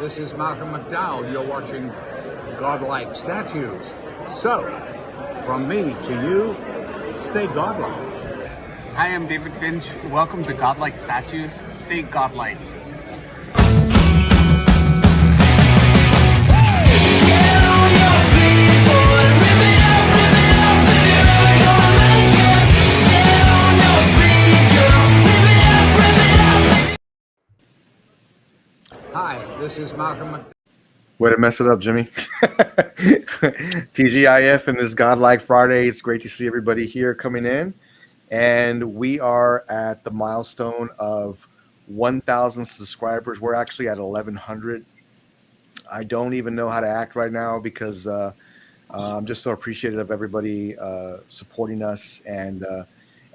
this is Malcolm McDowell. You're watching Godlike Statues. So, from me to you, stay godlike. Hi, I'm David Finch. Welcome to Godlike Statues. Stay godlike. Hi, this is Malcolm McDowell. Way to mess it up, Jimmy. TGIF and this Godlike Friday. It's great to see everybody here coming in. And we are at the milestone of 1,000 subscribers. We're actually at 1,100. I don't even know how to act right now because I'm just so appreciative of everybody supporting us and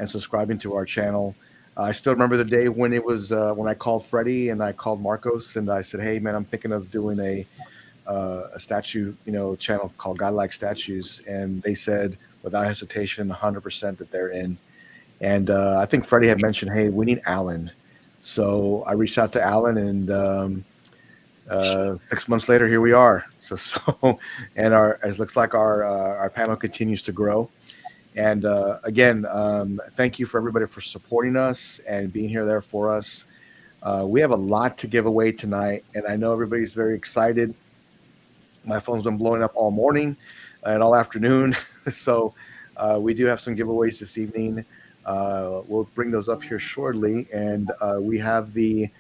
subscribing to our channel. I still remember the day when it was when I called Freddie and I called Marcos and I said, "Hey, man, I'm thinking of doing a statue, channel called Godlike Statues," and they said without hesitation, 100% that they're in. And I think Freddie had mentioned, "Hey, we need Alan." So I reached out to Alan, and 6 months later, here we are. And it looks like our panel continues to grow. And again, thank you for everybody for supporting us and being there for us. We have a lot to give away tonight, and I know everybody's very excited. My phone's been blowing up all morning and all afternoon. So we do have some giveaways this evening. We'll bring those up here shortly. And we have the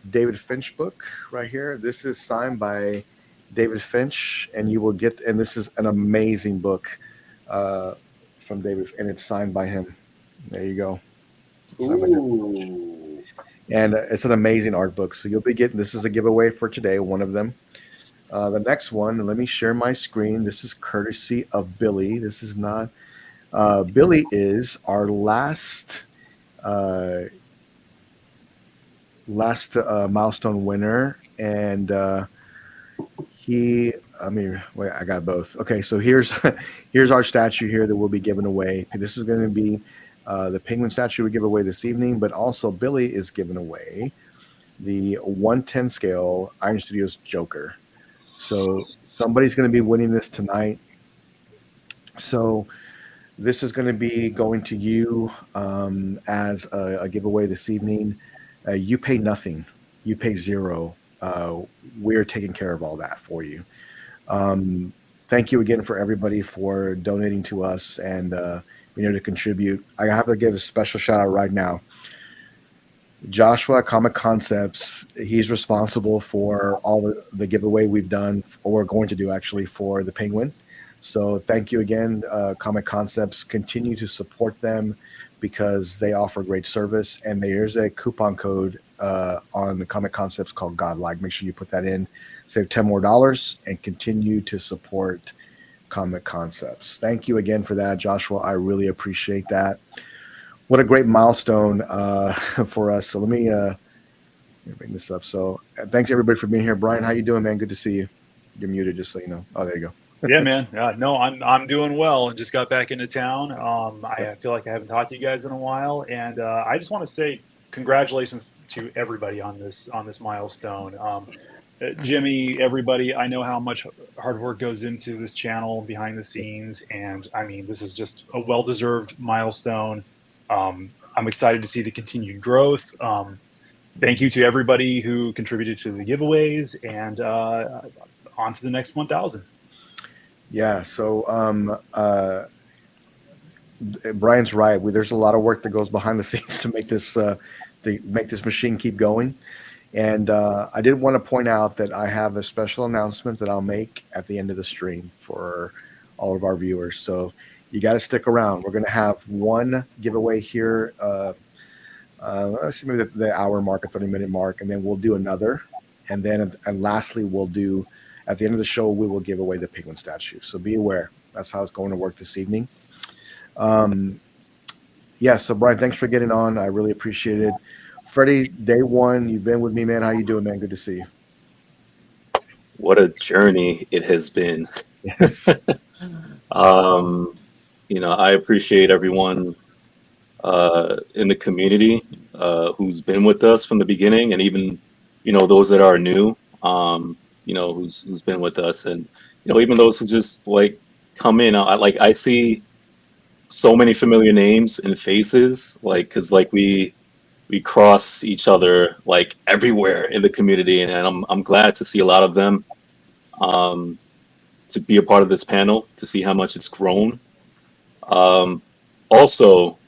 David Finch book right here. This is signed by David Finch, and you will get, and this is an amazing book from David, and it's signed by him. There you go. And it's an amazing art book. So you'll be getting, this is a giveaway for today, one of them. The next one, let me share my screen. This is courtesy of Billy. This is not, Billy is our last milestone winner. And wait, I got both. Okay, so here's our statue here that we'll be giving away. This is going to be the penguin statue we give away this evening, but also Billy is giving away the 1/10 scale Iron Studios Joker. So somebody's going to be winning this tonight. So this is going to be going to you as a giveaway this evening. You pay nothing. You pay zero. We're taking care of all that for you. Thank you again for everybody for donating to us and to contribute. I have to give a special shout out right now. Joshua Comic Concepts, he's responsible for all the giveaway we've done, or we're going to do actually, for the Penguin. So thank you again, Comic Concepts. Continue to support them because they offer great service. And there's a coupon code on the Comic Concepts called Godlike. Make sure you put that in, save $10 more, and continue to support Comic Concepts. Thank you again for that, Joshua. I really appreciate that. What a great milestone for us. So let me bring this up. So thanks everybody for being here. Brian, how you doing, man? Good to see you. You're muted, just so you know. Oh, there you go. Yeah, man. No, I'm doing well and just got back into town. I feel like I haven't talked to you guys in a while, and I just want to say congratulations to everybody on this milestone. Jimmy, everybody, I know how much hard work goes into this channel behind the scenes, and I mean, this is just a well-deserved milestone. I'm excited to see the continued growth. Thank you to everybody who contributed to the giveaways, and on to the next 1,000. Yeah, so Brian's right. There's a lot of work that goes behind the scenes to make this machine keep going. And I did want to point out that I have a special announcement that I'll make at the end of the stream for all of our viewers. So you got to stick around. We're going to have one giveaway here. Let's see, maybe the hour mark, a 30-minute mark, and then we'll do another. And then, and lastly, we'll do, at the end of the show, we will give away the penguin statue. So be aware. That's how it's going to work this evening. Yeah, so Brian, thanks for getting on. I really appreciate it. Freddie, day one, you've been with me, man. How you doing, man? Good to see you. What a journey it has been. Yes. I appreciate everyone in the community who's been with us from the beginning, and even those that are new. who's been with us, and even those who just like come in. I see so many familiar names and faces, like because like we cross each other like everywhere in the community, and I'm glad to see a lot of them, um, to be a part of this panel, to see how much it's grown. Um, Also,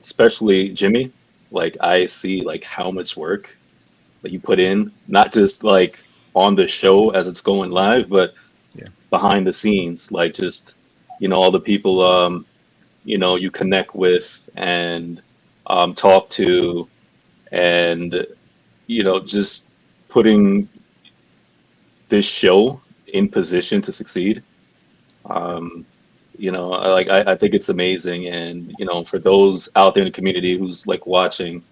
especially Jimmy, like I see like how much work that you put in, not just like on the show as it's going live, but Yeah. behind the scenes, like just all the people you connect with and talk to, and just putting this show in position to succeed. Um, I think it's amazing, and for those out there in the community who's like watching,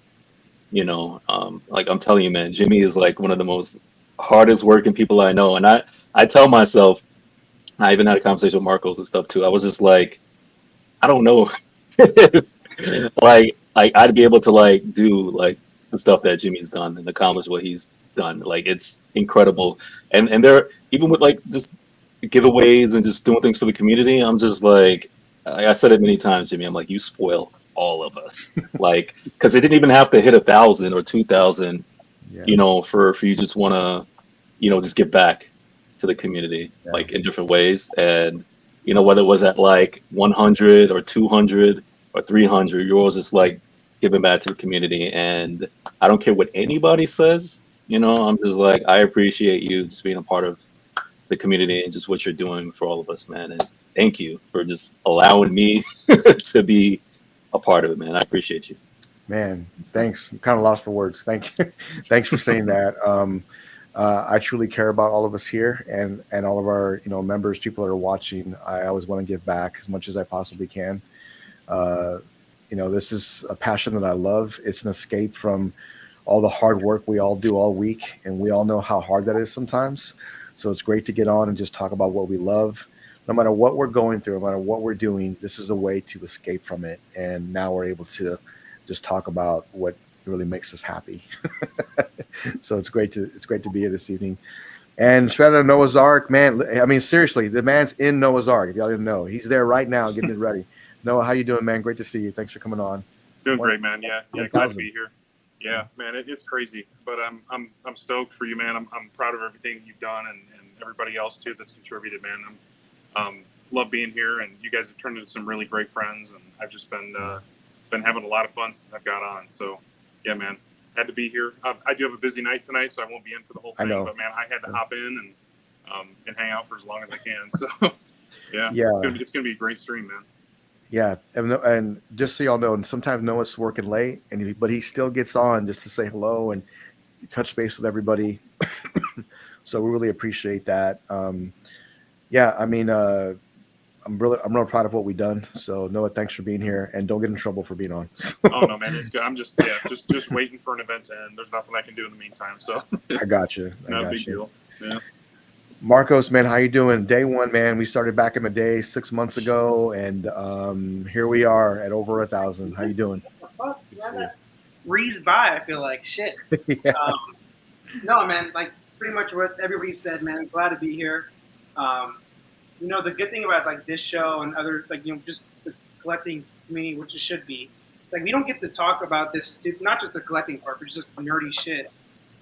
like I'm telling you, man, Jimmy is like one of the most hardest working people I know, and I tell myself, I even had a conversation with Marcos and stuff too. I was just like, I don't know, like I'd be able to like do like the stuff that Jimmy's done and accomplish what he's done. Like it's incredible, and there even with like just giveaways and just doing things for the community. I'm just like, I said it many times, Jimmy. I'm like, you spoil all of us, like because it didn't even have to hit 1,000 or 2,000, Yeah. for you just want to, just give back to the community, Yeah. like in different ways, and whether it was at like 100 or 200 or 300, you're always just like giving back to the community, and I don't care what anybody says. I'm just like, I appreciate you just being a part of the community and just what you're doing for all of us, man. And thank you for just allowing me to be a part of it, man. I appreciate you. Man, thanks. I'm kind of lost for words. Thank you. Thanks for saying that. I truly care about all of us here and all of our members, people that are watching. I always want to give back as much as I possibly can. Uh, this is a passion that I love. It's an escape from all the hard work we all do all week, and we all know how hard that is sometimes. So it's great to get on and just talk about what we love. No matter what we're going through, no matter what we're doing, this is a way to escape from it. And now we're able to just talk about what really makes us happy. So it's great to be here this evening. And straight out of Noah's Ark, man. I mean, seriously, the man's in Noah's Ark. If y'all didn't know, he's there right now, getting it ready. Noah, how you doing, man? Great to see you. Thanks for coming on. Doing great, man. Yeah, 1,000. glad to be here. Yeah, man, it's crazy, but I'm stoked for you, man. I'm proud of everything you've done and everybody else too that's contributed, man. Love being here, and you guys have turned into some really great friends, and I've just been having a lot of fun since I've got on. So, yeah, man, had to be here. I do have a busy night tonight, so I won't be in for the whole thing. But man, I had to hop in and hang out for as long as I can. So, yeah, it's gonna be a great stream, man. Yeah, and just so y'all know, and sometimes Noah's working late, but he still gets on just to say hello and touch base with everybody. So we really appreciate that. Yeah, I mean, I'm real proud of what we've done. So Noah, thanks for being here, and don't get in trouble for being on. Oh no, man, it's good. I'm just waiting for an event to end. There's nothing I can do in the meantime. So I got you. Not a big deal. Yeah. Marcos, man, how you doing? Day one, man. We started back in the day 6 months ago, and here we are at over 1,000. How you doing? Fuck, yeah, that breezed by. I feel like shit. Yeah. No, man. Like pretty much what everybody said, man. Glad to be here. The good thing about like this show and other just the collecting community, which it should be, like we don't get to talk about this not just the collecting part, but just nerdy shit,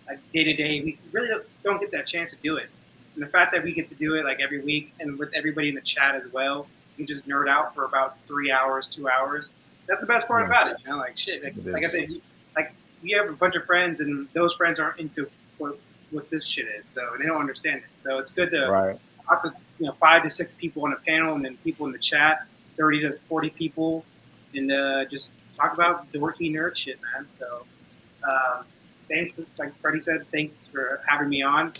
like day to day. We really don't get that chance to do it. And the fact that we get to do it like every week and with everybody in the chat as well, we just nerd out for about 3 hours, 2 hours. That's the best part about it, like shit. Like I said, like we have a bunch of friends and those friends aren't into what this shit is, so they don't understand it. So it's good to talk to 5 to 6 people on a panel and then people in the chat, 30 to 40 people, and just talk about dorky nerd shit, man. So thanks, like Freddie said, thanks for having me on.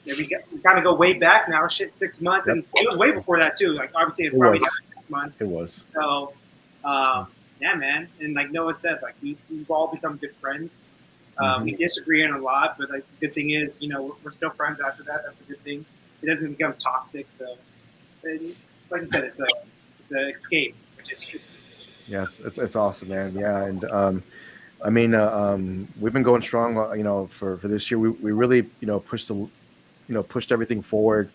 Yeah, we kind of go way back now. Shit, 6 months, and it was way before that too. Like obviously, it probably got 6 months. It was. So, yeah, man. And like Noah said, like we've all become good friends. We disagree on a lot, but like the good thing is, we're still friends after that. That's a good thing. It doesn't become toxic. So, like I said, it's an escape. Yes, it's awesome, man. Yeah, and I mean, we've been going strong, for this year. We really, pushed everything forward,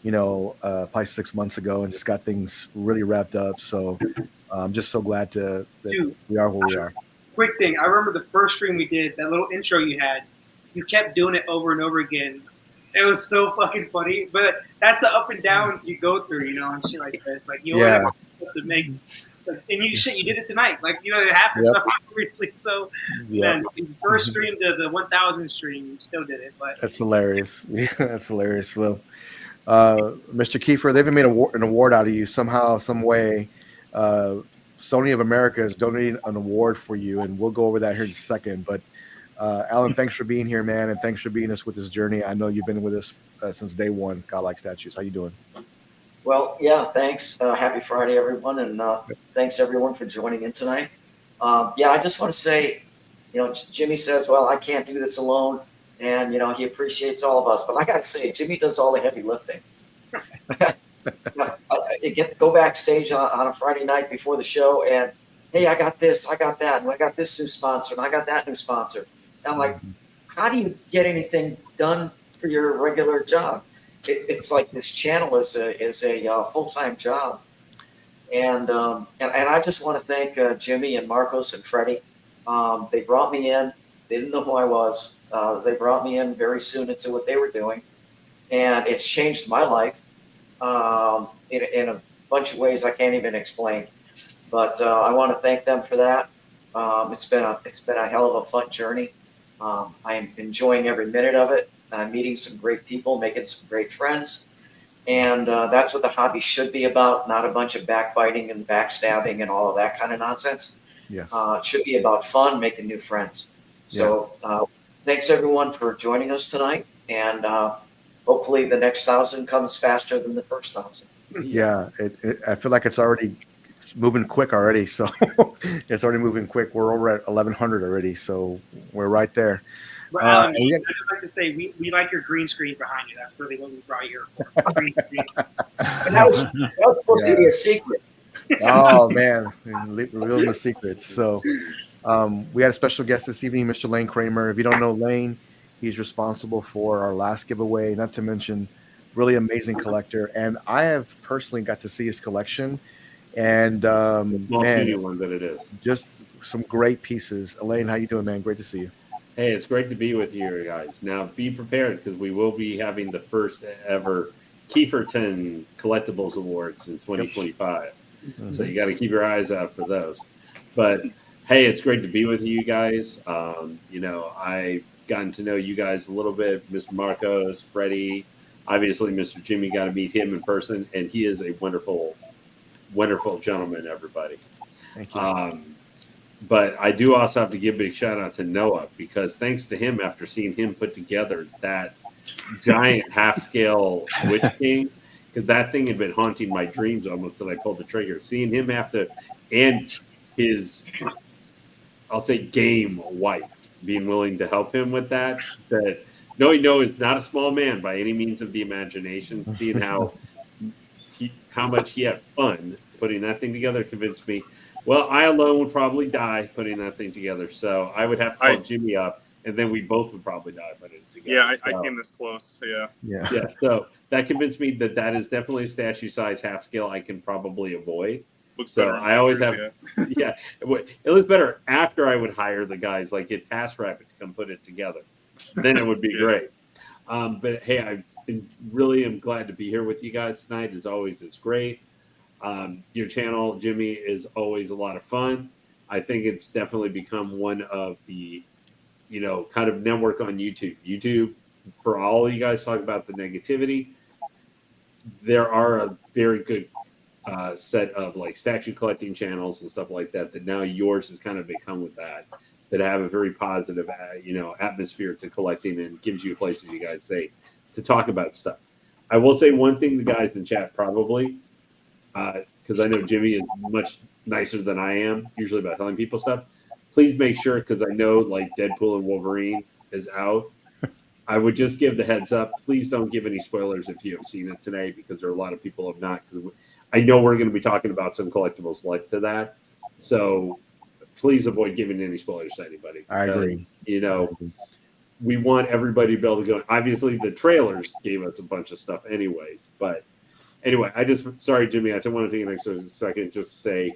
probably 6 months ago, and just got things really wrapped up. So I'm just so glad that Dude, we are where we are. quick thing. I remember the first stream we did, that little intro you had. You kept doing it over and over again. It was so fucking funny. But that's the up and down you go through, and shit like this. Like you Yeah. always have to make. And you did it tonight. Like it happens Yep. obviously. So Yeah, man, the first stream to the 1,000 stream, you still did it. But that's hilarious. Yeah, that's hilarious. Well, Mr. Kiefer, they even made an award out of you somehow, some way. Sony of America is donating an award for you, and we'll go over that here in a second. But Alan, thanks for being here, man, and thanks for being us with this journey. I know you've been with us since day one. Godlike Statues, how you doing? Well, yeah, thanks. Happy Friday, everyone, and thanks everyone for joining in tonight. I just want to say, Jimmy says, "Well, I can't do this alone," and he appreciates all of us. But I got to say, Jimmy does all the heavy lifting. Go backstage on a Friday night before the show, and hey, I got this, I got that, and I got this new sponsor, and I got that new sponsor. And I'm like, how do you get anything done for your regular job? It's like this channel is a full-time job, and I just want to thank Jimmy and Marcos and Freddie. They brought me in. They didn't know who I was. They brought me in very soon into what they were doing, and it's changed my life in a bunch of ways I can't even explain. But I want to thank them for that. It's been a hell of a fun journey. I am enjoying every minute of it. I'm meeting some great people, making some great friends. And that's what the hobby should be about, not a bunch of backbiting and backstabbing and all of that kind of nonsense. Yes. It should be about fun, making new friends. So thanks, everyone, for joining us tonight. And hopefully the next 1,000 comes faster than the first 1,000. Yeah, I feel like it's moving quick already. So it's already moving quick. We're over at 1,100 already. So we're right there. But Alan, I'd just like to say we like your green screen behind you. That's really what we brought here for. Green screen. And that was supposed to be a secret. Oh man, revealing the secrets. So we had a special guest this evening, Mr. Lane Kramer. If you don't know Lane, he's responsible for our last giveaway, not to mention really amazing collector. And I have personally got to see his collection, and medium one that it is. Just some great pieces. Elaine, how you doing, man? Great to see you. Hey, it's great to be with you guys. Now, be prepared because we will be having the first ever Kieferton Collectibles Awards in 2025. So you got to keep your eyes out for those. But hey, it's great to be with you guys. I've gotten to know you guys a little bit, Mr. Marcos, Freddie, obviously Mr. Jimmy, got to meet him in person, and he is a wonderful, wonderful gentleman, everybody. Thank you. But I do also have to give a big shout out to Noah, because thanks to him, after seeing him put together that giant half scale Witch King, because that thing had been haunting my dreams almost till I pulled the trigger. Seeing him and his, I'll say, game wife being willing to help him with that is not a small man by any means of the imagination. Seeing how much he had fun putting that thing together convinced me. Well, I alone would probably die putting that thing together. So I would have to call Jimmy up, and then we both would probably die putting it together. Yeah, I came this close. Yeah. So that convinced me that is definitely a statue size half scale I can probably avoid. Looks so better. I always have, it looks better after I would hire the guys like at Task Rabbit to come put it together. Then it would be great. But hey, I really am glad to be here with you guys tonight. As always, it's great. Your channel, Jimmy, is always a lot of fun. I think it's definitely become one of the, kind of network on YouTube. YouTube, for all of you guys talk about the negativity, there are a very good set of like statue collecting channels and stuff like that now yours has kind of become with that have a very positive, atmosphere to collecting, and gives you a place, as you guys say, to talk about stuff. I will say one thing, the guys in chat probably, because I know Jimmy is much nicer than I am usually about telling people stuff. Please make sure, because I know like Deadpool and Wolverine is out. I would just give the heads up. Please don't give any spoilers if you have seen it today, because there are a lot of people who have not. Because I know we're going to be talking about some collectibles like to that. So please avoid giving any spoilers to anybody. I agree. You know, we want everybody to be able to go. Obviously, the trailers gave us a bunch of stuff, anyways. But anyway, sorry, Jimmy. I just want to take an extra second just to say,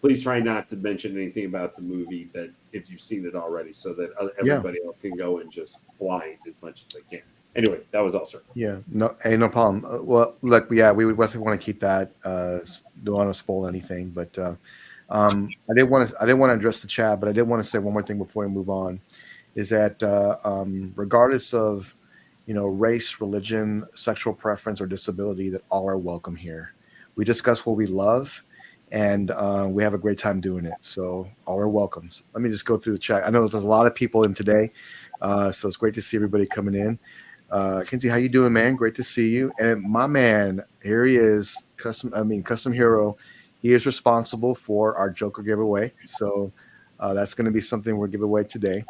please try not to mention anything about the movie that if you've seen it already, so that everybody else can go and just blind as much as they can. Anyway, that was all, sir. Yeah, no problem. Well, look, we would definitely want to keep that. Don't want to spoil anything, but I didn't want to address the chat, but I did want to say one more thing before we move on. Is that regardless of race, religion, sexual preference, or disability, that all are welcome here. We discuss what we love, and we have a great time doing it. So all are welcome. So let me just go through the chat. I know there's a lot of people in today, so it's great to see everybody coming in. Kinsey, how you doing, man? Great to see you. And my man, here he is, Custom Hero. He is responsible for our Joker giveaway. So that's going to be something we'll give away today.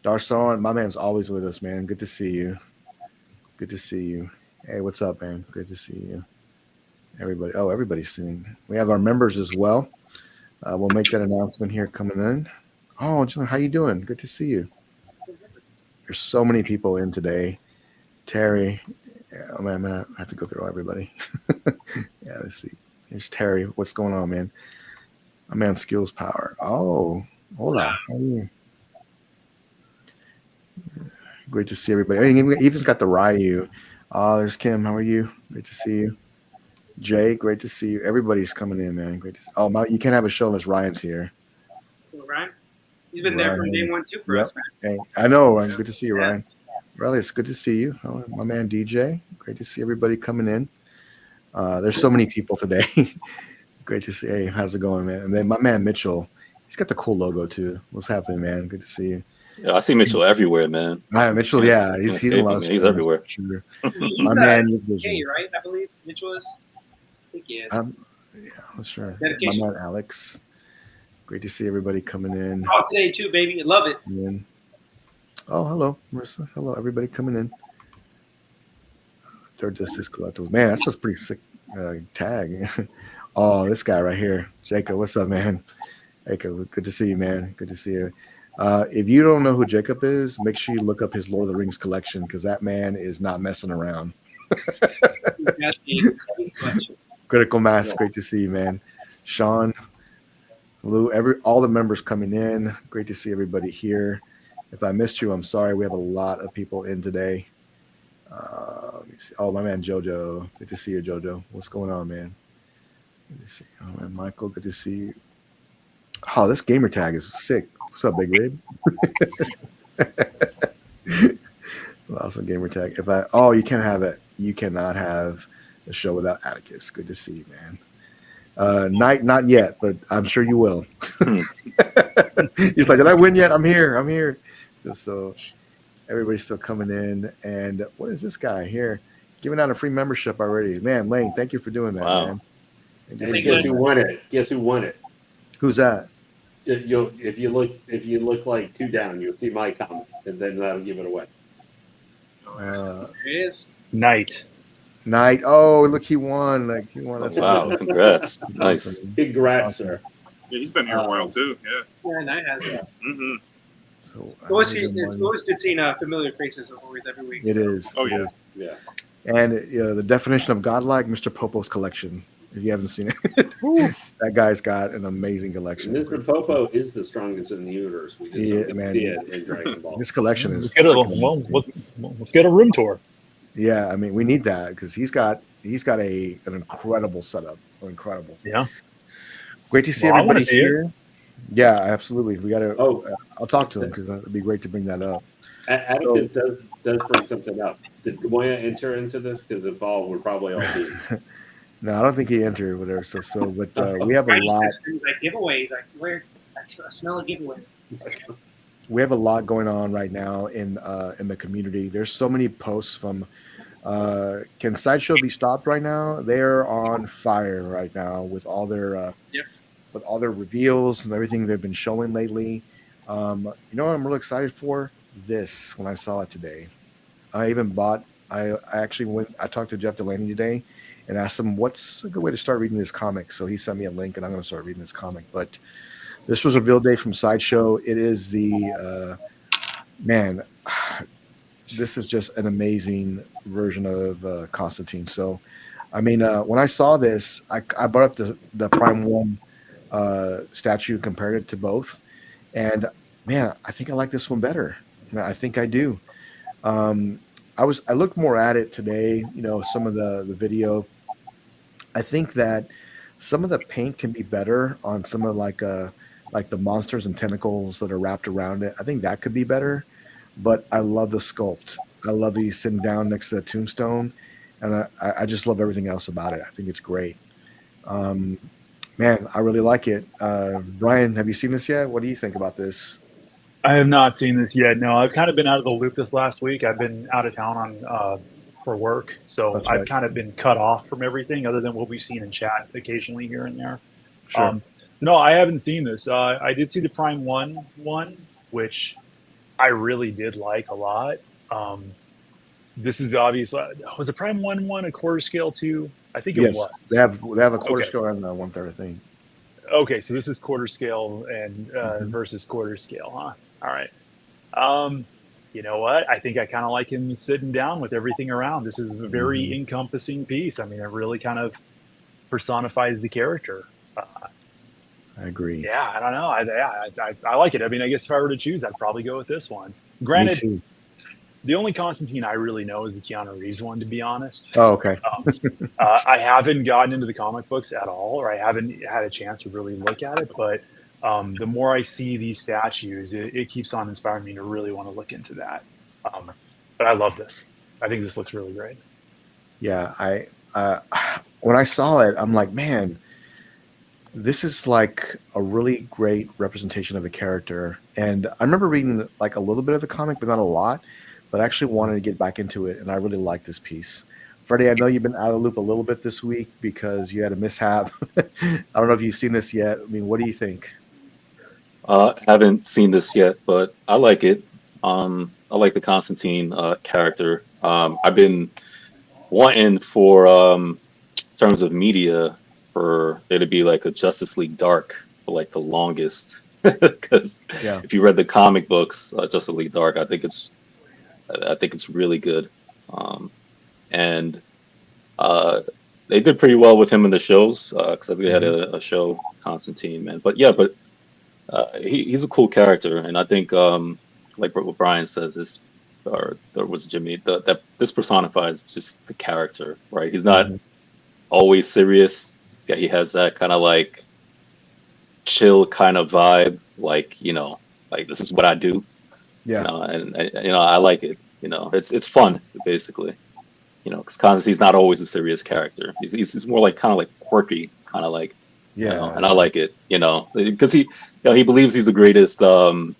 Darson, my man's always with us, man. Good to see you. Good to see you. Hey, what's up, man? Good to see you. Everybody's seeing. We have our members as well. We'll make that announcement here coming in. Oh, John, how you doing? Good to see you. There's so many people in today. Terry. Oh, man, I have to go through everybody. Yeah, let's see. Here's Terry. What's going on, man? My man, Skills Power. Oh, hola. How are you? Great to see everybody. I mean, even's got the Ryu. There's Kim. How are you? Great to see you. Jay, great to see you. Everybody's coming in, man. Great to see. Oh, you can't have a show unless Ryan's here. So Ryan, he's been there from day one too for us, man. Hey, I know. Ryan. Good to see you, Ryan. Riley, it's good to see you. Oh, my man DJ. Great to see everybody coming in. There's so many people today. Great to see. Hey, how's it going, man? And then my man Mitchell. He's got the cool logo too. What's happening, man? Good to see you. Yeah, I see Mitchell everywhere, man. Mitchell, yeah, he's a lot of he's everywhere. Sure. He's my man, right? I believe Mitchell is. I think he is. Yeah, I'm sure. Dedication. My man Alex. Great to see everybody coming in. Oh, today too, baby. I love it. Oh, hello, Marissa. Hello, everybody coming in. Third Justice Collectibles. Man, that's a pretty sick tag. Oh, this guy right here, Jacob. What's up, man? Jacob, good to see you, man. Good to see you. If you don't know who Jacob is, make sure you look up his Lord of the Rings collection because that man is not messing around. Critical Mass, great to see you, man. Sean, Lou, all the members coming in. Great to see everybody here. If I missed you, I'm sorry. We have a lot of people in today. Let me see. Oh, my man Jojo. Good to see you, Jojo. What's going on, man? Good to see you. Oh, man, Michael, good to see you. Oh, this gamer tag is sick. What's up, Big Rib? Awesome gamer tag. You can't have it. You cannot have a show without Atticus. Good to see you, man. Not yet, but I'm sure you will. He's like, did I win yet? I'm here. So everybody's still coming in. And what is this guy here? Giving out a free membership already. Man, Lane, thank you for doing that, man. And guess who won it? Who's that? If you look like 2 down, you'll see my comment, and then that'll give it away. There it is. Knight. Oh, look, he won. That's wow, awesome. Congrats. Nice. Awesome. Congrats, sir. Yeah, he's been here a while too. Yeah, Knight has it. Mm-hmm. It's always good seeing familiar faces always every week. It is. Oh yeah. Yeah. And the definition of godlike, Mr. Popo's collection. If you haven't seen it, that guy's got an amazing collection. Mr. Popo is the strongest in the universe. We just don't see it in Dragon Ball. This collection is. Let's get a room tour. Yeah, I mean, we need that because he's got an incredible setup. Incredible. Yeah. Great to see everybody here. Yeah, absolutely. We got to. I'll talk to him because it'd be great to bring that up. Atticus does bring something up. Did Moya enter into this? Because if all, we're probably all be. No, I don't think he entered whatever. But we have a lot. Like giveaways, like where I smell a giveaway. We have a lot going on right now in the community. There's so many posts from. Can Sideshow be stopped right now? They're on fire right now with all their reveals and everything they've been showing lately. You know what I'm really excited for? This when I saw it today. I even bought. I actually went. I talked to Jeff Delaney today. And asked him what's a good way to start reading this comic. So he sent me a link, and I'm going to start reading this comic. But This was a reveal day from Sideshow. It is the man. This is just an amazing version of Constantine. So, I mean, when I saw this, I brought up the Prime One statue, compared it to both, and man, I think I like this one better. And I think I do. Um, I looked more at it today. You know, some of the video. I think that some of the paint can be better on some of like the monsters and tentacles that are wrapped around it. I think that could be better. But I love the sculpt. I love he's sitting down next to the tombstone, and I just love everything else about it. I think it's great. Um, Man, I really like it. Brian, have you seen this yet? What do you think about this? I have not seen this yet. No, I've kind of been out of the loop this last week. I've been out of town on for work, so That's I've right. kind of been cut off from everything other than what we've seen in chat occasionally here and there. Sure. No, I haven't seen this. I did see the Prime one, which I really did like a lot. This is obviously, was the Prime one a quarter scale too? I think it Yes, was. they have a quarter Okay. scale and a 1/3, I think. Okay, so this is quarter scale and versus quarter scale, huh? All right. You know what? I think I kind of like him sitting down with everything around. This is a very encompassing piece. I mean, it really kind of personifies the character. I agree. Yeah, I don't know. I like it. I mean, I guess if I were to choose, I'd probably go with this one. Me Granted, too. the only Constantine I really know is the Keanu Reeves one, to be honest. Oh, okay. I haven't gotten into the comic books at all, or I haven't had a chance to really look at it. But the more I see these statues, it keeps on inspiring me to really want to look into that. But I love this. I think this looks really great. Yeah, when I saw it, I'm like, man, this is like a really great representation of a character. And I remember reading like a little bit of the comic, but not a lot. But I actually wanted to get back into it, and I really like this piece. Freddie, I know you've been out of the loop a little bit this week because you had a mishap. I don't know if you've seen this yet. I mean, what do you think? Haven't seen this yet, but I like it. I like the Constantine character. I've been wanting for in terms of media for there to be like a Justice League Dark for like the longest. Because Yeah. if you read the comic books, Justice League Dark, I think it's really good. And they did pretty well with him in the shows because I think they had a show, Constantine, man. But yeah, he's a cool character, and I think like what Brian says, this or there was Jimmy that this personifies just the character, right? He's not always serious. Yeah, he has that kind of like chill kind of vibe, like like this is what I do. Yeah. And I like it. It's fun basically. Because Constantine's not always a serious character. He's more like kind of like quirky, kind of like and I like it. Because he believes he's the greatest. What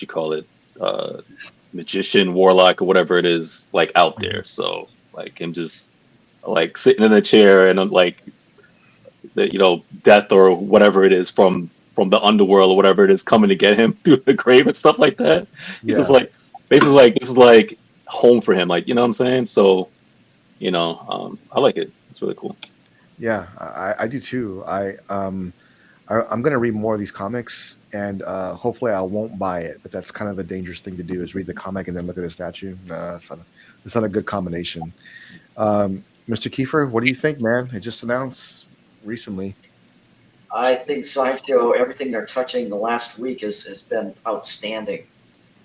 you call it, magician, warlock, or whatever it is, like out there. So like him just like sitting in a chair and like death or whatever it is from the underworld or whatever it is coming to get him through the grave and stuff like that. He's just like basically like this is like home for him, like what I'm saying. So I like it. It's really cool. Yeah, I do too. I'm going to read more of these comics, and hopefully I won't buy it. But that's kind of a dangerous thing to do, is read the comic and then look at the statue. No, it's not a good combination. Mr. Kiefer, what do you think, man? It just announced recently. I think Sideshow, everything they're touching the last week has been outstanding.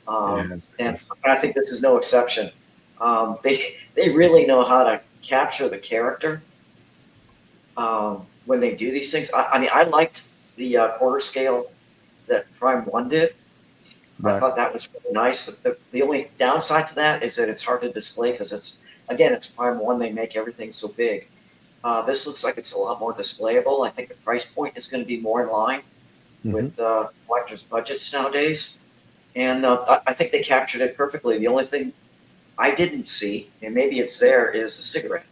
And I think this is no exception. They really know how to capture the character when they do these things. I mean, I liked the quarter scale that Prime 1 did. Right. I thought that was really nice. The only downside to that is that it's hard to display because it's Prime 1. They make everything so big. This looks like it's a lot more displayable. I think the price point is going to be more in line with collectors' budgets nowadays. And I think they captured it perfectly. The only thing I didn't see, and maybe it's there, is the cigarette.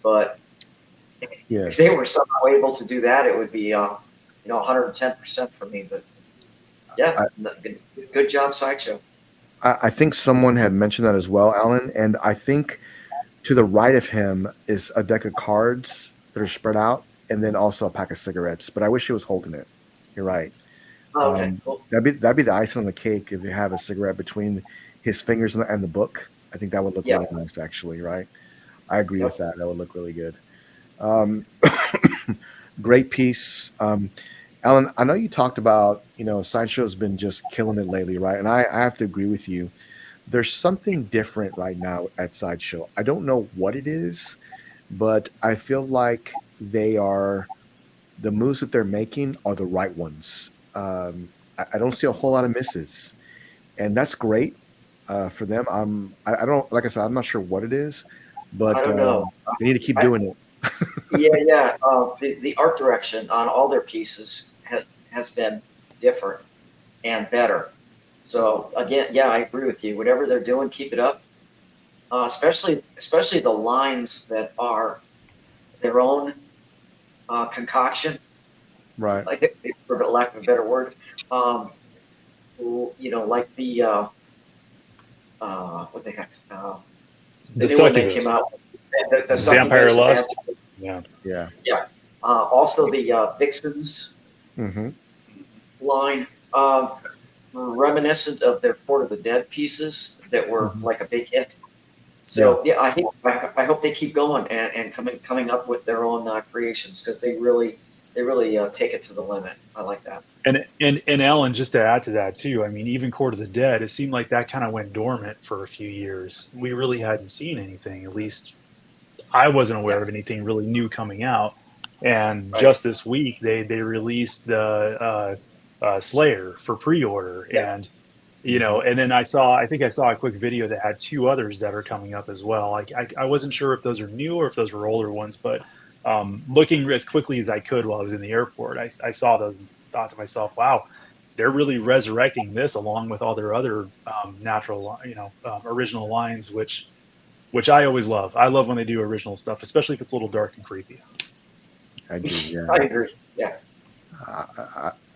But if they were somehow able to do that, it would be 110% for me. But yeah, good job, Sideshow. I think someone had mentioned that as well, Alan. And I think to the right of him is a deck of cards that are spread out, and then also a pack of cigarettes. But I wish he was holding it. You're right. Oh, okay, cool. That'd be the icing on the cake if you have a cigarette between his fingers and the book. I think that would look Yeah. really nice, actually. Right? I agree Yep. with that. That would look really good. Um, great piece. Alan, I know you talked about, Sideshow's been just killing it lately, right? And I have to agree with you. There's something different right now at Sideshow. I don't know what it is, but I feel like the moves that they're making are the right ones. I don't see a whole lot of misses, and that's great for them. I don't, like I said, I'm not sure what it is, but I don't know. they need to keep doing it. Yeah. The art direction on all their pieces has been different and better. So again, yeah, I agree with you. Whatever they're doing, keep it up. Especially the lines that are their own concoction, Right. like, for lack of a better word. Like the what the heck? The new one that came out. The Vampire Succubus, Lust. Yeah. Yeah. Also the Vixens Mm-hmm. line, reminiscent of their Court of the Dead pieces that were like a big hit. So yeah, I hope they keep going and coming up with their own creations, because they really take it to the limit. I like that. And Alan, just to add to that too, I mean, even Court of the Dead, it seemed like that kind of went dormant for a few years. We really hadn't seen anything. At least I wasn't aware of anything really new coming out. And just this week, they released the Slayer for pre-order, and and then I think I saw a quick video that had two others that are coming up as well. I wasn't sure if those are new or if those were older ones, but looking as quickly as I could while I was in the airport, I saw those and thought to myself, wow, they're really resurrecting this along with all their other original lines, which I always love. I love when they do original stuff, especially if it's a little dark and creepy. I do. Yeah. I agree. Yeah.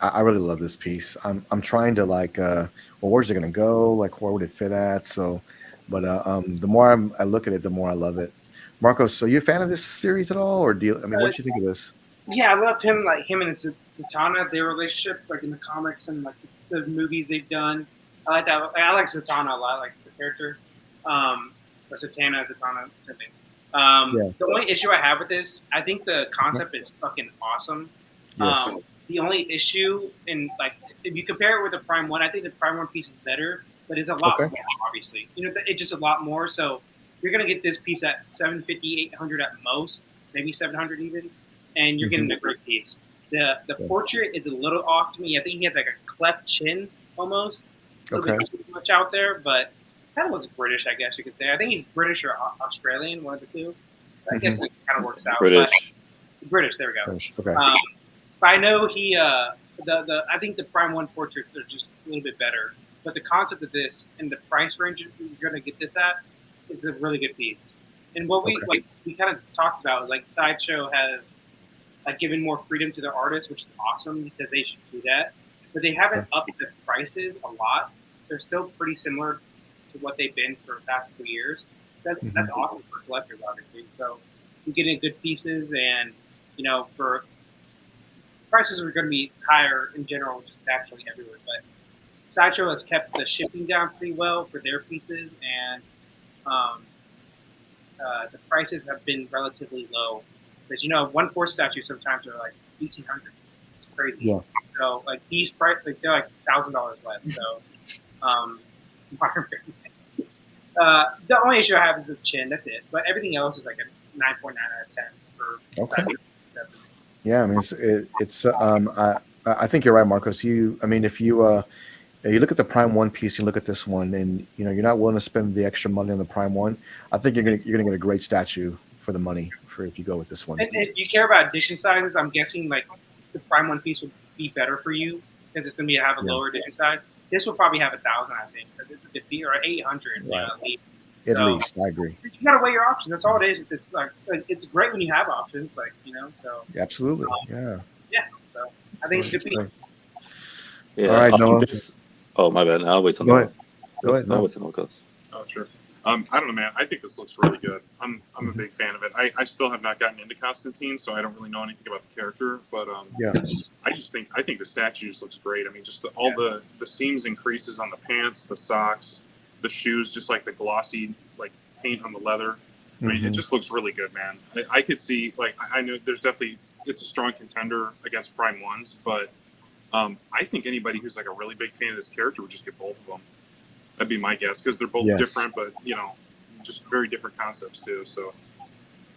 I really love this piece. I'm trying to where's it gonna go? Like, where would it fit at? So, but the more I look at it, the more I love it. Marcos, so you a fan of this series at all, or what do you think of this? Yeah, I love him. Like him and Zatanna, their relationship, like in the comics and like the movies they've done. I like that. I like Zatanna a lot, like the character. Or Zatanna, something. The only issue I have with this, I think the concept is fucking awesome. Yes. The only issue, if you compare it with the Prime 1, I think the Prime 1 piece is better, but it's a lot more, obviously. It's just a lot more. So you're going to get this piece at $750, $800 at most, maybe $700 even, and you're getting a great piece. The portrait is a little off to me. I think he has like a cleft chin almost. A little bit too much out there, but kind of looks British, I guess you could say. I think he's British or Australian, one of the two. I guess it kind of works out. British. British, there we go. British. Okay. But I know he, I think the Prime 1 portraits are just a little bit better. But the concept of this and the price range you're going to get this at is a really good piece. And what we kind of talked about is like Sideshow has given more freedom to their artists, which is awesome because they should do that. But they haven't upped the prices a lot. They're still pretty similar to what they've been for the past few years. That's awesome for collectors, obviously. So you're getting good pieces, and for prices are going to be higher in general, just actually everywhere. But Sideshow has kept the shipping down pretty well for their pieces, and the prices have been relatively low. Because 1/4 statues sometimes are like $1,800. It's crazy. Yeah. So these price, they're like $1,000 less. So the only issue I have is the chin. That's it. But everything else is like a 9.9 out of 10 for. Okay. Yeah, I mean, it's I think you're right, Marcos. If you look at the Prime 1 piece, you look at this one, and you're not willing to spend the extra money on the Prime 1, I think you're gonna get a great statue for the money if you go with this one. And if you care about edition sizes, I'm guessing like the Prime 1 piece would be better for you because it's gonna have a lower edition size. This will probably have 1,000, I think, because it's a good piece, or 800 at least. At least, I agree. You gotta weigh your options. That's all it is with this. It's great when you have options, So absolutely, yeah. So I think it's a good piece. Yeah. All right, Noah. Oh, my bad. I'll wait till Go ahead. I'll wait till Marcos. Oh, sure. I don't know, man. I think this looks really good. I'm a big fan of it. I still have not gotten into Constantine, so I don't really know anything about the character. But Yeah. I think the statue just looks great. I mean, just all the seams and creases on the pants, the socks, the shoes, just like the glossy like paint on the leather. I mean, it just looks really good, man. I could see, like, I know there's definitely, it's a strong contender against Prime Ones, but I think anybody who's like a really big fan of this character would just get both of them. That'd be my guess, because they're both different, but just very different concepts too. So,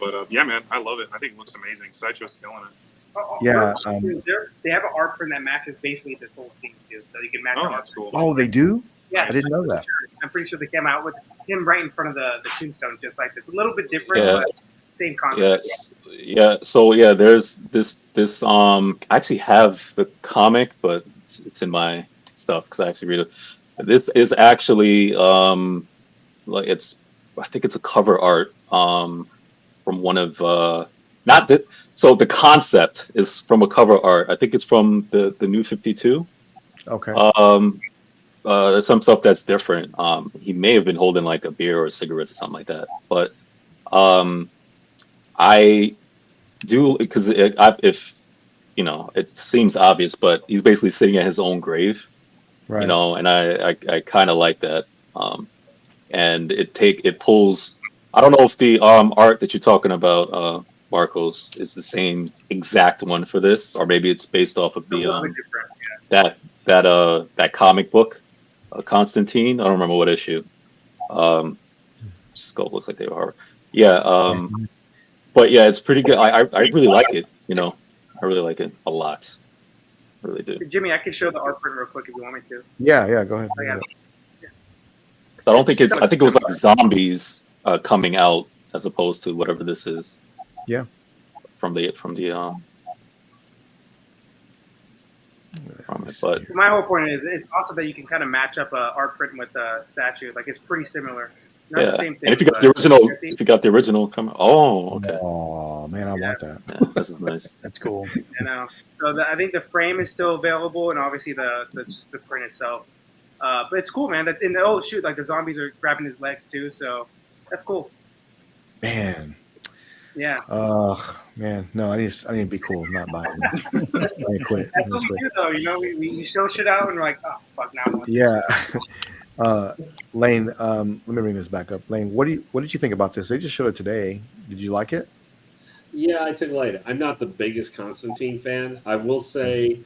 but yeah, man, I love it. I think it looks amazing. Sideshow's killing it. Yeah. They have an art print that matches basically this whole thing too, so you can match. Oh, the that's art print. cool. Oh, they do? Yeah, I didn't know that. I'm pretty sure they came out with him right in front of the tombstone, just like this. A little bit different, but same concept. Yeah. So yeah, there's this. I actually have the comic, but it's in my stuff because I actually read it. This is actually like I think it's a cover art from one of not that. So the concept is from a cover art. I think it's from the New 52. Okay. There's some stuff that's different. He may have been holding like a beer or cigarettes or something like that. But I do, because if it seems obvious, but he's basically sitting at his own grave. Right. And I kind of like that. And it pulls. I don't know if the art that you're talking about, Marcos, is the same exact one for this, or maybe it's based off of the that comic book, Constantine. I don't remember what issue. Scope looks like they are. Yeah. But yeah, it's pretty good. I really like it. I really like it a lot. I really do. Jimmy, I can show the art print real quick if you want me to. Yeah. Go ahead. Because I don't think I think it was like zombies coming out as opposed to whatever this is. Yeah. From the but my whole point is it's awesome that you can kind of match up a art print with a statue. Like, it's pretty similar. Not the same thing. And if you got the original, coming. Oh, okay. Oh man, I want that. Yeah, this is nice. That's cool. So I think the frame is still available, and obviously the print itself. But it's cool, man. Like the zombies are grabbing his legs too, so that's cool. Man. Yeah. Man, no, I need to be cool, not buy it. I need to quit. That's what we do, though. We show shit out, and we're like, oh fuck, now what? Yeah. Lane, let me bring this back up. Lane, what did you think about this? They just showed it today. Did you like it? Yeah, I took it later. I'm not the biggest Constantine fan. I will say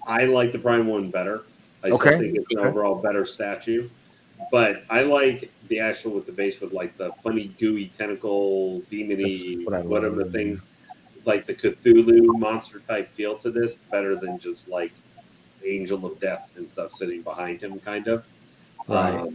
I like the Prime one better. I still think it's an overall better statue. But I like the actual with the base with like the funny gooey tentacle demony whatever the things, like the Cthulhu monster type feel to this better than just like Angel of Death and stuff sitting behind him kind of. Right.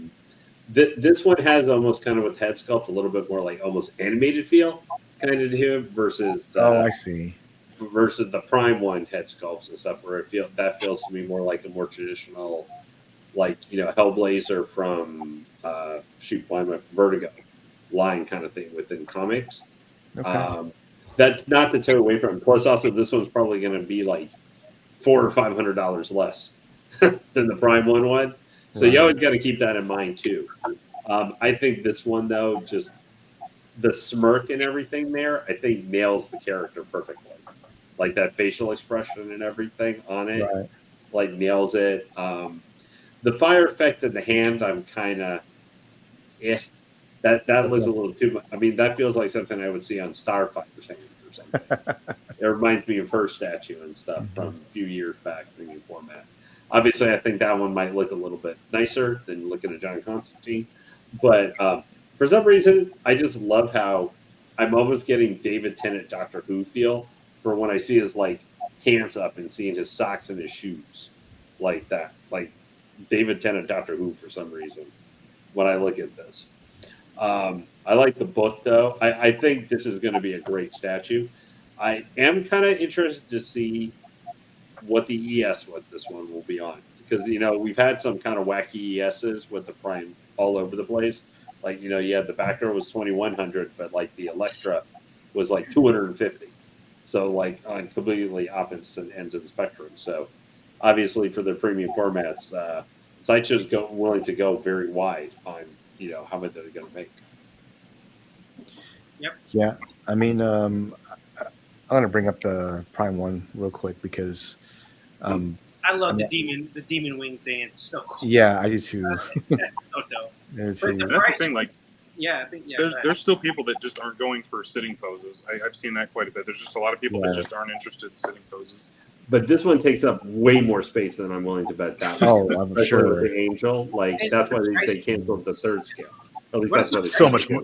This one has almost kind of with head sculpt a little bit more like almost animated feel kind of to him versus the I see. Versus the Prime one head sculpts and stuff where that feels to me more like a more traditional, like Hellblazer from Vertigo line kind of thing within comics. Okay. That's not to take away from it. Plus, also this one's probably going to be like $400 or $500 less than the Prime one was. So you always got to keep that in mind too. I think this one though, just the smirk and everything there, I think nails the character perfectly. Like that facial expression and everything on it, like nails it. The fire effect in the hand, I'm kind of, that was a little too much. I mean, that feels like something I would see on Starfighter or something. It reminds me of her statue and stuff from a few years back, premium format. Obviously, I think that one might look a little bit nicer than looking at John Constantine. But for some reason, I just love how I'm almost getting David Tennant Doctor Who feel for when I see his like hands up and seeing his socks and his shoes like that. Like David Tennant Doctor Who for some reason when I look at this. I like the book though. I think this is going to be a great statue. I am kind of interested to see what the ES with this one will be on, because we've had some kind of wacky ESs with the Prime all over the place. Like you had the backer was 2100, but like the Electra was like 250. So like on completely opposite ends of the spectrum. So obviously for the premium formats, Sideshow's willing to go very wide on how much are they going to make? Yeah, I mean, I'm gonna bring up the Prime one real quick because, I love I'm the demon wing thing. It's so cool. yeah, I do too. That's so dope. I do But too. And that's the price- thing, like Yeah, I think yeah. there's still people that just aren't going for sitting poses. I've seen that quite a bit. There's just a lot of people that Yeah. just aren't interested in sitting poses. But this one takes up way more space than I'm willing to bet that one. Oh, I'm Especially sure. with the Angel, like It's that's why they pricey. canceled the third scale. At least What that's is why it?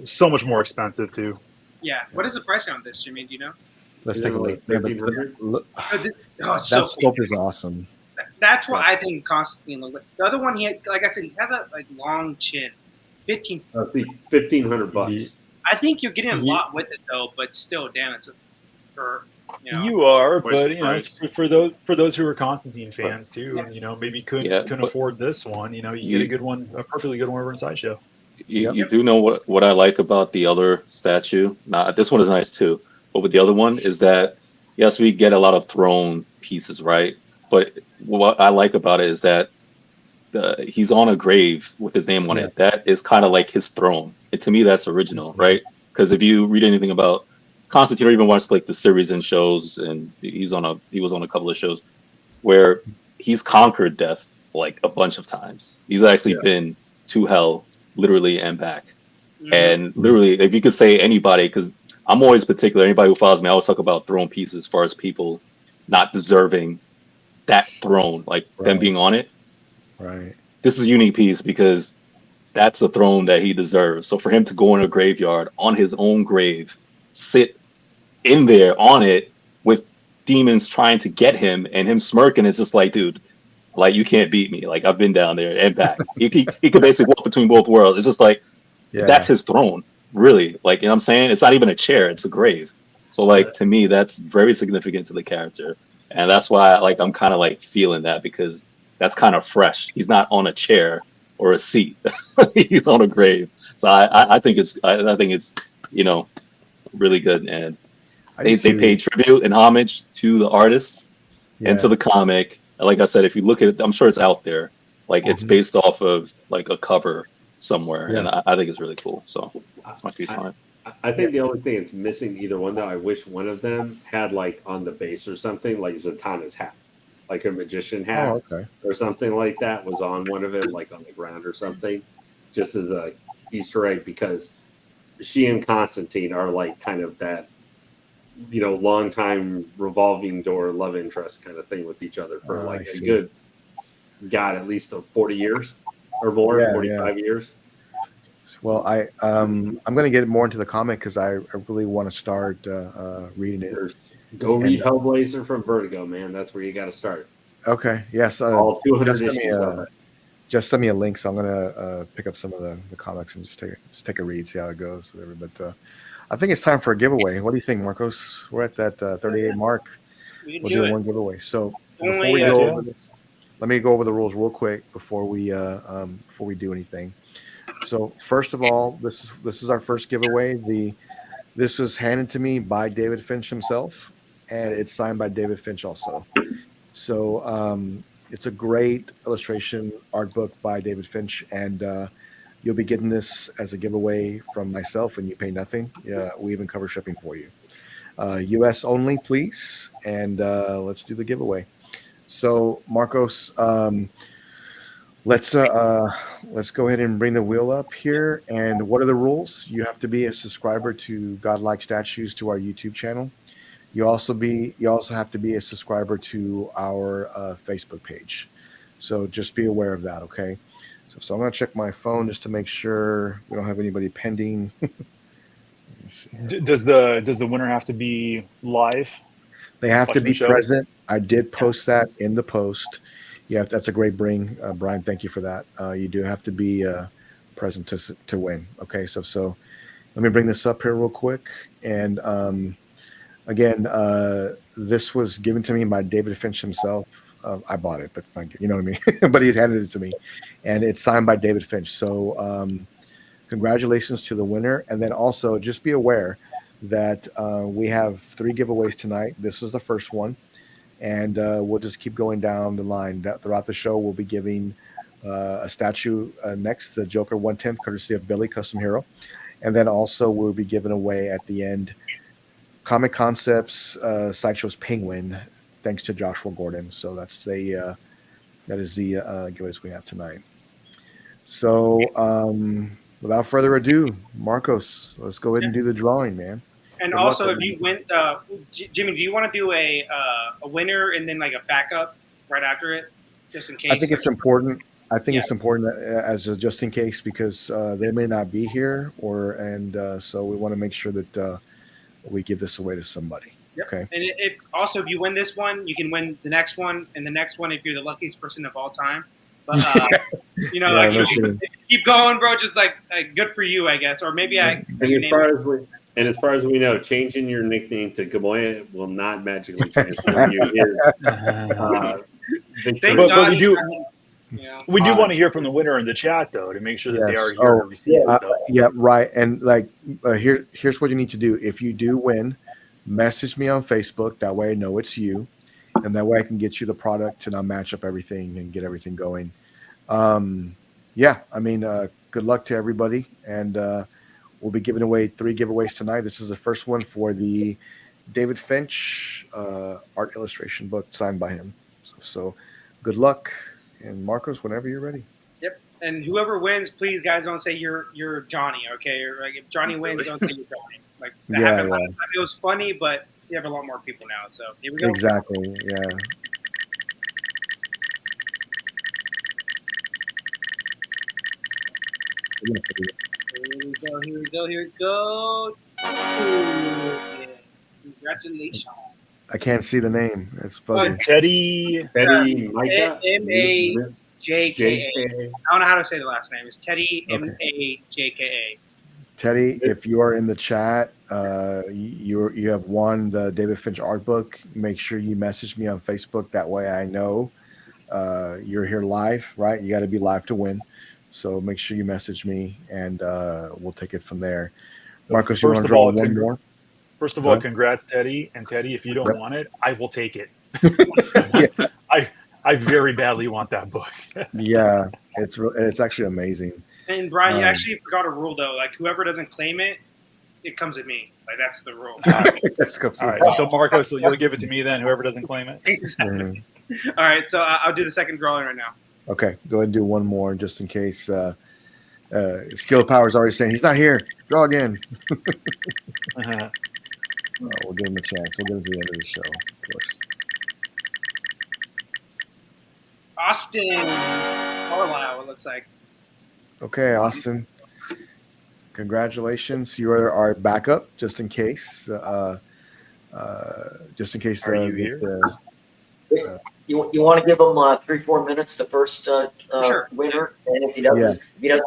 they So much more expensive too. Yeah. What is the price on this, Jimmy? Do you know? Let's Isn't take a it look. like Yeah, but 1300? look, Oh, it's that so cool. sculpt is awesome. That's what I think Constantine looked like. The other one, he had, like I said, he has a like long chin. 15. Let's see, $1,500. I think you're getting a lot with it though, but still, damn, it's for You are, Twice but the you know, price. it's for those who are Constantine fans too, and maybe couldn't but- afford this one. You get a good one, a perfectly good one over in Sideshow. You do know what I like about the other statue? Nah, this one is nice too. But with the other one is that, yes, we get a lot of throne pieces, right? But what I like about it is that he's on a grave with his name on it. That is kind of like his throne. And to me, that's original, right? Because if you read anything about Constantine or even watch like the series and shows, and he was on a couple of shows where he's conquered death like a bunch of times. He's actually been to hell, literally and back. And literally, if you could say anybody, because I'm always particular, anybody who follows me, I always talk about throne pieces as far as people not deserving that throne, like them being on it. Right. This is a unique piece because that's a throne that he deserves. So for him to go in a graveyard on his own grave, sit in there on it with demons trying to get him and him smirking, it's just like, dude, like you can't beat me. Like I've been down there and back. he could basically walk between both worlds. It's just like that's his throne, really. Like, you know what I'm saying? It's not even a chair, it's a grave. So like to me, that's very significant to the character. And that's why I'm kind of like feeling that, because that's kind of fresh. He's not on a chair or a seat. He's on a grave. So I think it's really good. And they paid tribute and homage to the artists and to the comic. And like I said, if you look at it, I'm sure it's out there. Like it's based off of like a cover somewhere, and I think it's really cool. So that's my piece on it. I think the only thing that's missing either one, though, I wish one of them had like on the base or something like Zatanna's hat, like a magician hat or something like that was on one of it, like on the ground or something, just as a Easter egg, because she and Constantine are like kind of that, long time revolving door love interest kind of thing with each other for like a good, at least 40 years or more, 45 years. Well, I'm going to get more into the comic because I really want to start reading it. Go read Hellblazer from Vertigo, man. That's where you got to start. Okay. Yes. All 200 issues of it. Just send me a link, so I'm going to pick up some of the comics and just take a read, see how it goes, whatever. But I think it's time for a giveaway. What do you think, Marcos? We're at that 38 mark. We'll do one giveaway. So before we go over this, let me go over the rules real quick before we do anything. So first of all, this is our first giveaway. This was handed to me by David Finch himself, and it's signed by David Finch also. So it's a great illustration art book by David Finch, and you'll be getting this as a giveaway from myself, and you pay nothing. We even cover shipping for you. U.S. only, please, and let's do the giveaway. So Marcos, let's go ahead and bring the wheel up here. And what are the rules? You have to be a subscriber to Godlike Statues to our YouTube channel. You also have to be a subscriber to our Facebook page. So just be aware of that, okay? So I'm gonna check my phone just to make sure we don't have anybody pending. Does the winner have to be live? They have to be present. I did post that in the post. Yeah, that's a great bring, Brian. Thank you for that. You do have to be present to win. Okay, so let me bring this up here real quick. And again, this was given to me by David Finch himself. I bought it, but you know what I mean. But he's handed it to me, and it's signed by David Finch. So congratulations to the winner. And then also just be aware that we have 3 giveaways tonight. This is the first one. And we'll just keep going down the line. Throughout the show, we'll be giving a statue next, the Joker 1/10, courtesy of Billy Custom Hero. And then also we'll be giving away at the end Comic Concepts Sideshow's Penguin, thanks to Joshua Gordon. So that's the giveaways we have tonight. So without further ado, Marcos, let's go ahead and do the drawing, man. And Good also, luck, if you win, Jimmy, do you want to do a winner and then like a backup right after it, just in case? I think it's important. I think it's important as a just in case, because they may not be here, so we want to make sure that we give this away to somebody. Yep. Okay. And also, if you win this one, you can win the next one and the next one if you're the luckiest person of all time. But keep going, bro. Just like good for you, I guess. Or maybe as far as we know, changing your nickname to Gamoya will not magically transfer you here. But we do. Yeah. We do want to hear from the winner in the chat, though, to make sure that they are here to receive it. Yeah, right. And here's what you need to do. If you do win, message me on Facebook. That way I know it's you, and that way I can get you the product and I'll match up everything and get everything going. Good luck to everybody, and we'll be giving away 3 giveaways tonight. This is the first one for the David Finch art illustration book signed by him. So good luck. And Marcos, whenever you're ready. Yep. And whoever wins, please, guys, don't say you're Johnny, okay? Or like if Johnny wins, don't say you're Johnny. Like that happened last time. It was funny, but you have a lot more people now. So here we go. Exactly. Yeah. Here we go. Ooh, yeah. Congratulations. I can't see the name. It's fuzzy. Teddy Micah. M-A-J-K-A. I don't know how to say the last name. It's Teddy M-A-J-K-A. Teddy, if you are in the chat, you have won the David Finch art book. Make sure you message me on Facebook. That way I know you're here live, right? You got to be live to win. So make sure you message me, and we'll take it from there. Marcos, you want to draw one more? First of all, congrats, Teddy. And Teddy, if you don't want it, I will take it. I very badly want that book. Yeah, it's actually amazing. And Brian, you actually forgot a rule though. Like whoever doesn't claim it, it comes at me. Like that's the rule. All right. So Marcos, you'll give it to me then. Whoever doesn't claim it. Exactly. All right. So I'll do the second drawing right now. Okay, go ahead and do one more just in case. Skill Power is already saying he's not here. Draw again. We'll give him a chance. We'll get him to the end of the show, of course. Austin Carlisle, it looks like. Okay, Austin. Congratulations. You are our backup, just in case. Just in case. Are you here? You want to give him 3-4 minutes, the first winner, and if he doesn't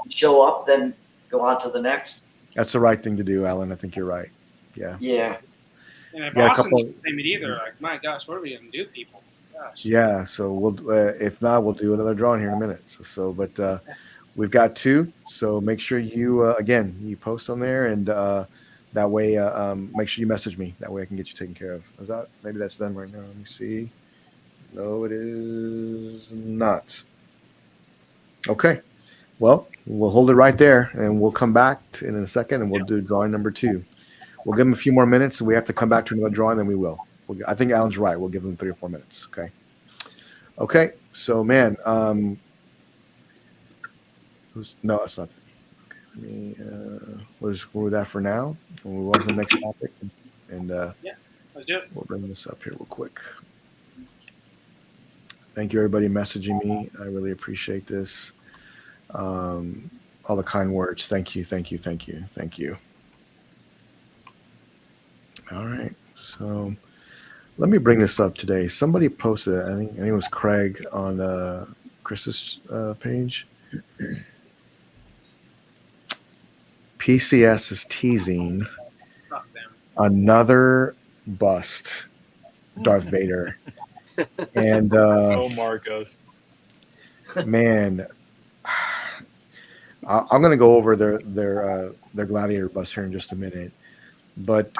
show up, then go on to the next. That's the right thing to do, Alan. I think you're right. Yeah. Yeah. And if Austin doesn't claim it either, like my gosh, what are we gonna do, people? Gosh. Yeah. So we'll, if not, we'll do another drawing here in a minute. But we've got 2. So make sure you you post on there, and that way make sure you message me. That way I can get you taken care of. Maybe that's done right now. Let me see. No, it is not. Okay. Well, we'll hold it right there, and we'll come back in a second, and we'll do drawing number 2. We'll give him a few more minutes, and we have to come back to another drawing, then we will. I think Alan's right. We'll give him 3 or 4 minutes. Okay. Okay. So, man, no, it's not. Okay, we'll just go with that for now. We'll move on to the next topic, and let's do it. We'll bring this up here real quick. Thank you, everybody messaging me. I really appreciate this. All the kind words. Thank you. All right. So let me bring this up today. Somebody posted it. I think it was Craig on Chris's page. PCS is teasing another bust, Darth Vader. And Marcos, man, I'm going to go over their gladiator bust here in just a minute, but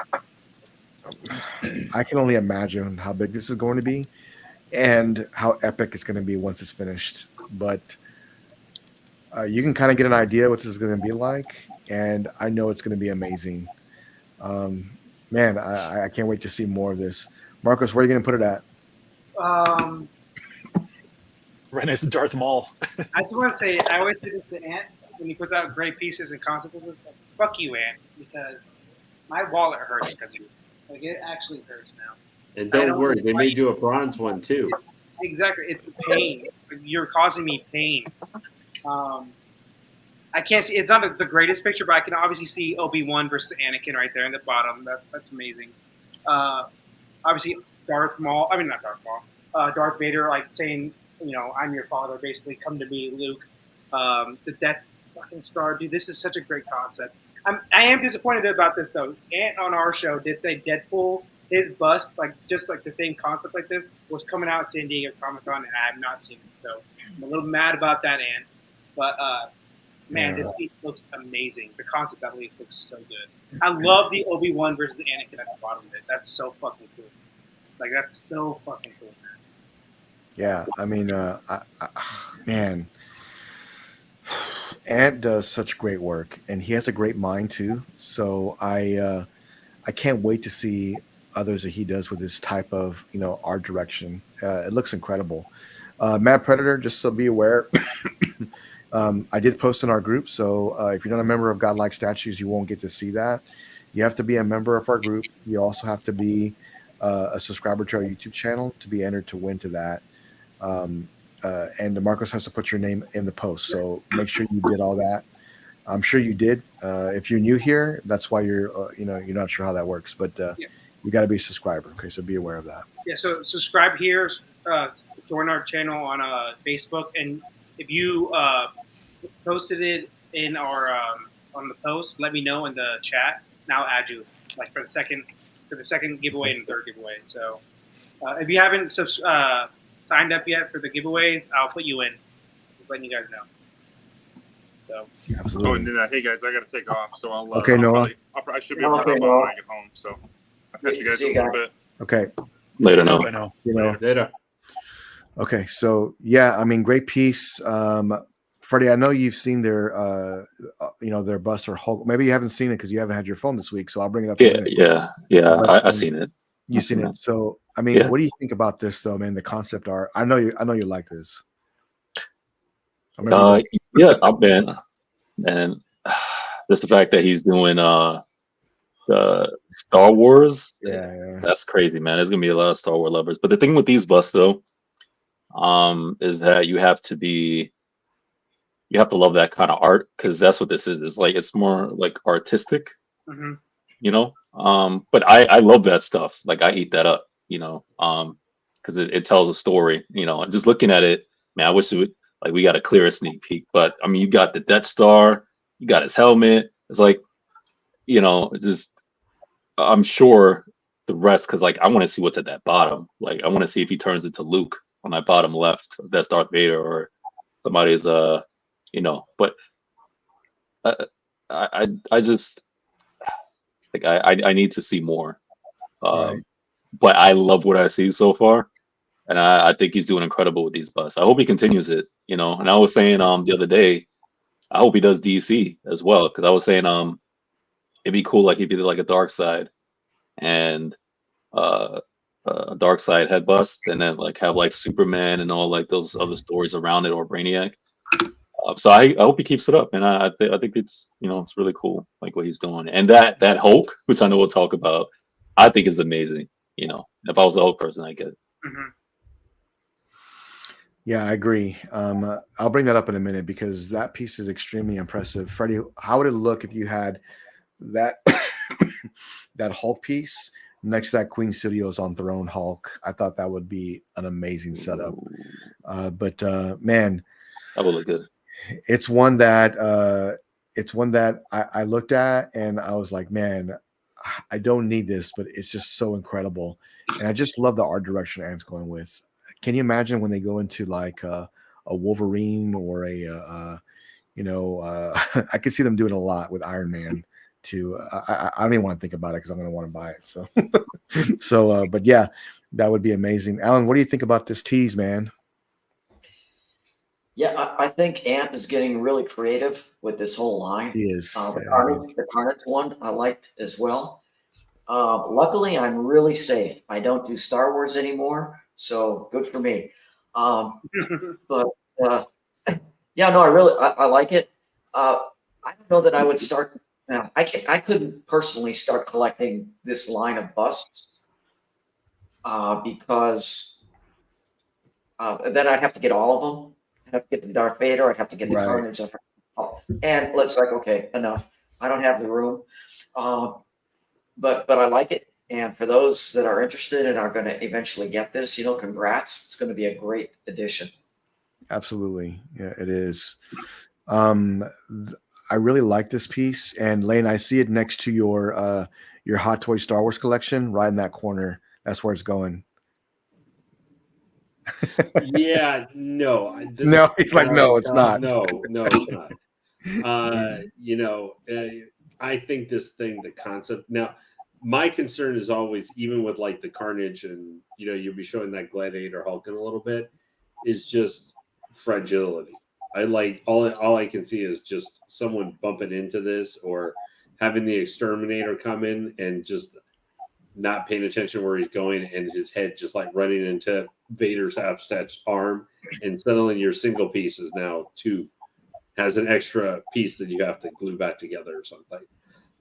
I can only imagine how big this is going to be and how epic it's going to be once it's finished. But you can kind of get an idea what this is going to be like, and I know it's going to be amazing. Um, man, I can't wait to see more of this. Marcos, where are you going to put it at? Um, Right next to Darth Maul. I just want to say, I always say this to Ant when he puts out great pieces and consequences. Like, fuck you, Ant, because my wallet hurts because of you. Like, it actually hurts now. And don't worry, they made you a bronze one too. Exactly, it's pain. You're causing me pain. I can't see. It's not the greatest picture, but I can obviously see Obi-Wan versus Anakin right there in the bottom. That's amazing. Obviously, Darth Maul. I mean, not Darth Maul. Darth Vader, like saying, I'm your father. Basically, come to me, Luke. The Death fucking Star, dude. This is such a great concept. I am disappointed about this though. Ant on our show did say Deadpool, his bust, just like the same concept like this, was coming out at San Diego Comic-Con, and I have not seen it. So I'm a little mad about that, Ant. But man, this piece looks amazing. The concept at least looks so good. I love the Obi-Wan versus Anakin at the bottom of it. That's so fucking cool. That's so fucking cool, man. Yeah, I mean, man, Ant does such great work, and he has a great mind too. So I can't wait to see others that he does with this type of art direction. It looks incredible. Mad Predator, just so be aware. I did post in our group, so if you're not a member of Godlike Statues, you won't get to see that. You have to be a member of our group. You also have to be a subscriber to our YouTube channel to be entered to win to that. And Marcos has to put your name in the post, so make sure you did all that. I'm sure you did. If you're new here, that's why you're not sure how that works, but you got to be a subscriber. Okay, so be aware of that. Yeah, so subscribe here, join our channel on Facebook, and if you posted it in our on the post, let me know in the chat, and I'll add you for the second giveaway and third giveaway. So if you haven't signed up yet for the giveaways, I'll put you in. Just letting you guys know. So absolutely. Oh, and then, hey guys, I got to take off, so I'll. Okay, Noah. I should be able to hop on when I get home. So I'll catch you guys in a little bit. Okay. Later, Noah. Later. Okay, so yeah, I mean, great piece. Freddie, I know you've seen their their bus or Hulk. Maybe you haven't seen it because you haven't had your phone this week, so I'll bring it up. Yeah. But, I've seen it. You've seen it. So, I mean, what do you think about this, though, man? The concept art. I know you like this. Man, and just the fact that he's doing the Star Wars. Yeah, that's crazy, man. There's gonna be a lot of Star Wars lovers. But the thing with these busts, though, is that you have to love that kind of art, because that's what this is. It's more like artistic, but I love that stuff. I eat that up, because it tells a story, and just looking at it, man, I wish it would, we got a clearer sneak peek. But I mean, you got the Death Star, you got his helmet. It's just, I'm sure the rest, because I want to see what's at that bottom. I want to see if he turns into Luke on that bottom left, if that's Darth Vader or somebody's but I just I need to see more. But I love what I see so far, and I think he's doing incredible with these busts. I hope he continues it, and I was saying the other day, I hope he does DC as well, because I was saying it'd be cool, he'd be a Dark Side and a Dark Side head bust, and then have Superman and all those other stories around it, or Brainiac. So I hope he keeps it up, and I think it's it's really cool what he's doing. And that Hulk, which I know we'll talk about, I think is amazing. If I was a Hulk person, I get it. Mm-hmm. Yeah, I agree. I'll bring that up in a minute, because that piece is extremely impressive. Freddie, how would it look if you had that that Hulk piece next to that Queen Studios on Throne Hulk? I thought that would be an amazing setup. But man, that would look good. It's one that I looked at and I was like, man, I don't need this, but it's just so incredible. And I just love the art direction Ant's going with. Can you imagine when they go into a Wolverine or I could see them doing a lot with Iron Man too. I don't even want to think about it, because I'm going to want to buy it. So, but yeah, that would be amazing. Alan, what do you think about this tease, man? Yeah, I think Ant is getting really creative with this whole line. He is. The Carnage one I liked as well. Luckily, I'm really safe. I don't do Star Wars anymore, so good for me. But uh, yeah, no, I like it. I don't know that I would start. I couldn't personally start collecting this line of busts because then I'd have to get all of them. I'd have to get the Darth Vader. I'd have to get the Right. Carnage. And let's like, okay, enough. I don't have the room. But I like it. And for those that are interested and are going to eventually get this, congrats. It's going to be a great addition. Absolutely. Yeah, it is. I really like this piece, and Lane, I see it next to your Hot Toy Star Wars collection, right in that corner. That's where it's going. Yeah, no. No, he's like, no, it's not. No, it's not. I think this thing, the concept. Now, my concern is always, even with like the Carnage, and you'll be showing that Gladiator Hulk in a little bit, is just fragility. I like all I can see is just someone bumping into this or having the exterminator come in and just not paying attention where he's going, and his head just like running into Vader's outstretched arm, and suddenly your single piece is now two, has an extra piece that you have to glue back together or something.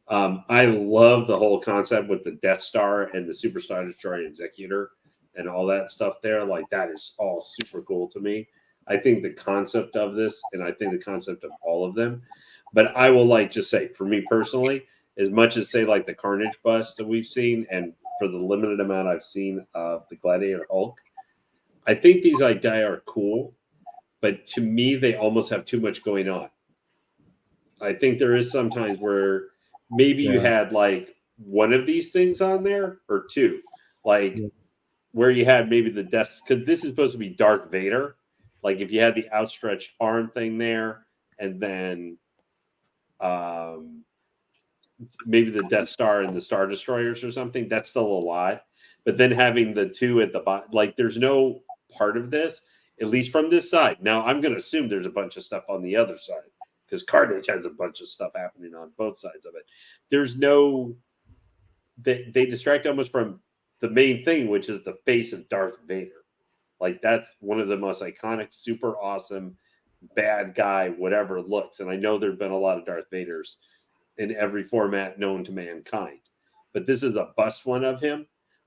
I love the whole concept with the Death Star and the Superstar Destroyer Executor and all that stuff there. Like, that is all super cool to me. I think the concept of this, and I think the concept of all of them, but I will just say, for me personally, as much as say like the Carnage bust that we've seen, and for the limited amount I've seen of the Gladiator Hulk, I think these ideas are cool, but to me, they almost have too much going on. I think there is sometimes where maybe you had like one of these things on there or two, where you had maybe the death, because this is supposed to be Darth Vader. Like if you had the outstretched arm thing there, and then maybe the Death Star and the Star Destroyers or something, that's still a lot. But then having the two at the bottom, like there's no part of this, at least from this side. Now, I'm going to assume there's a bunch of stuff on the other side, because Carnage has a bunch of stuff happening on both sides of it. There's no, they distract almost from the main thing, which is the face of Darth Vader. Like, that's one of the most iconic, super awesome, bad guy, whatever looks. And I know there have been a lot of Darth Vaders in every format known to mankind, but this is a bust one of him.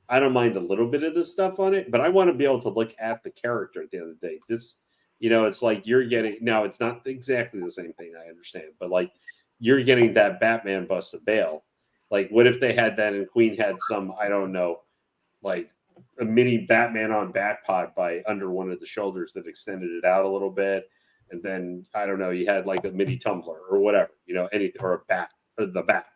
I don't mind a little bit of this stuff on it, but I want to be able to look at the character at the end of the day. This, it's like you're getting, now it's not exactly the same thing, I understand, but like you're getting that Batman bust of Bale. Like, what if they had that and Queen had some, I don't know, like a mini Batman on Batpod by under one of the shoulders that extended it out a little bit. And then, I don't know, you had like a mini tumbler or whatever, anything, or a bat, or the bat,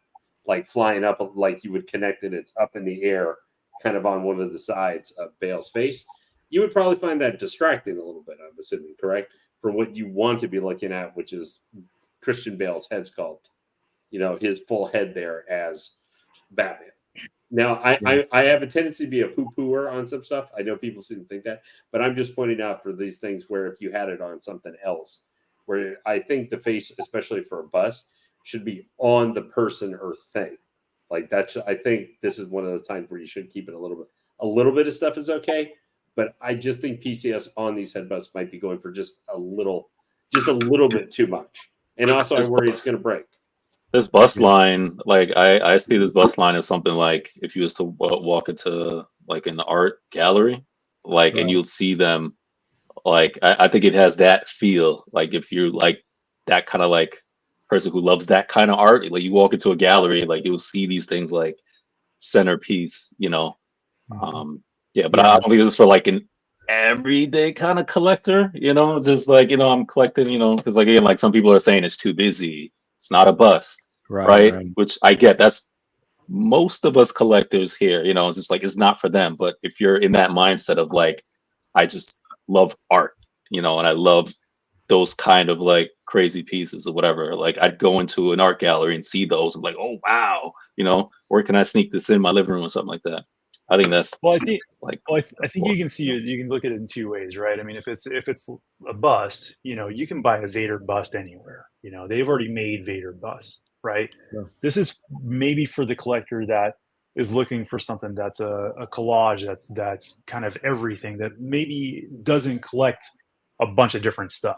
like flying up, like you would connect it. It's up in the air, kind of on one of the sides of Bale's face. You would probably find that distracting a little bit, I'm assuming, correct? For what you want to be looking at, which is Christian Bale's head sculpt, his full head there as Batman. Now, I have a tendency to be a poo-pooer on some stuff. I know people seem to think that, but I'm just pointing out for these things where if you had it on something else, where I think the face, especially for a bust, should be on the person or thing. Like I think this is one of the times where you should keep it a little bit. A little bit of stuff is okay, but I just think PCS on these head busts might be going for just a little bit too much. And also, I worry it's going to break. This bus line, like I see this bus line as something like if you was to walk into like an art gallery, like, and you'll see them, like I think it has that feel. Like if you're like that kind of like person who loves that kind of art, like you walk into a gallery, like you'll see these things like centerpiece, Yeah, but I don't think this is for like an everyday kind of collector, just like, I'm collecting, because like, again, like some people are saying it's too busy. It's not a bust, right? Which I get. That's most of us collectors here. It's just like it's not for them. But if you're in that mindset of like, I just love art, and I love those kind of like crazy pieces or whatever. Like I'd go into an art gallery and see those and like, oh wow, where can I sneak this in my living room or something like that? I think that's Well, I think like I think you can see it. You can look at it in two ways, right? I mean, if it's a bust, you can buy a Vader bust anywhere. They've already made Vader busts, right? Sure. This is maybe for the collector that is looking for something that's a collage that's kind of everything, that maybe doesn't collect a bunch of different stuff.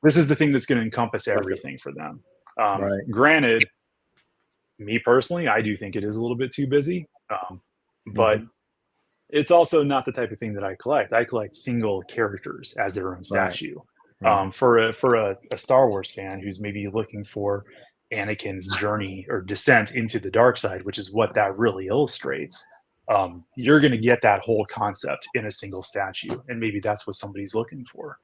This is the thing that's going to encompass everything for them. Right. Granted, me personally, I do think it is a little bit too busy, but it's also not the type of thing that I collect. I collect single characters as their own statue. Right. For a Star Wars fan who's maybe looking for Anakin's journey or descent into the dark side, which is what that really illustrates, you're going to get that whole concept in a single statue, and maybe that's what somebody's looking for.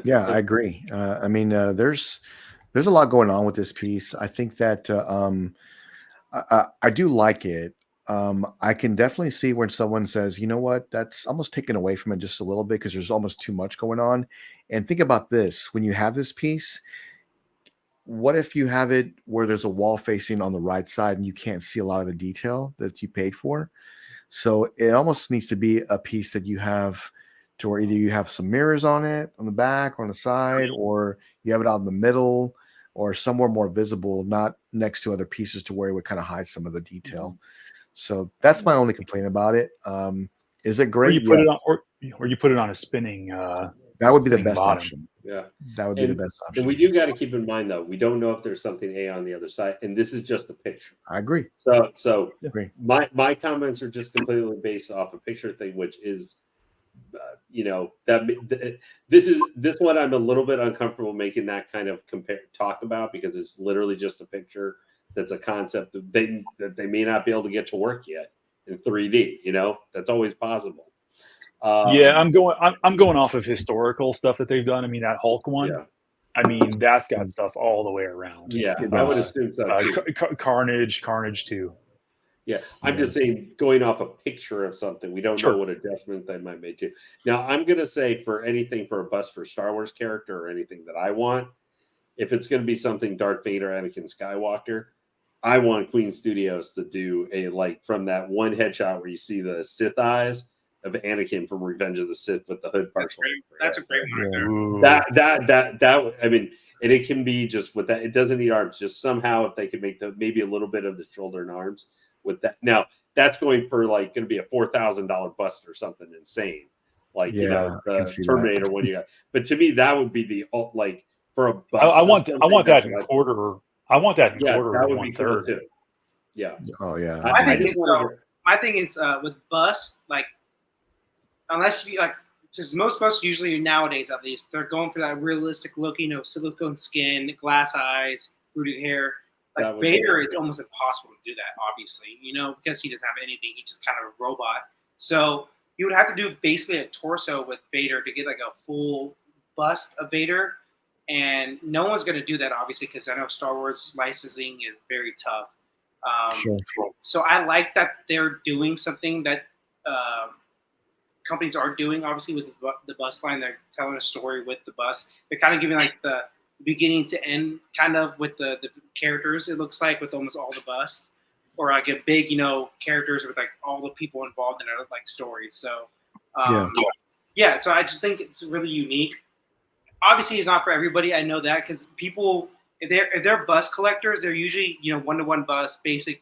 Yeah, I agree. I mean, there's a lot going on with this piece. I think that I do like it. I can definitely see when someone says, you know what, that's almost taken away from it just a little bit because there's almost too much going on. And think about this: when you have this piece, what if you have it where there's a wall facing on the right side and you can't see a lot of the detail that you paid for? So it almost needs to be a piece that you have to where either you have some mirrors on it on the back or on the side, or you have it out in the middle or somewhere more visible, not next to other pieces to where it would kind of hide some of the detail. So that's my only complaint about it. Is it great? Or you put it on, or you put it on a spinning. That would be the spinning best bottom. option. Yeah. That would be the best option. And we do got to keep in mind, though, we don't know if there's something on the other side, and this is just a picture. I agree. So agree. My comments are just completely based off a picture thing, which is, this one I'm a little bit uncomfortable making that kind of talk about, because it's literally just a picture that's a concept that they may not be able to get to work yet in 3D. That's always possible. Yeah, I'm going off of historical stuff that they've done. I mean, that Hulk one. Yeah. I mean, that's got stuff all the way around. Yeah, I would assume so too. Carnage too. Yeah, I'm just saying, going off a picture of something, we don't know what adjustment they might make to. Now, I'm going to say, for anything for a bust for Star Wars character or anything that I want, if it's going to be something Darth Vader, Anakin Skywalker, I want Queen Studios to do from that one headshot where you see the Sith eyes of Anakin from Revenge of the Sith with the hood parts. That's a great one right there. That I mean, and it can be just with that. It doesn't need arms. Just somehow, if they could make maybe a little bit of the shoulder and arms with that. Now that's going for going to be a $4,000 bust or something insane, the Terminator one you got. But to me, that would be the for a bust. I want that in quarter. I want that in quarter. That would be cool too. Yeah. Oh yeah. I think it's with bust, unless you because most busts usually nowadays, at least, they're going for that realistic look, silicone skin, glass eyes, rooted hair. Vader, it's almost impossible to do that, obviously, because he doesn't have anything. He's just kind of a robot. So you would have to do basically a torso with Vader to get a full bust of Vader. And no one's going to do that, obviously, because I know Star Wars licensing is very tough. Sure. So I like that they're doing something that companies are doing, obviously, with the bus line. They're telling a story with the bus. They're kind of giving the beginning to end kind of with the characters, it looks like, with almost all the bus. Or a big, characters with all the people involved in it, stories. So, so I just think it's really unique. Obviously, it's not for everybody. I know that, because people, if they're bus collectors, they're usually, one-to-one bus, basic,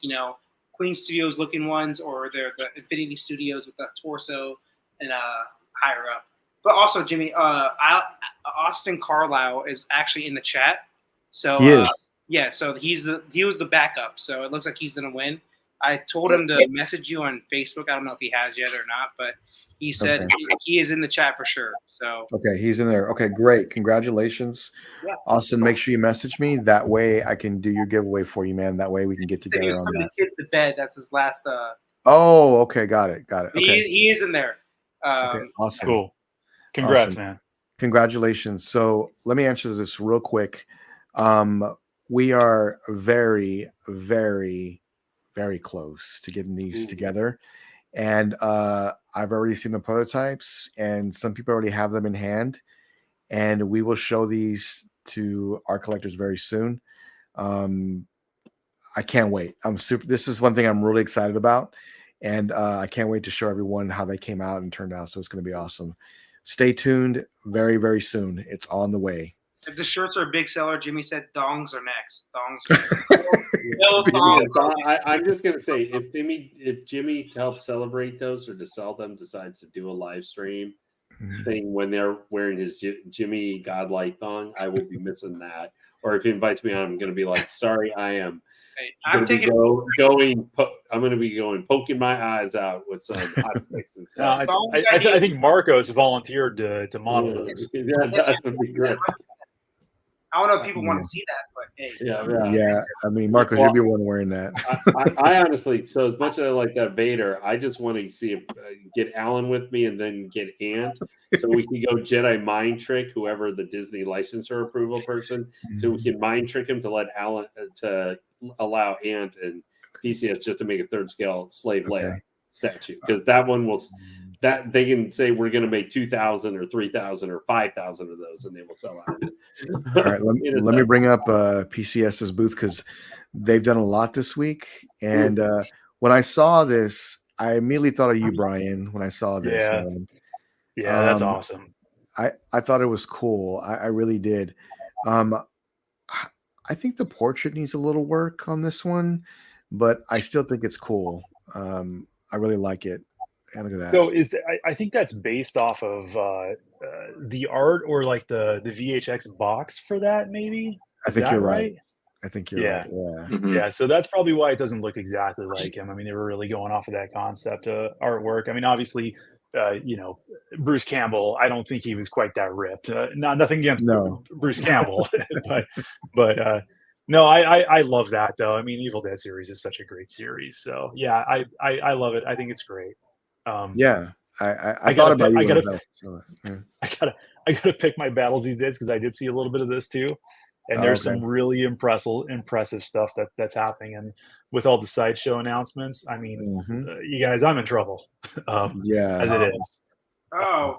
Queen Studios looking ones, or they're the Infinity Studios with the torso and higher up. But also, Jimmy, Austin Carlisle is actually in the chat. So he is. Yeah, so he was the backup. So it looks like he's gonna win. I told him to message you on Facebook. I don't know if he has yet or not, but he said he is in the chat for sure. So okay, he's in there. Okay, great. Congratulations. Yeah. Austin, make sure you message me. That way I can do your giveaway for you, man. That way we can get together on that. The kids to bed. That's his last. Oh, okay. Got it. Okay. He is in there. Okay, awesome. Cool. Congrats, awesome. Man. Congratulations. So let me answer this real quick. We are very, very, very close to getting these together. And I've already seen the prototypes, and some people already have them in hand. And we will show these to our collectors very soon. I can't wait. I'm super. This is one thing I'm really excited about, and I can't wait to show everyone how they came out and turned out. So it's going to be awesome. Stay tuned. Very, very soon. It's on the way. If the shirts are a big seller, Jimmy said dongs are next. Dongs are next. No thongs. I'm just gonna say if Jimmy helps celebrate those or to sell them, decides to do a live stream thing when they're wearing his Jimmy Godlike thong, I will be missing that. Or if he invites me on, I'm gonna be like, sorry, I am. I'm going to be going poking my eyes out with some hot sticks and stuff. I think Marcos volunteered to model those. Yeah, that would be great. I don't know if people want to see that, but hey. Yeah. I mean, Marcos, you'll be one wearing that. I honestly, so as much as I like that Vader, I just want to see if get Alan with me and then get Ant, so we can go Jedi mind trick whoever the Disney licensor approval person, so we can mind trick him to let Alan to allow Ant and PCS just to make a third scale slave Leia statue, because that one will. That they can say we're going to make 2,000 or 3,000 or 5,000 of those, and they will sell out. All right, let me bring up PCS's booth because they've done a lot this week. And when I saw this, I immediately thought of you, Brian. When I saw this, that's awesome. I thought it was cool. I really did. I think the portrait needs a little work on this one, but I still think it's cool. I really like it. Look at that. So I think that's based off of the art or like the VHX box for that, maybe. I think you're right. I think you're right. Yeah. Mm-hmm. Yeah. So that's probably why it doesn't look exactly like him. I mean, they were really going off of that concept artwork. I mean, obviously, Bruce Campbell, I don't think he was quite that ripped. Nothing against Bruce Campbell, but no, I love that though. I mean, Evil Dead series is such a great series. So yeah, I love it. I think it's great. I thought about you. I gotta pick my battles these days because I did see a little bit of this too, and there's some really impressive stuff that's happening. And with all the sideshow announcements, I mean, you guys, I'm in trouble. As it is. Oh.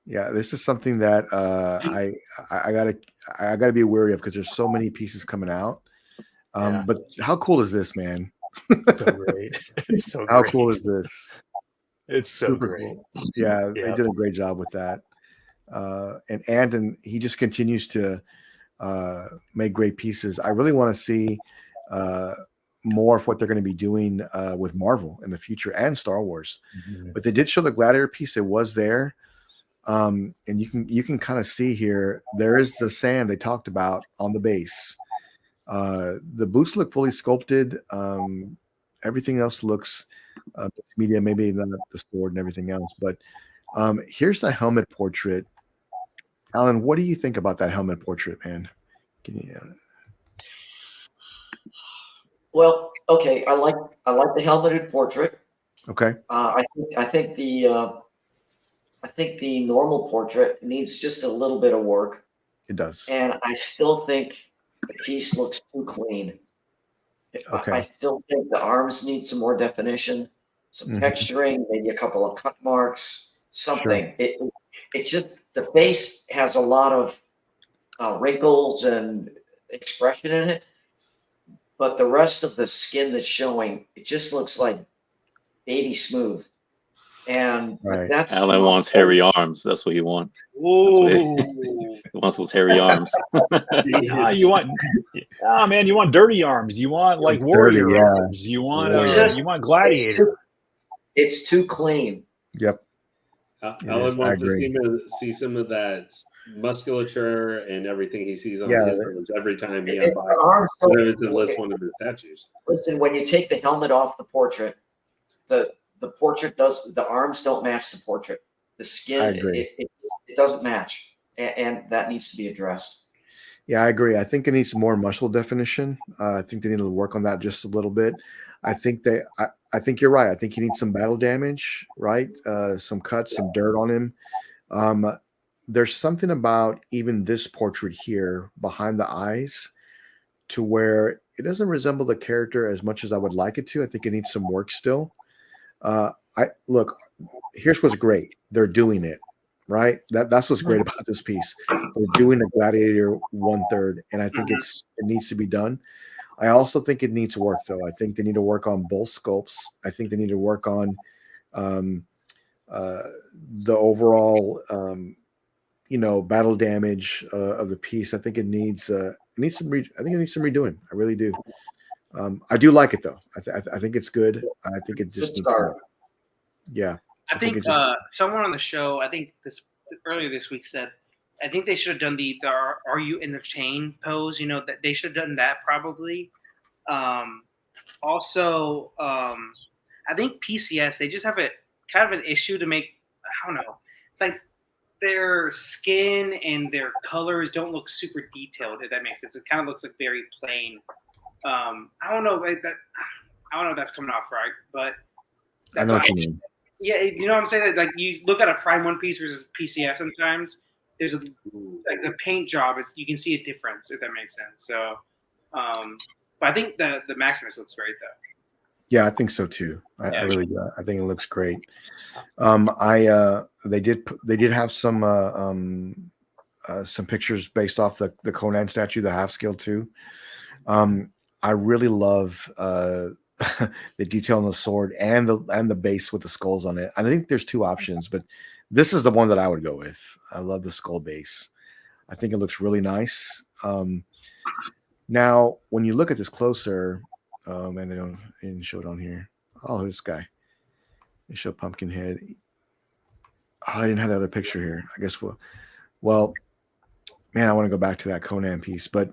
Yeah, this is something that I gotta be wary of because there's so many pieces coming out. But how cool is this, man? So great. It's so how great. cool is this? It's so super great. Cool. Yeah, they did a great job with that. And Andon, he just continues to make great pieces. I really want to see more of what they're going to be doing with Marvel in the future and Star Wars. But they did show the Gladiator piece. It was there. And you can kind of see here, there is the sand they talked about on the base. The boots look fully sculpted. Everything else looks media, maybe not the sword and everything else. But here's the helmet portrait. Alan, what do you think about that helmet portrait, man? Can you? Well, okay, I like the helmeted portrait. Okay. I think the normal portrait needs just a little bit of work. It does. And I still think the piece looks too clean. Okay. I still think the arms need some more definition, some texturing, maybe a couple of cut marks, something. Sure. It just, the face has a lot of wrinkles and expression in it, but the rest of the skin that's showing, it just looks like baby smooth. And that's Alan wants hairy arms. That's what you want. He wants those hairy arms. You want dirty arms. You want like warrior arms. You want gladiator. It's too clean. Yep. Alan wants to see some of that musculature and everything he sees on his arms every time he unboxes one of his statues. Listen, when you take the helmet off the portrait, the portrait the arms don't match the portrait. The skin, it doesn't match, and that needs to be addressed. Yeah, I agree. I think it needs more muscle definition. I think they need to work on that just a little bit. I think you're right. I think he needs some battle damage, right? Some cuts, some dirt on him. There's something about even this portrait here behind the eyes to where it doesn't resemble the character as much as I would like it to. I think it needs some work still. Here's what's great. They're doing it, right? That's what's great about this piece. They're doing the Gladiator 1/3, and I think it needs to be done. I also think it needs work, though. I think they need to work on both sculpts. I think they need to work on um, the overall, battle damage of the piece. I think it needs some. I think it needs some redoing. I really do. I do like it though. I think it's good. I think it It's a just needs start. to. Yeah, I think it just. someone on the show, I think this earlier this week said, I think they should have done the "Are you in the chain" pose. You know that they should have done that probably. Also, I think PCS they just have a kind of an issue to make. I don't know. It's like their skin and their colors don't look super detailed. If that makes sense, it kind of looks like very plain. I don't know like that. I don't know if that's coming off right, but I that's know all. what you mean. Yeah, you know what I'm saying? Like you look at a Prime One piece versus PCS sometimes. There's like the paint job is you can see a difference if that makes sense. So, but I think the Maximus looks great though. Yeah, I think so too. I really do. I think it looks great. They did have some pictures based off the Conan statue, the half scale too. I really love the detail on the sword and the base with the skulls on it. I think there's two options, but this is the one that I would go with. I love the skull base. I think it looks really nice. Now, when you look at this closer, and they didn't show it on here. Oh, this guy. They show Pumpkinhead. Oh, I didn't have the other picture here. I guess well, man, I want to go back to that Conan piece, but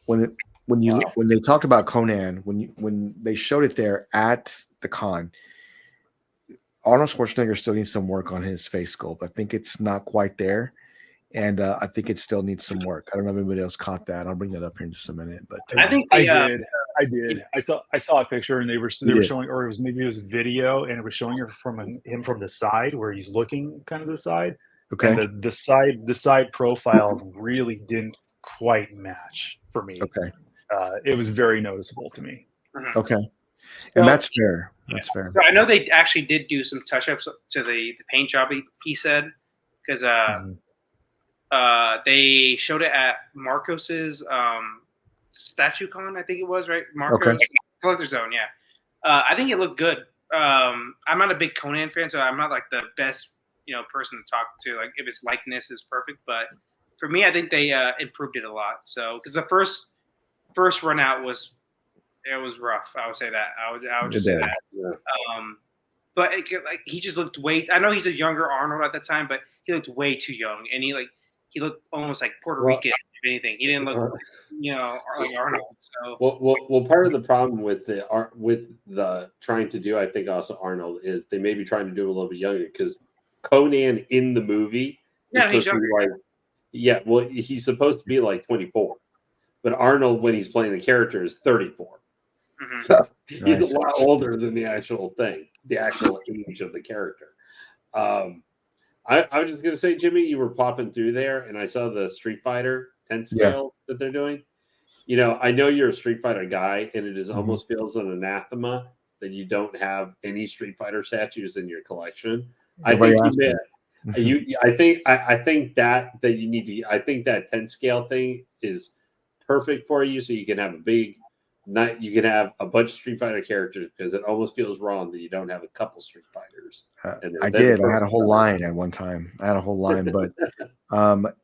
when they talked about Conan, when they showed it there at the con, Arnold Schwarzenegger still needs some work on his face sculpt. I think it's not quite there, and I think it still needs some work. I don't know if anybody else caught that. I'll bring that up here in just a minute. But I think I did. I saw a picture, and they were showing, or it was video, and it was showing him from the side where he's looking kind of the side. Okay. And the side profile really didn't quite match for me. Okay. It was very noticeable to me. Okay. And that's fair. That's fair. So I know they actually did do some touch-ups to the paint job, he said, because they showed it at Marcos's Statue Con, I think it was, right? Marcos Collector Zone, yeah. I think it looked good. I'm not a big Conan fan, so I'm not like the best person to talk to. Like if its likeness is perfect, but for me, I think they improved it a lot. So because the first run out was rough. I would say that. I would just say that. Yeah. But he just looked way. I know he's a younger Arnold at the time, but he looked way too young, and he looked almost like Puerto Rican. If anything, he didn't look like Arnold. So well, part of the problem with the trying to do, I think, also Arnold is they may be trying to do a little bit younger because Conan in the movie is supposed to be like, he's supposed to be like 24, but Arnold when he's playing the character is 34. Mm-hmm. So he's a lot older than the actual age of the character. I was just going to say, Jimmy, you were popping through there, and I saw the Street Fighter 10 scale that they're doing. I know you're a Street Fighter guy, and it almost feels an anathema that you don't have any Street Fighter statues in your collection. I think that you need to. I think that 10 scale thing is perfect for you, so you can have you can have a bunch of Street Fighter characters because it almost feels wrong that you don't have a couple Street Fighters. I did. I had a whole line at one time. I had a whole line, but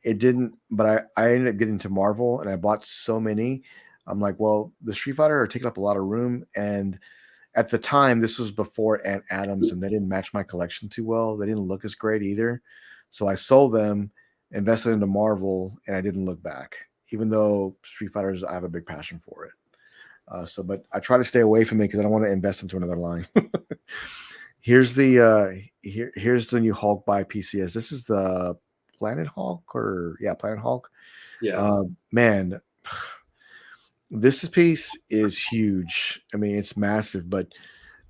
it didn't. But I ended up getting to Marvel, and I bought so many. I'm like, well, the Street Fighter are taking up a lot of room, and at the time, this was before Ant Adams, and they didn't match my collection too well. They didn't look as great either, so I sold them, invested into Marvel, and I didn't look back. Even though Street Fighters, I have a big passion for it. But I try to stay away from it because I don't want to invest into another line. Here's the new Hulk by PCS. This is the Planet Hulk, Planet Hulk. Yeah, man, this piece is huge. I mean, it's massive, but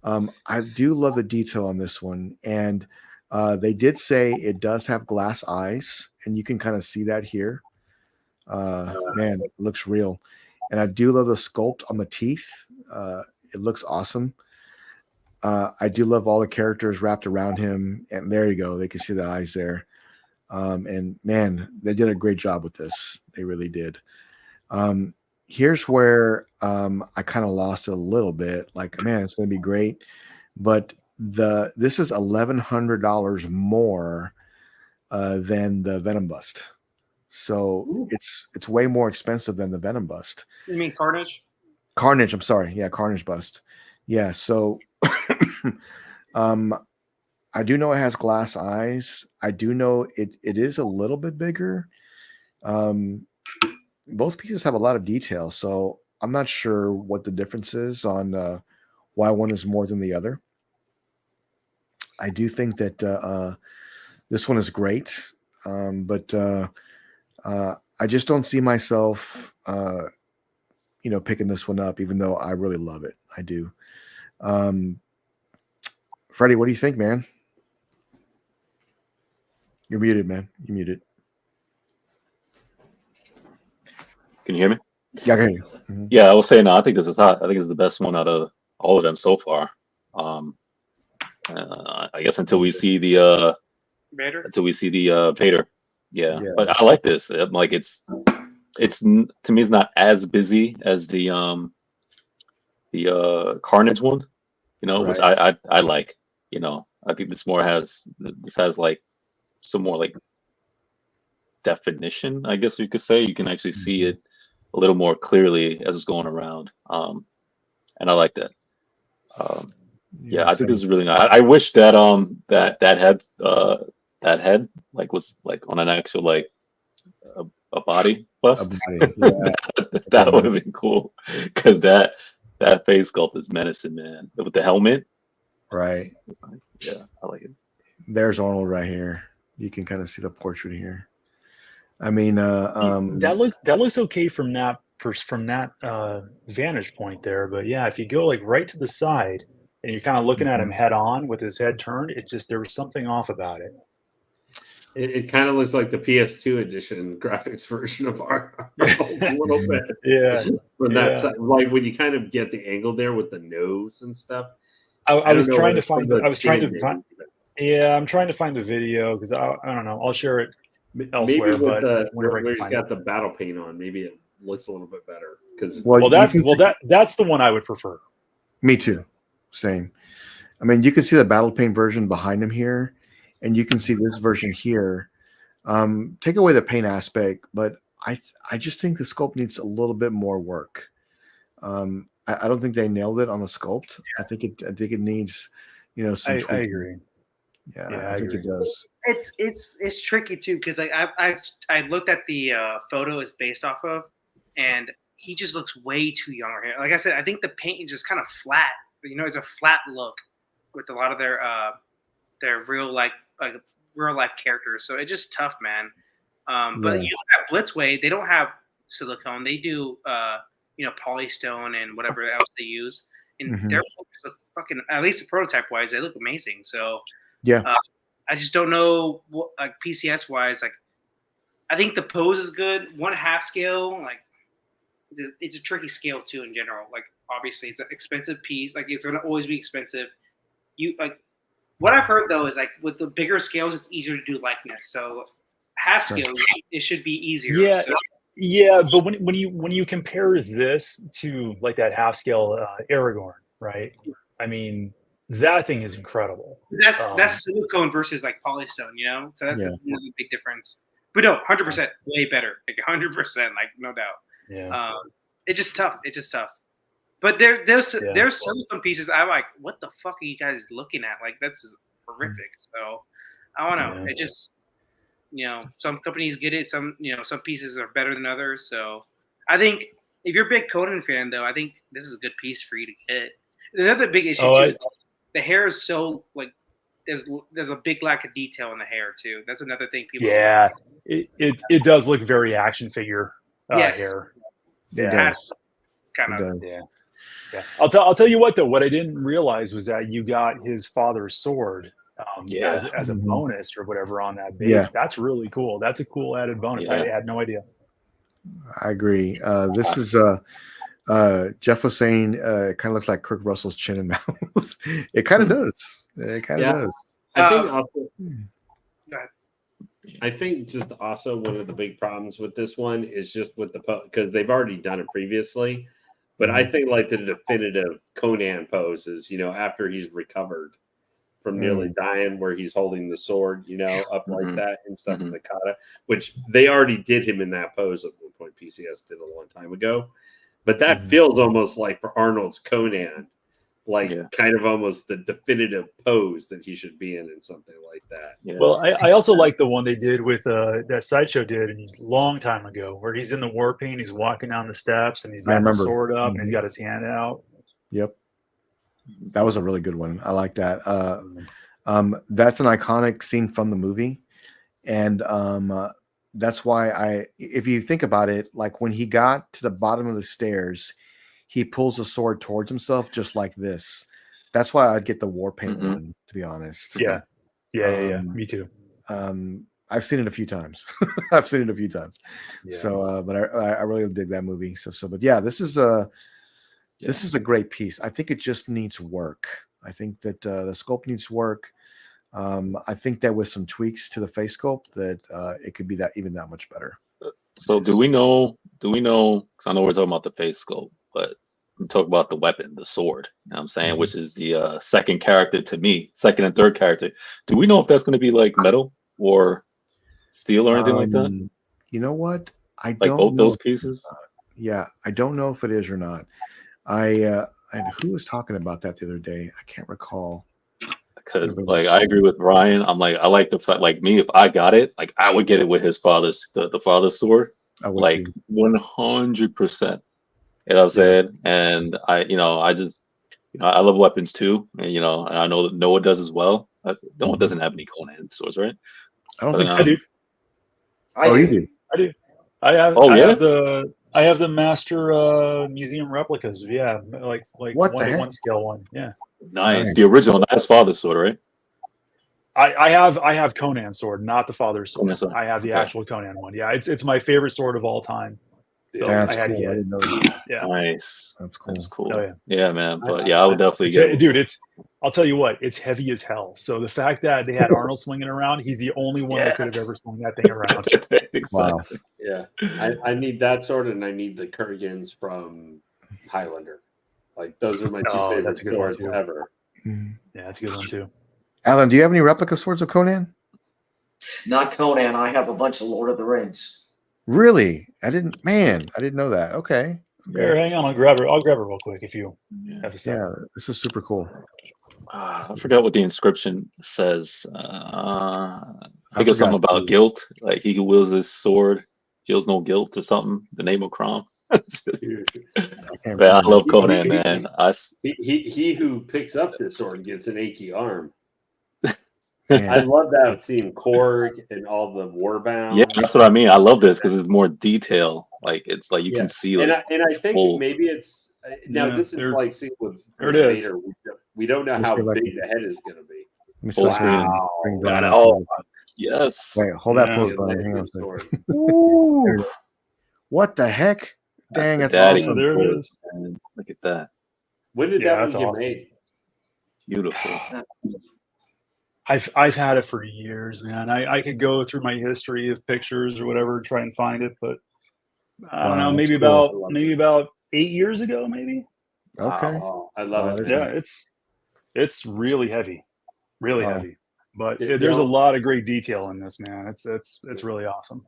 I do love the detail on this one. And they did say it does have glass eyes, and you can kind of see that here. Man, it looks real. And I do love the sculpt on the teeth. It looks awesome. I do love all the characters wrapped around him. And there you go. They can see the eyes there. And man, they did a great job with this. They really did. here's where I kind of lost it a little bit. Like, man, it's going to be great, but this is $1,100 more than the Venom Bust. So it's way more expensive than the Venom Bust. You mean Carnage? Carnage, I'm sorry. Yeah, Carnage Bust. Yeah, so I do know it has glass eyes. I do know it is a little bit bigger. Both pieces have a lot of detail, so I'm not sure what the difference is on why one is more than the other. I do think that this one is great, but I just don't see myself, picking this one up, even though I really love it. I do. Freddie, what do you think, man? You're muted, man. You're muted. Can you hear me? Yeah, I can hear you. Mm-hmm. Yeah, I was saying, I think this is hot. I think it's the best one out of all of them so far. I guess until we see the Vader. Yeah, but I like this. Like it's to me, it's not as busy as the Carnage one. Which I like. I think this has like some more like definition, I guess you could say. You can actually see it a little more clearly as it's going around, and I like that. I think this is really nice. I wish that that head like was like on an actual like a body bust. That would have been cool, because that face sculpt is menacing, man. With the helmet, right? It's nice. Yeah, I like it. There's Arnold right here. You can kind of see the portrait here. I mean, that looks okay from that vantage point there. But yeah, if you go like right to the side and you're kind of looking at him head on with his head turned, there was something off about it. It kind of looks like the PS2 edition graphics version of our a little bit. Yeah. From that side, like when you kind of get the angle there with the nose and stuff. I'm trying to find the video because I don't know. I'll share it elsewhere. Maybe but where he's got the battle paint on, maybe it looks a little bit better. Because that's the one I would prefer. Me too. Same. I mean, you can see the battle paint version behind him here, and you can see this version here. Take away the paint aspect, but I just think the sculpt needs a little bit more work. I don't think they nailed it on the sculpt. I think it needs, some tweaking. I agree. Yeah, I think it does. It's tricky too, because I looked at the photo it's based off of, and he just looks way too young right here. Like I said, I think the paint is just kind of flat. It's a flat look with a lot of their real life characters. So it's just tough, man. But you look at Blitzway, they don't have silicone. They do polystone and whatever else they use. And their look fucking, at least the prototype wise, they look amazing. So I just don't know what, like PCS wise, like I think the pose is good. 1/2 scale, like it's a tricky scale too in general. Like obviously it's an expensive piece. Like it's gonna always be expensive. What I've heard though is like with the bigger scales, it's easier to do likeness. So 1/2 scale, it should be easier. Yeah. So, yeah, but when you compare this to like that 1/2 scale Aragorn, right? I mean, that thing is incredible. That's silicone versus like polystone, So that's a really big difference. But no, 100% way better, like 100%, like no doubt. Yeah. It's just tough. But there's silicone pieces. I'm like, what the fuck are you guys looking at? Like that's horrific. So I don't know. It just some companies get it. Some some pieces are better than others. So I think if you're a big Conan fan, though, I think this is a good piece for you to get. Another big issue too is the hair is so like there's a big lack of detail in the hair too. That's another thing people. Yeah, it does look very action figure hair. It does. Kind of. Yeah. I'll tell you what though. What I didn't realize was that you got his father's sword. As a bonus or whatever on that base. Yeah. That's really cool. That's a cool added bonus. I had no idea. I agree. This is Jeff was saying it kind of looks like Kurt Russell's chin and mouth. It kind of does. It kind of does. I think also I think just also one of the big problems with this one is just with the because they've already done it previously, but I think like the definitive Conan pose is, after he's recovered from nearly dying, where he's holding the sword, up like that and stuff in the kata, which they already did him in that pose at one point. PCS did a long time ago, but that feels almost like for Arnold's Conan, kind of almost the definitive pose that he should be in something like that. Yeah. Well, I also like the one they did with that Sideshow did a long time ago, where he's in the war paint, he's walking down the steps, and he's got the sword up, and he's got his hand out. Yep. That was a really good one. I like that. That's an iconic scene from the movie. And that's why if you think about it, like when he got to the bottom of the stairs, he pulls the sword towards himself just like this. That's why I'd get the war paint one, to be honest. Yeah. Me too. I've seen it a few times. Yeah. So, but I really dig that movie. But yeah, this is a great piece. I think it just needs work. I think that the sculpt needs work. I think that with some tweaks to the face sculpt, that it could be that much better. So do we know? Because I know we're talking about the face sculpt, but we talk about the weapon, the sword. You know what I'm saying, which is the second character to me, second and third character. Do we know if that's going to be like metal or steel or anything like that? You know what? I like don't both know those pieces. Yeah, I don't know if it is or not. And who was talking about that the other day? I can't recall. Because I agree with Ryan. I'm like, I like the fact, like me, if I got it, like I would get it with his father's the father's sword. Like 100%. You know what I'm saying? And I just, I love weapons too. And and I know that Noah does as well. Noah doesn't have any Conan swords, right? I don't think so. I do. You do? I do. I have the master museum replicas. Yeah, like what 1-to-1 scale one. Yeah. Nice. The original, not his father's sword, right? I have Conan's sword, not the father's sword. I have the actual Conan one. Yeah, it's my favorite sword of all time. So that's I had cool. to get I it. didn't know that. Yeah. Nice. That's cool. That's cool. Oh, yeah. Yeah, man. But I would definitely get it. Dude, I'll tell you what, it's heavy as hell. So the fact that they had Arnold swinging around, he's the only one that could have ever swung that thing around. Exactly. Wow. Yeah. I need that sword, and I need the Kurgans from Highlander. Like those are my two favorite that's a good one, swords too. ever. Yeah, that's a good one too. Alan, do you have any replica swords of Conan? Not Conan. I have a bunch of Lord of the Rings. Really? I didn't know that. Okay. Here, hang on. I'll grab her real quick if you have a second. Yeah, this is super cool. I forgot what the inscription says. I think it's something about guilt. Like he who wields his sword feels no guilt or something. The name of Crom. I love Conan, man. He who picks up this sword gets an achy arm. I love that scene, Korg and all the warbound. Yeah, that's what I mean. I love this because it's more detail. Like it's like you can see. Like, and I think maybe it's now. This is like seen with Vader. We don't know how big the head is going to be. Full screen. Yes. Wait, hold that pose, Brian. Hang on a second. What the heck? Dang, that's awesome. There it is. Look at that. When did that one get made? Beautiful. I've had it for years, man. I could go through my history of pictures or whatever, try and find it, but I don't know, maybe about 8 years ago, maybe. Okay. Wow. I love it. Yeah, it's really heavy, really heavy. But there's a lot of great detail in this, man. It's really awesome.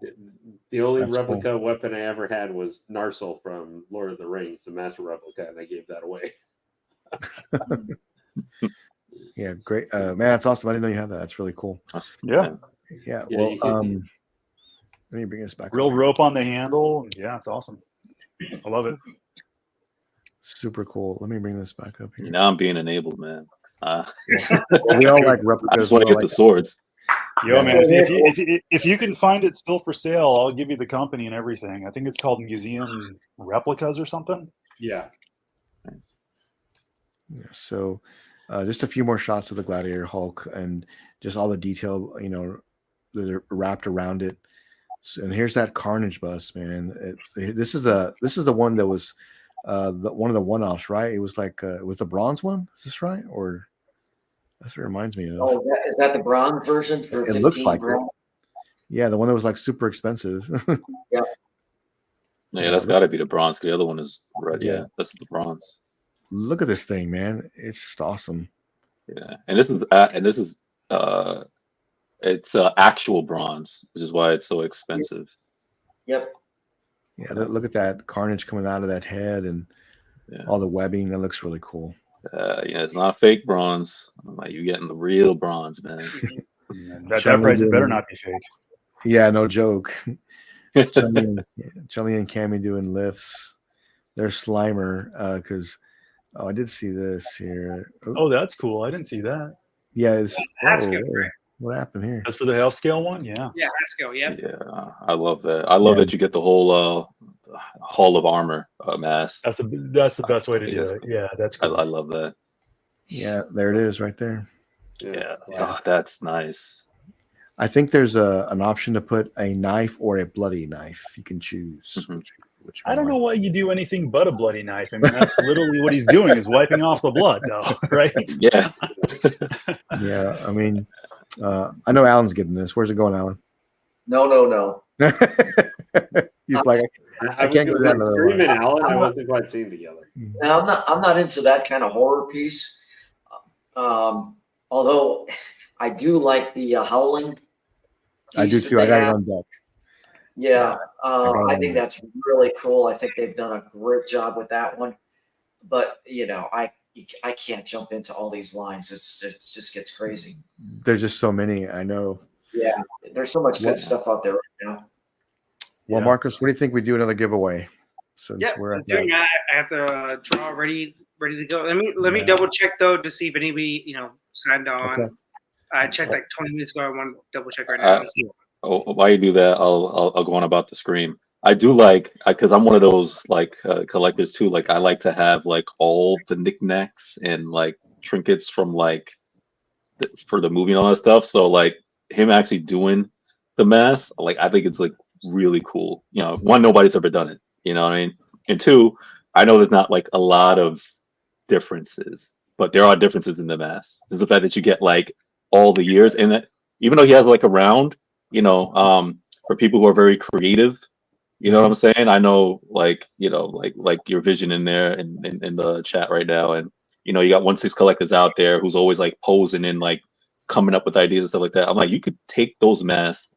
The only replica weapon I ever had was Narsil from Lord of the Rings, the master replica, and I gave that away. Yeah, great. Man, that's awesome. I didn't know you had that. That's really cool. Yeah. Yeah. Well, let me bring this back. Real rope on the handle. Yeah, it's awesome. I love it. Super cool. Let me bring this back up here. Now I'm being enabled, man. We all like replicas. I just want to get the swords. Yo, man, if you can find it still for sale, I'll give you the company and everything. I think it's called Museum Replicas or something. Yeah. Nice. Yeah, so just a few more shots of the Gladiator Hulk and just all the detail, that are wrapped around it. So, and here's that Carnage bust, man. This is the one that was one of the one-offs, right? It was like was the bronze one? Is this right? Or that's what it reminds me of. Oh, is that the bronze version? For it looks like it. Yeah, the one that was like super expensive. Yeah. Yeah, that's got to be the bronze. 'Cause the other one is red. Yeah. Yeah, that's the bronze. Look at this thing, man. It's just awesome. Yeah, and this is it's actual bronze, which is why it's so expensive. Yep. Yeah, look at that carnage coming out of that head and Yeah. all the webbing. That looks really cool. Yeah, it's not fake bronze. Like, you're getting the real bronze, man. That price better not be fake. Yeah, no joke. Chun-Li and Cammy doing lifts. There's Slimer because I did see this here. Oh, that's cool. I didn't see that. Yeah, That's good, right? What happened here? That's for the half scale one. Yeah. Yeah, let's go. Yep. Yeah, I love that. I love that you get the whole Hall of Armor mask. That's the best way to do it. Yeah, that's cool. I love that. Yeah, there it is right there. Yeah. Oh, that's nice. I think there's an option to put a knife or a bloody knife. You can choose. Which I don't know why you do anything but a bloody knife. I mean, that's literally what he's doing is wiping off the blood, though, right? Yeah. Yeah, I mean, I know Alan's getting this. Where's it going, Alan? No. He's like, I can't go down another Screaming, line. Alan. I wasn't quite seeing together. Now, I'm not into that kind of horror piece. Although I do like the howling. I do too. I got it on deck. Yeah, I think that's really cool. I think they've done a great job with that one. But I can't jump into all these lines. It just gets crazy. There's just so many. I know. Yeah, there's so much good stuff out there right now. Well, Marcus, what do you think we do another giveaway? Since Yeah, we're at I have the draw ready to go. Let me double check though to see if anybody signed on. Okay. I checked like 20 minutes ago. I want to double check right now. While you do that, I'll go on about the Scream. I do like, because I'm one of those like collectors too. Like, I like to have like all the knickknacks and like trinkets from like for the movie and all that stuff. So like him actually doing the mask, like I think it's like really cool. One, nobody's ever done it. You know what I mean? And two, I know there's not like a lot of differences, but there are differences in the mask. There's the fact that you get like all the years in it, even though he has like a round. For people who are very creative, you know what I'm saying? I know, like your vision in there in the chat right now, and you got 1/6 collectors out there who's always like posing and like coming up with ideas and stuff like that. I'm like, you could take those masks,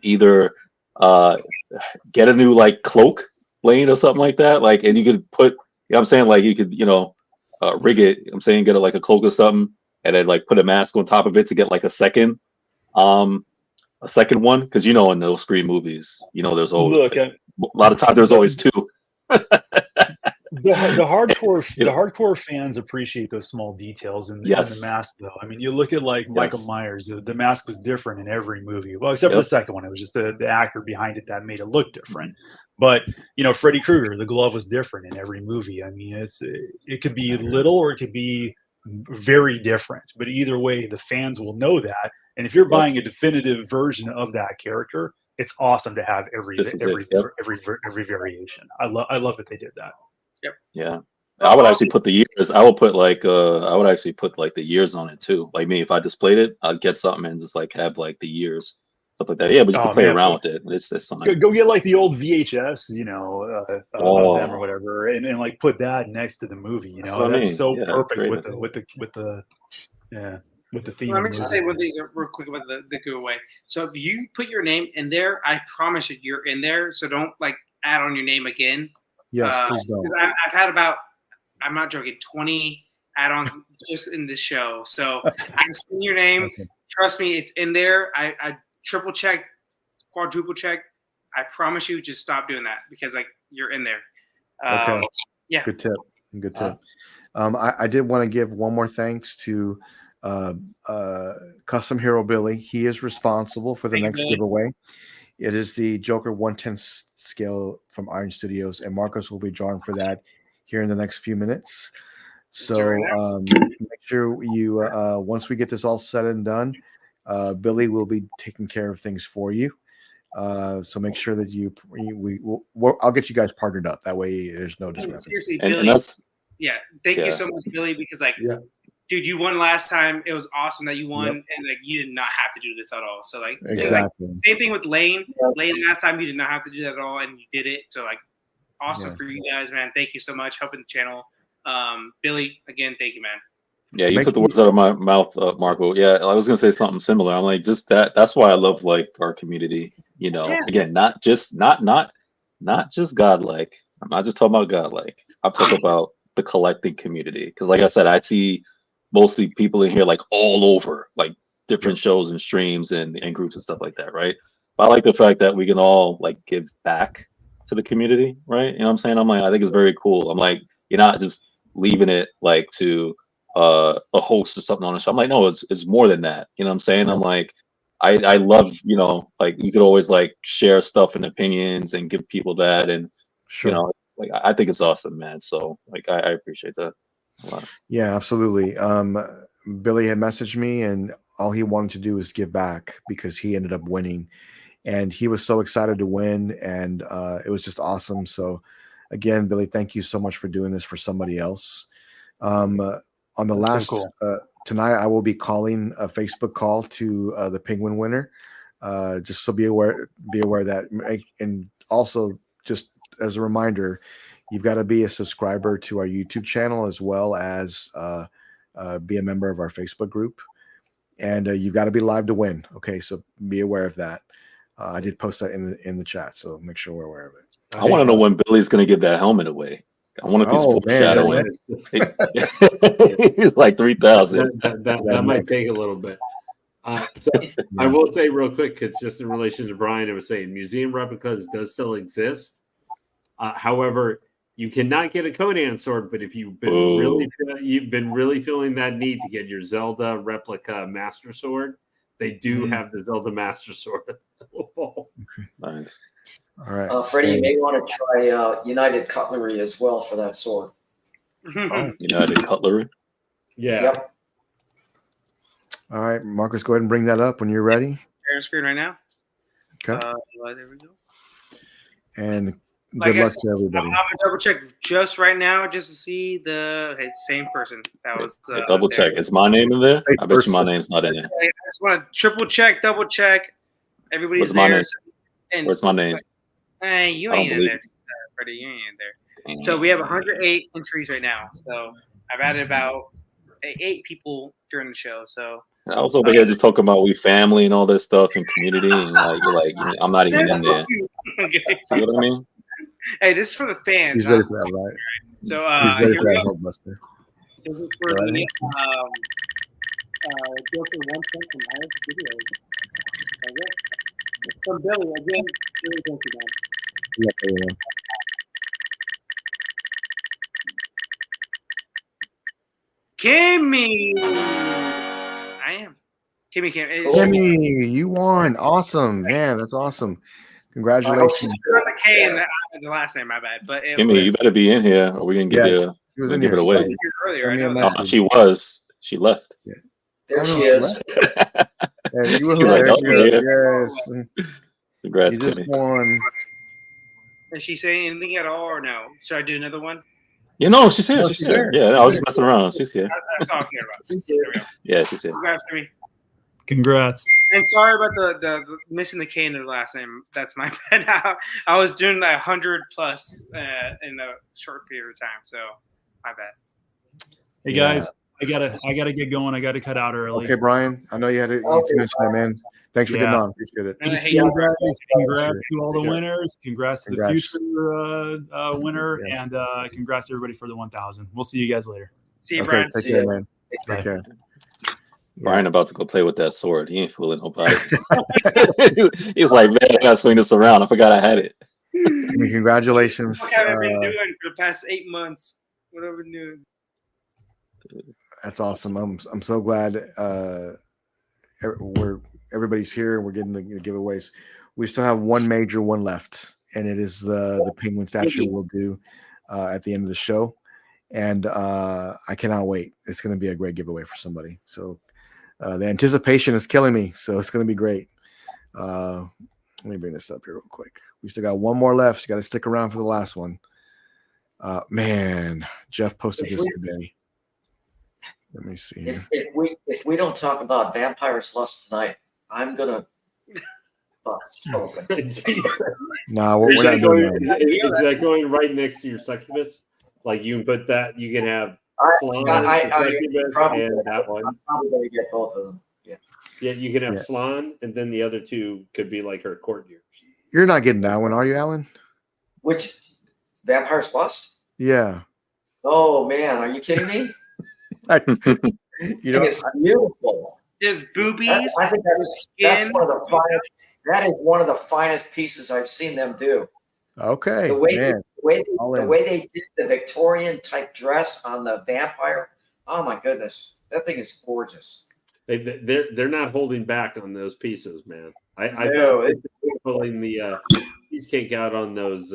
either get a new like cloak lane or something like that, like, and you could put, I'm saying, like you could rig it. I'm saying get like a cloak or something, and then like put a mask on top of it to get like a second one, because in those Scream movies, there's always a lot of time. There's always two. The hardcore fans appreciate those small details in the mask, though. I mean, you look at like Michael Myers. The mask was different in every movie. Well, except for the second one, it was just the actor behind it that made it look different. But Freddy Krueger, the glove was different in every movie. I mean, it could be little or it could be very different. But either way, the fans will know that. And if you're buying a definitive version of that character, it's awesome to have every variation. I love that they did that. Yep. Yeah. I would actually put the years. I would put like the years on it too. Like me, if I displayed it, I'd get something and just like have like the years, stuff like that. Yeah, but you can play around with it. It's fine. Go get like the old VHS, of them or whatever, and like put that next to the movie. That's so perfect with the theme. Let me just say one thing real quick about the giveaway. So if you put your name in there, I promise you, you're in there. So don't like add on your name again. Yes, please don't. I've had about, I'm not joking, 20 add-ons just in this show. So I've seen your name. Okay. Trust me, it's in there. I triple check, quadruple check. I promise you, just stop doing that because like you're in there. Okay. Yeah. Good tip. I did want to give one more thanks to Custom Hero Billy. He is responsible for the next giveaway. It is the Joker 1/10 scale from Iron Studios, and Marcos will be drawing for that here in the next few minutes. So make sure you once we get this all said and done, Billy will be taking care of things for you. So make sure that I'll get you guys partnered up. That way, there's no discrepancy. Seriously, Billy. Thank you so much, Billy, because dude, you won last time. It was awesome that you won, Yep. and like you did not have to do this at all. So like, Exactly. like, same thing with Lane. Lane last time you did not have to do that at all, and you did it. So like, awesome for you guys, man. Thank you so much helping the channel. Billy, again, thank you, man. Yeah, you took the words out of my mouth, Marco. Yeah, I was gonna say something similar. I'm like, just that's why I love like our community. You know, again, not just Godlike. I'm not just talking about Godlike. I'm talking about the collecting community. Because like I said, I see mostly people in here like all over, like different shows and streams and groups and stuff like that, right? But I like the fact that we can all like give back to the community, right? You know what I'm saying? I'm like, I think it's very cool. I'm like, you're not just leaving it like to a host or something on the show. I'm like, no, it's more than that. You know what I'm saying? I'm like, I love, you know, like you could always like share stuff and opinions and give people that, and you know, like I think it's awesome, man. So like I appreciate that a lot. Yeah, absolutely. Billy had messaged me, and all he wanted to do was give back because he ended up winning, and he was so excited to win, and it was just awesome. So again, Billy, thank you so much for doing this for somebody else. On the That's last so cool. tonight, I will be calling a Facebook call to the Penguin winner, just so be aware of that, and also just as a reminder, you've got to be a subscriber to our YouTube channel as well as be a member of our Facebook group, and you've got to be live to win. Okay, so be aware of that. I did post that in the chat, so make sure we're aware of it. I want to know when Billy's going to give that helmet away. I wonder if he's foreshadowing. He's like 3,000. That might take a little bit. So I will say real quick, because just in relation to Brian, I was saying museum replicas does still exist. However, you cannot get a Conan sword, but if you've been really feeling that need to get your Zelda replica Master Sword, they do have the Zelda Master Sword available. Nice. All right, Freddie, you may want to try United Cutlery as well for that sword. United Cutlery. Yeah. Yep. All right, Marcus, go ahead and bring that up when you're ready. Share screen right now. Okay. There we go. And Like good I luck said, to everybody. I'm gonna double check just right now just to see the same person that was. Double check. Is my name in there? I bet you my name's not in there. I just want to triple check, double check. Everybody's Where's my there. name? And Where's my name? Hey, you I don't ain't in believe there, Freddie. You ain't in there. So we have 108 entries right now. So I've added about 8 people during the show. So I was over here just talking about we family and all this stuff and community, and like you're like I'm not even in there. Okay. See what I mean? Hey, this is for the fans. He's ready for that, right? So he's ready here for we that, go. Hulkbuster. This is for the Joker 1 cent from Alex Videos. Okay. From Billy again. Billy, thank you, man. Yep, everyone. Kimmy, I am. Kimmy, you won. Awesome, man. That's awesome. Congratulations. The K in the last name, my bad. But Kimmy, you better be in here, or we can give you. She was we'll in give here it away. Earlier, I Send me a know message. No, she was. She left. Yeah. There she is. Yeah, you were You're like, hilarious. Yes. Congrats, You just Kimmy. won. Is she saying anything at all, or no? Should I do another one? You know, she's here. No, she's here. Yeah, I was just messing around. She's here. That's all I care about. There we go. Yeah, she's here. Congrats, Kimmy. Congrats. And sorry about the missing the K in the last name. That's my bad. I was doing 100 plus in a short period of time, so my bad. Hey guys, I gotta get going. I gotta cut out early. Okay, Brian. I know you had to mention that, man. Thanks for getting on. Appreciate it. Good to see you guys. Congrats to all the winners. Congrats to the future winner, and congrats to everybody for the 1,000. We'll see you guys later. See you, Okay, Brian. take care, man. Take care. Brian about to go play with that sword. He ain't fooling nobody. He's like, man, I gotta swing this around. I forgot I had it. Congratulations. What have I been doing for the past 8 months? What have I been doing? That's awesome. I'm so glad everybody's here. We're getting the giveaways. We still have one major one left, and it is the penguin statue we'll do at the end of the show. And I cannot wait. It's going to be a great giveaway for somebody. So the anticipation is killing me. So it's going to be great. Let me bring this up here real quick. We still got one more left. You got to stick around for the last one. Man, Jeff posted this today. Let me see. If we don't talk about Vampire's Lust tonight, I'm gonna bust open. No, we're not doing that. Is that going right next to your succubus? Like you can put that. You can have flan, succubus, and that one. I'm probably gonna get both of them. Yeah. Yeah, you can have flan, and then the other two could be like her courtiers. You're not getting that one, are you, Alan? Which Vampire's Lust? Yeah. Oh man, are you kidding me? You know, it's beautiful. There's boobies. I think that's one of the finest. That is one of the finest pieces I've seen them do. Okay. The way they did the Victorian type dress on the vampire. Oh my goodness, that thing is gorgeous. They're not holding back on those pieces, man. I know thought pulling the cheesecake out on those.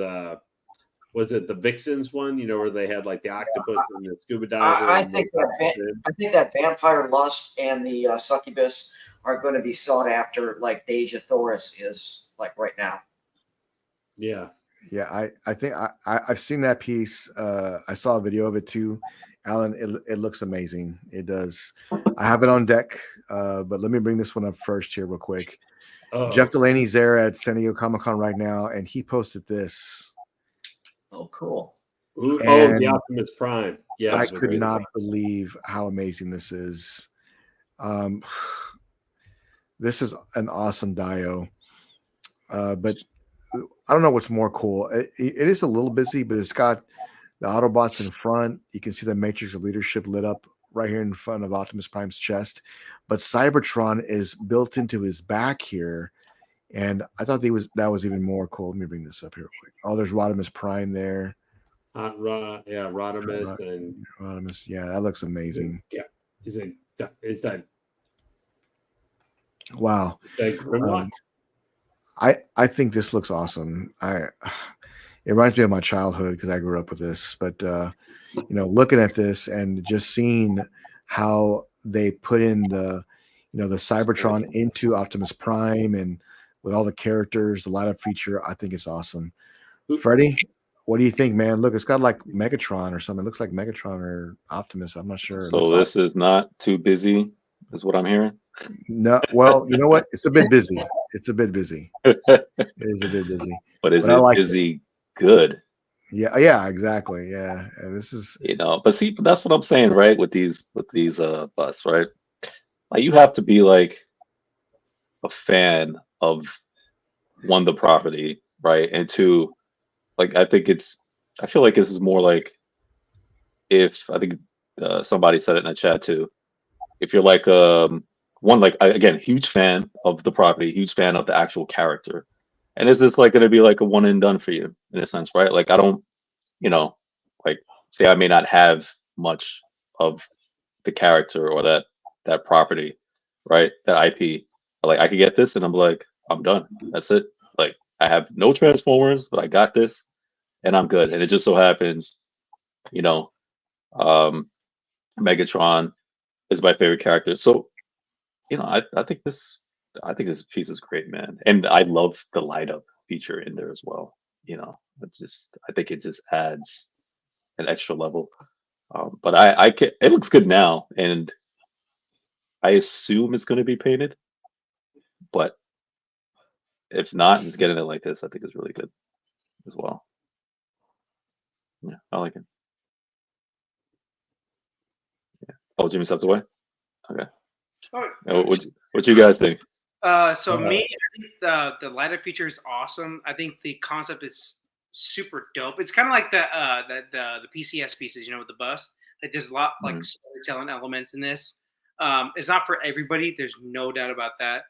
Was it the Vixens one? You know, where they had like the octopus and the scuba diver. I think that Vampire Lust and the Succubus are going to be sought after, like Deja Thoris is like right now. Yeah. Yeah, I think I've seen that piece. I saw a video of it too, Alan. It looks amazing. It does. I have it on deck, but let me bring this one up first here real quick. Jeff Delaney's there at San Diego Comic-Con right now, and he posted this. Oh, cool. The Optimus Prime. Yeah, I could not believe how amazing this is. This is an awesome dio, but I don't know what's more cool. It is a little busy, but it's got the Autobots in front. You can see the Matrix of Leadership lit up right here in front of Optimus Prime's chest. But Cybertron is built into his back here. And I thought that was even more cool. Let me bring this up here real quick. Oh, there's Rodimus Prime there. Rodimus and Rodimus. Yeah, that looks amazing. Yeah, is that wow? I think this looks awesome. It reminds me of my childhood because I grew up with this. But looking at this and just seeing how they put in the Cybertron into Optimus Prime and with all the characters, the light up feature, I think it's awesome. Freddie, what do you think, man? Look, it's got like Megatron or something. It looks like Megatron or Optimus. I'm not sure. So this is not too busy, is what I'm hearing. No, well, you know what? It's a bit busy. It is a bit busy. But is it busy good? Yeah, exactly. Yeah, and this is but see, that's what I'm saying, right? With these busts, right? Like you have to be like a fan of one, the property, right, and two, like I feel like this is more like if I think somebody said it in the chat too. If you're like one, like again, huge fan of the property, huge fan of the actual character, and is this like going to be like a one and done for you in a sense, right? Like I don't, like say I may not have much of the character or that property, right? That IP, like I could get this and I'm like, I'm done. That's it. Like I have no Transformers, but I got this and I'm good. And it just so happens, Megatron is my favorite character. So, I think this piece is great, man. And I love the light up feature in there as well. I think it just adds an extra level. But it looks good now, and I assume it's going to be painted. But if not, just getting it like this, I think is really good as well. Yeah, I like it. Yeah. Oh, Jimmy stepped away. Okay. What you guys think? Me, I think the light up feature is awesome. I think the concept is super dope. It's kind of like the PCS pieces, with the bust. Like there's a lot like storytelling elements in this. It's not for everybody. There's no doubt about that.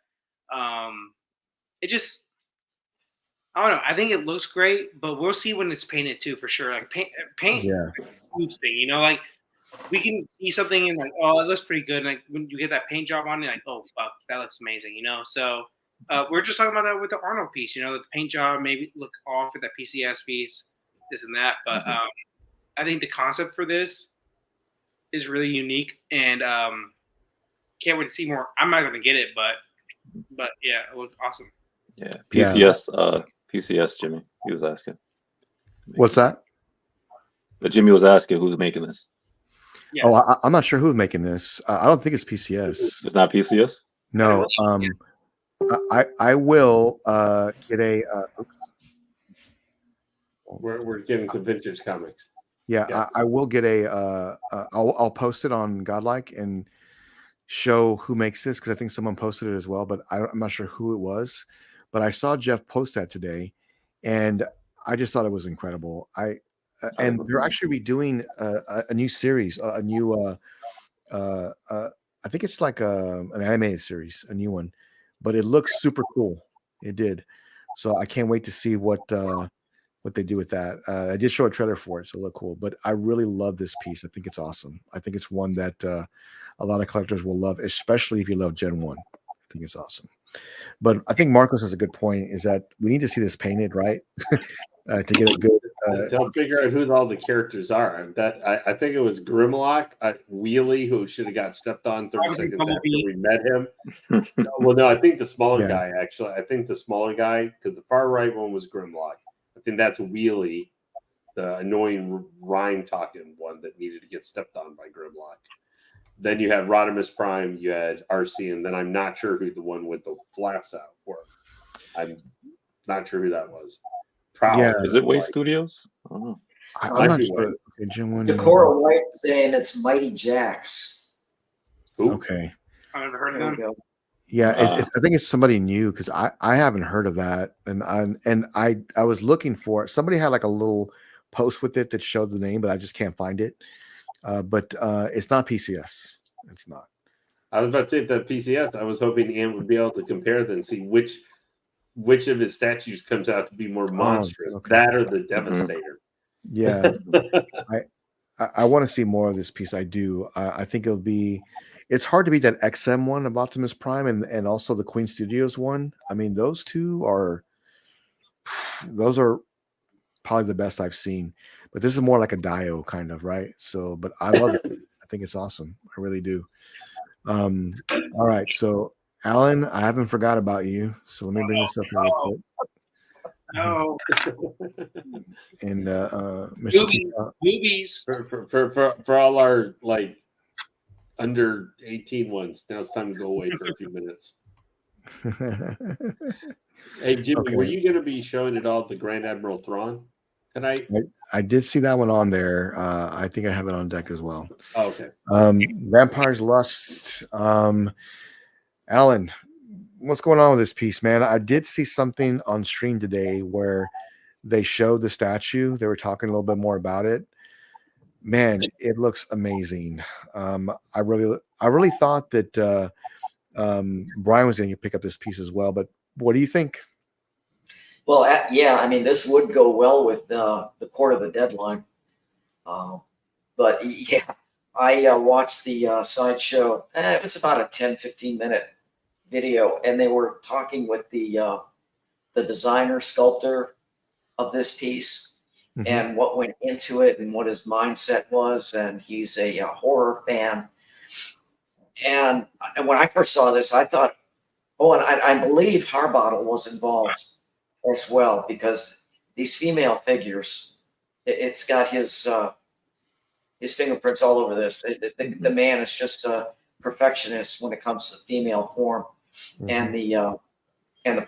It just, I don't know. I think it looks great, but we'll see when it's painted too, for sure. Like paint, yeah, is a huge thing. Like we can see something and like, oh, it looks pretty good. And like when you get that paint job on it, like, oh fuck, that looks amazing. So we're just talking about that with the Arnold piece. The paint job maybe look off with that PCS piece, this and that. But I think the concept for this is really unique, and can't wait to see more. I'm not going to get it, but yeah, it looks awesome. Yeah, PCS, Jimmy. He was asking. What's that? But Jimmy was asking who's making this. Yeah. Oh, I'm not sure who's making this. I don't think it's PCS. It's not PCS. No. I will get a. Oops. We're getting some vintage comics. Yeah, I will get a. I'll post it on Godlike and show who makes this because I think someone posted it as well, but I'm not sure who it was. But I saw Jeff post that today, and I just thought it was incredible. And they're actually redoing a new series, a new. I think it's like an animated series, a new one, but it looks super cool. It did, so I can't wait to see what they do with that. I did show a trailer for it, so it looked cool. But I really love this piece. I think it's awesome. I think it's one that a lot of collectors will love, especially if you love Gen 1. I think it's awesome. But I think Marcos has a good point, is that we need to see this painted, right? To get it good. To figure out who all the characters are. I think it was Grimlock, Wheelie, who should have got stepped on 30 seconds after we met him. No, I think the smaller guy, actually. I think the smaller guy, because the far right one was Grimlock. I think that's Wheelie, the annoying rhyme-talking one that needed to get stepped on by Grimlock. Then you had Rodimus Prime, you had RC, and then I'm not sure who the one with the flaps out were. I'm not sure who that was. Is it Waste Studios? I don't know. I'm not sure. Okay, Decorah White saying it's Mighty Jax. Okay. I never heard of them. Yeah, I think it's somebody new because I haven't heard of that, and I was looking for it. Somebody had like a little post with it that showed the name, but I just can't find it. But it's not PCS. It's not. I was about to say, if that PCS, I was hoping Ian would be able to compare them and see which of his statues comes out to be more monstrous, that or the Devastator. Yeah, I want to see more of this piece. I do. I think it'll be. It's hard to beat that XM one of Optimus Prime and also the Queen Studios one. I mean, those are probably the best I've seen. But this is more like a Dio kind of, right? So, but I love it. I think it's awesome. I really do. All right, so Alan, I haven't forgot about you. So let me bring this up here real quick. No. And Mr. Movies. For all our like under 18 ones, now it's time to go away for a few minutes. Hey Jimmy, were you going to be showing it all at the Grand Admiral Thrawn tonight? I did see that one on there. I think I have it on deck as well. Oh, okay. Vampire's Lust. Alan, what's going on with this piece, man? I did see something on stream today where they showed the statue. They were talking a little bit more about it. Man, it looks amazing. I really thought that Brian was going to pick up this piece as well. But what do you think? Well, yeah, I mean, this would go well with the Court of the Deadline. But yeah, I watched the Sideshow. It was about a 10, 15-minute video, and they were talking with the designer, sculptor of this piece, and what went into it and what his mindset was. And he's a horror fan. And when I first saw this, I thought, and I believe Harbottle was involved as well, because these female figures, it's got his fingerprints all over this. The man is just a perfectionist when it comes to female form and the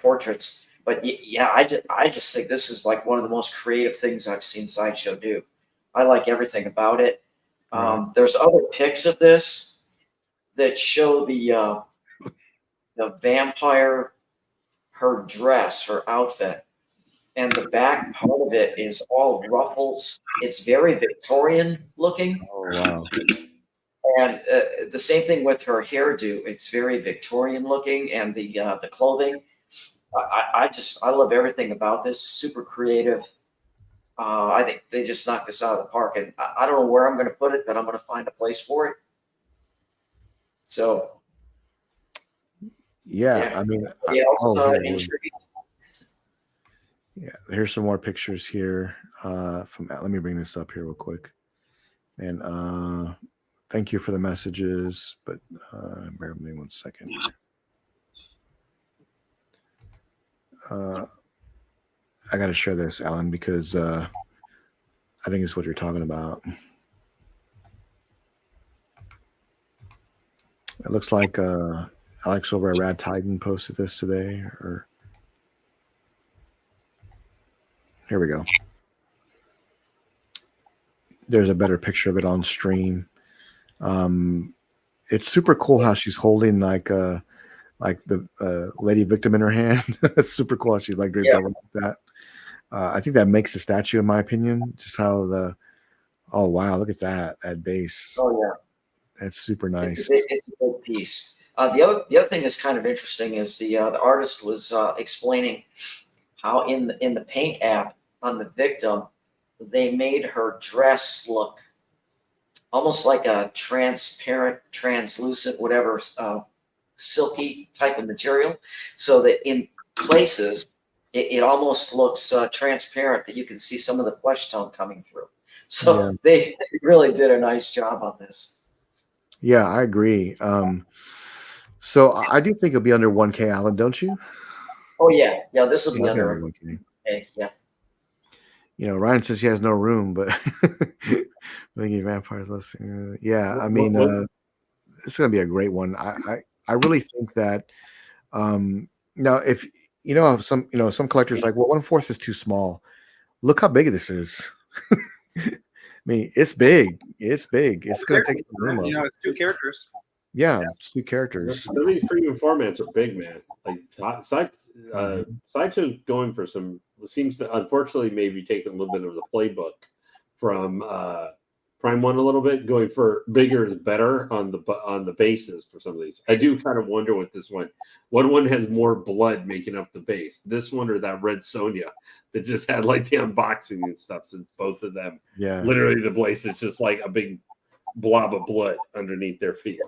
portraits. But yeah, I just think this is like one of the most creative things I've seen Sideshow do. I like everything about it. There's other pics of this that show the vampire, her dress, her outfit, and the back part of it is all ruffles. It's very Victorian looking. Oh, wow. And the same thing with her hairdo. It's very Victorian looking, and the clothing. I love everything about this. Super creative. I think they just knocked this out of the park, and I don't know where I'm going to put it, but I'm going to find a place for it. So, yeah. I mean, yeah, here's some more pictures here from. Let me bring this up here real quick. And thank you for the messages, but bear with me 1 second. I got to share this, Alan, because I think it's what you're talking about. It looks like Alex over at Rad Titan posted this today. Or here we go. There's a better picture of it on stream. It's super cool how she's holding like the lady victim in her hand. It's super cool how she's like draped over like that. I think that makes the statue, in my opinion. Just how oh wow, look at that base. Oh yeah, that's super nice. It's a big piece. The other thing that's kind of interesting is the artist was explaining how in the paint app on the victim, they made her dress look almost like a transparent, translucent, whatever, silky type of material, so that in places it almost looks transparent, that you can see some of the flesh tone coming through. So they really did a nice job on this. Yeah, I agree. So I do think it'll be under 1K, Alan, don't you? Oh yeah, this will be under 1K. Yeah. You know, Ryan says he has no room, but making vampires less. Yeah, I mean, it's going to be a great one. I really think that now, if some collectors are like, well, 1/4 is too small. Look how big this is. I mean, it's big. It's big. It's going to take some room up. It's 2 characters. Yeah, it's 2 characters. Some of these premium formats are big, man. Like Sideshow's going for some. Seems to unfortunately maybe taking a little bit of the playbook from Prime One a little bit, going for bigger is better on the bases for some of these. I do kind of wonder with this one. One has more blood making up the base. This one or that Red Sonja that just had like the unboxing and stuff. Since both of them, literally the place is just like a big blob of blood underneath their feet.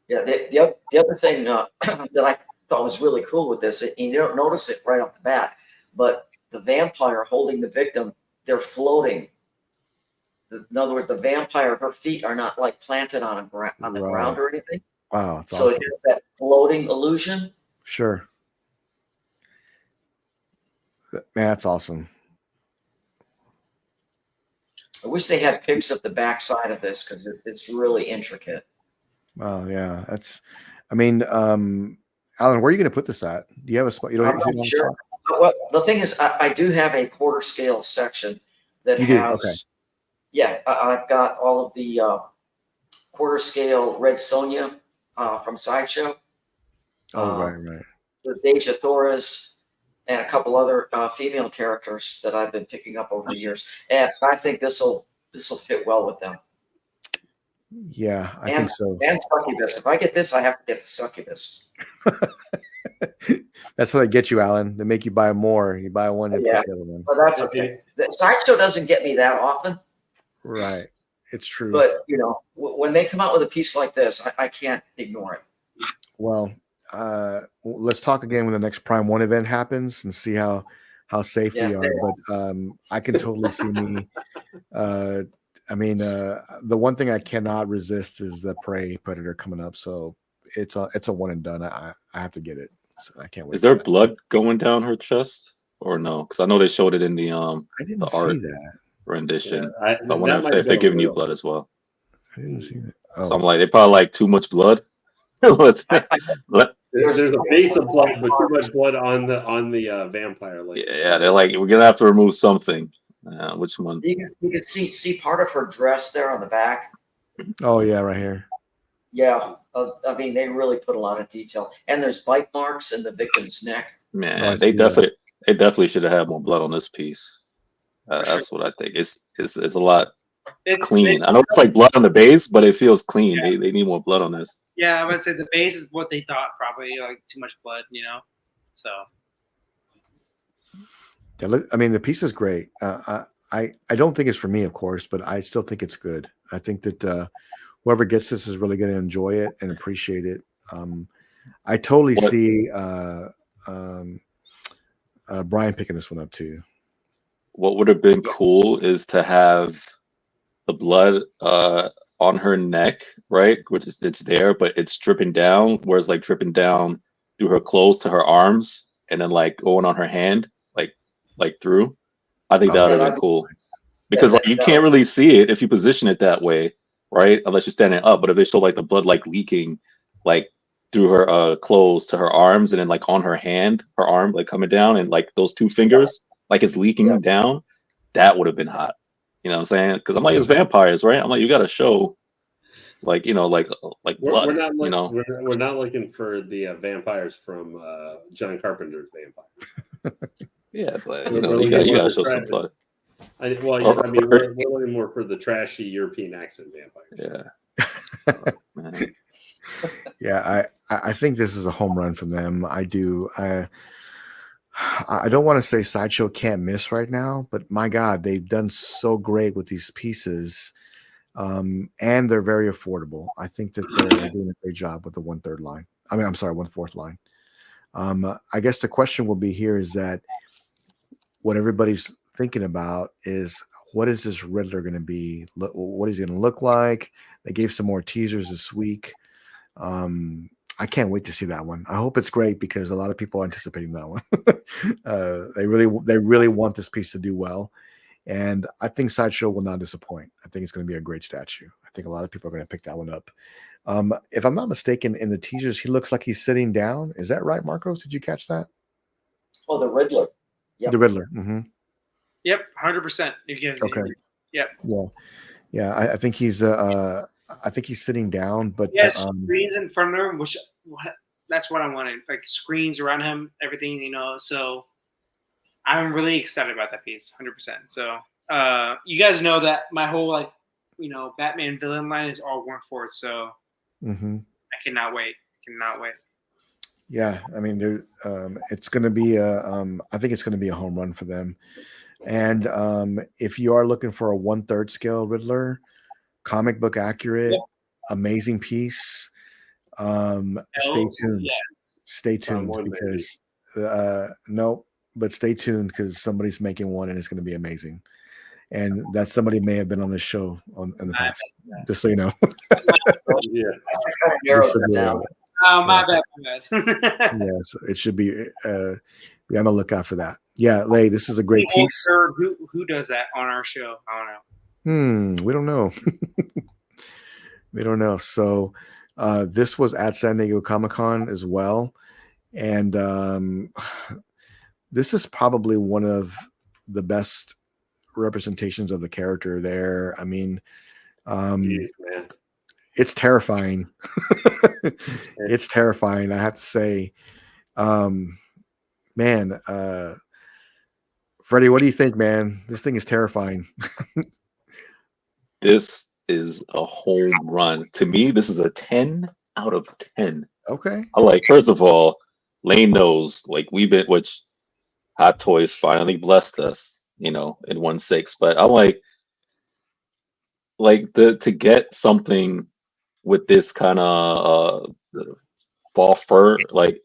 Yeah, the other thing that I thought was really cool with this, and you don't notice it right off the bat, but the vampire holding the victim, they're floating. In other words, the vampire, her feet are not like planted on the ground or anything. Wow. So it has that floating illusion. Sure. Man, that's awesome. I wish they had pics of the backside of this because it's really intricate. Oh yeah, I mean, Alan, where are you going to put this at? Do you have a spot? You don't. I'm not sure. Well, the thing is, I do have a quarter scale section that has. Okay. Yeah, I've got all of the quarter scale Red Sonja from Sideshow. Oh right. The Deja Thoras and a couple other female characters that I've been picking up over the years, and I think this will fit well with them. Yeah, I think so. And succubus. If I get this, I have to get the succubus. That's how they get you, Alan. They make you buy more. You buy one, and take the other one. But that's okay. The Sideshow doesn't get me that often. Right. It's true. But when they come out with a piece like this, I can't ignore it. Well, let's talk again when the next Prime One event happens and see how safe we are. But I can totally see me. I mean, the one thing I cannot resist is the Prey Predator coming up. So it's a one and done. I have to get it. So I can't wait. Is there blood going down her chest or no? Because I know they showed it in the I didn't the art see that rendition. Yeah, I wonder if they're giving you blood as well. I didn't see that. So I'm like, they probably like too much blood. There's a base of blood, but too much blood on the vampire. Yeah, they're like, we're gonna have to remove something. Which one? You can see part of her dress there on the back. Oh yeah, right here. Yeah, I mean they really put a lot of detail, and there's bite marks in the victim's neck. Man, they definitely should have had more blood on this piece. That's what I think. It's a lot. It's clean. I know it's like blood on the base, but it feels clean. Yeah. They need more blood on this. Yeah, I would say the base is what they thought, probably like too much blood, So. I mean, the piece is great. I don't think it's for me, of course, but I still think it's good. I think that whoever gets this is really going to enjoy it and appreciate it. I totally see Brian picking this one up too. What would have been cool is to have the blood on her neck, right? Which is it's there, but it's dripping down, whereas like dripping down through her clothes to her arms, and then like going on her hand, like through. I think that would have been cool because like you can't really see it if you position it that way, right? Unless you're standing up. But if they show like the blood like leaking like through her clothes to her arms, and then like on her arm like coming down, and like those two fingers like it's leaking down. That would have been hot. You know what I'm saying? Because I'm like, it's vampires, right? I'm like, you got to show like like blood. We're not you know, we're not looking for the vampires from John Carpenter's Vampire. yeah, but We're you got to show some blood. I mean, we're looking more for the trashy European accent vampires. Yeah. Yeah, I think this is a home run from them. I do. I don't want to say Sideshow can't miss right now, but my God, they've done so great with these pieces, and they're very affordable. I think that they're doing a great job with the 1/3 line. I mean, I'm sorry, 1/4 line. I guess the question will be here is that what everybody's thinking about is, what is this Riddler going to be? What is he going to look like? They gave some more teasers this week. I can't wait to see that one. I hope it's great because a lot of people are anticipating that one. They really want this piece to do well, and I think Sideshow will not disappoint. I think it's going to be a great statue. I think a lot of people are going to pick that one up. If I'm not mistaken, in the teasers, he looks like he's sitting down. Is that right, Marcos? Did you catch that? Oh, the Riddler. Yep. The Riddler. Mm-hmm. Yep, 100%. Okay. Yep. Yeah. I think he's sitting down, but screens in front of him, that's what I wanted. Like screens around him, everything, So I'm really excited about that piece, 100%. So you guys know that my whole Batman villain line is all 1/4. So I cannot wait. Yeah, I mean, it's going to be I think it's going to be a home run for them. And if you are looking for a 1/3 scale Riddler, comic book accurate, amazing piece, stay tuned. Yeah. Stay tuned because but stay tuned because somebody's making one and it's going to be amazing. And that somebody may have been on this show in the past, just so you know. My bad. Yeah, so it should be. Be on the lookout for that. Yeah, Lay, this is a great piece. Who does that on our show? I don't know. We don't know. We don't know. So this was at San Diego Comic-Con as well. And this is probably one of the best representations of the character there. I mean, Jeez, man. It's terrifying. It's terrifying, I have to say. Man, Freddie, what do you think, man? This thing is terrifying. This is a home run. To me, this is a 10 out of 10. Okay. I like, first of all, Lane knows, like, which Hot Toys finally blessed us, in 1/6. But I like to get something with this kind of fall fur, like,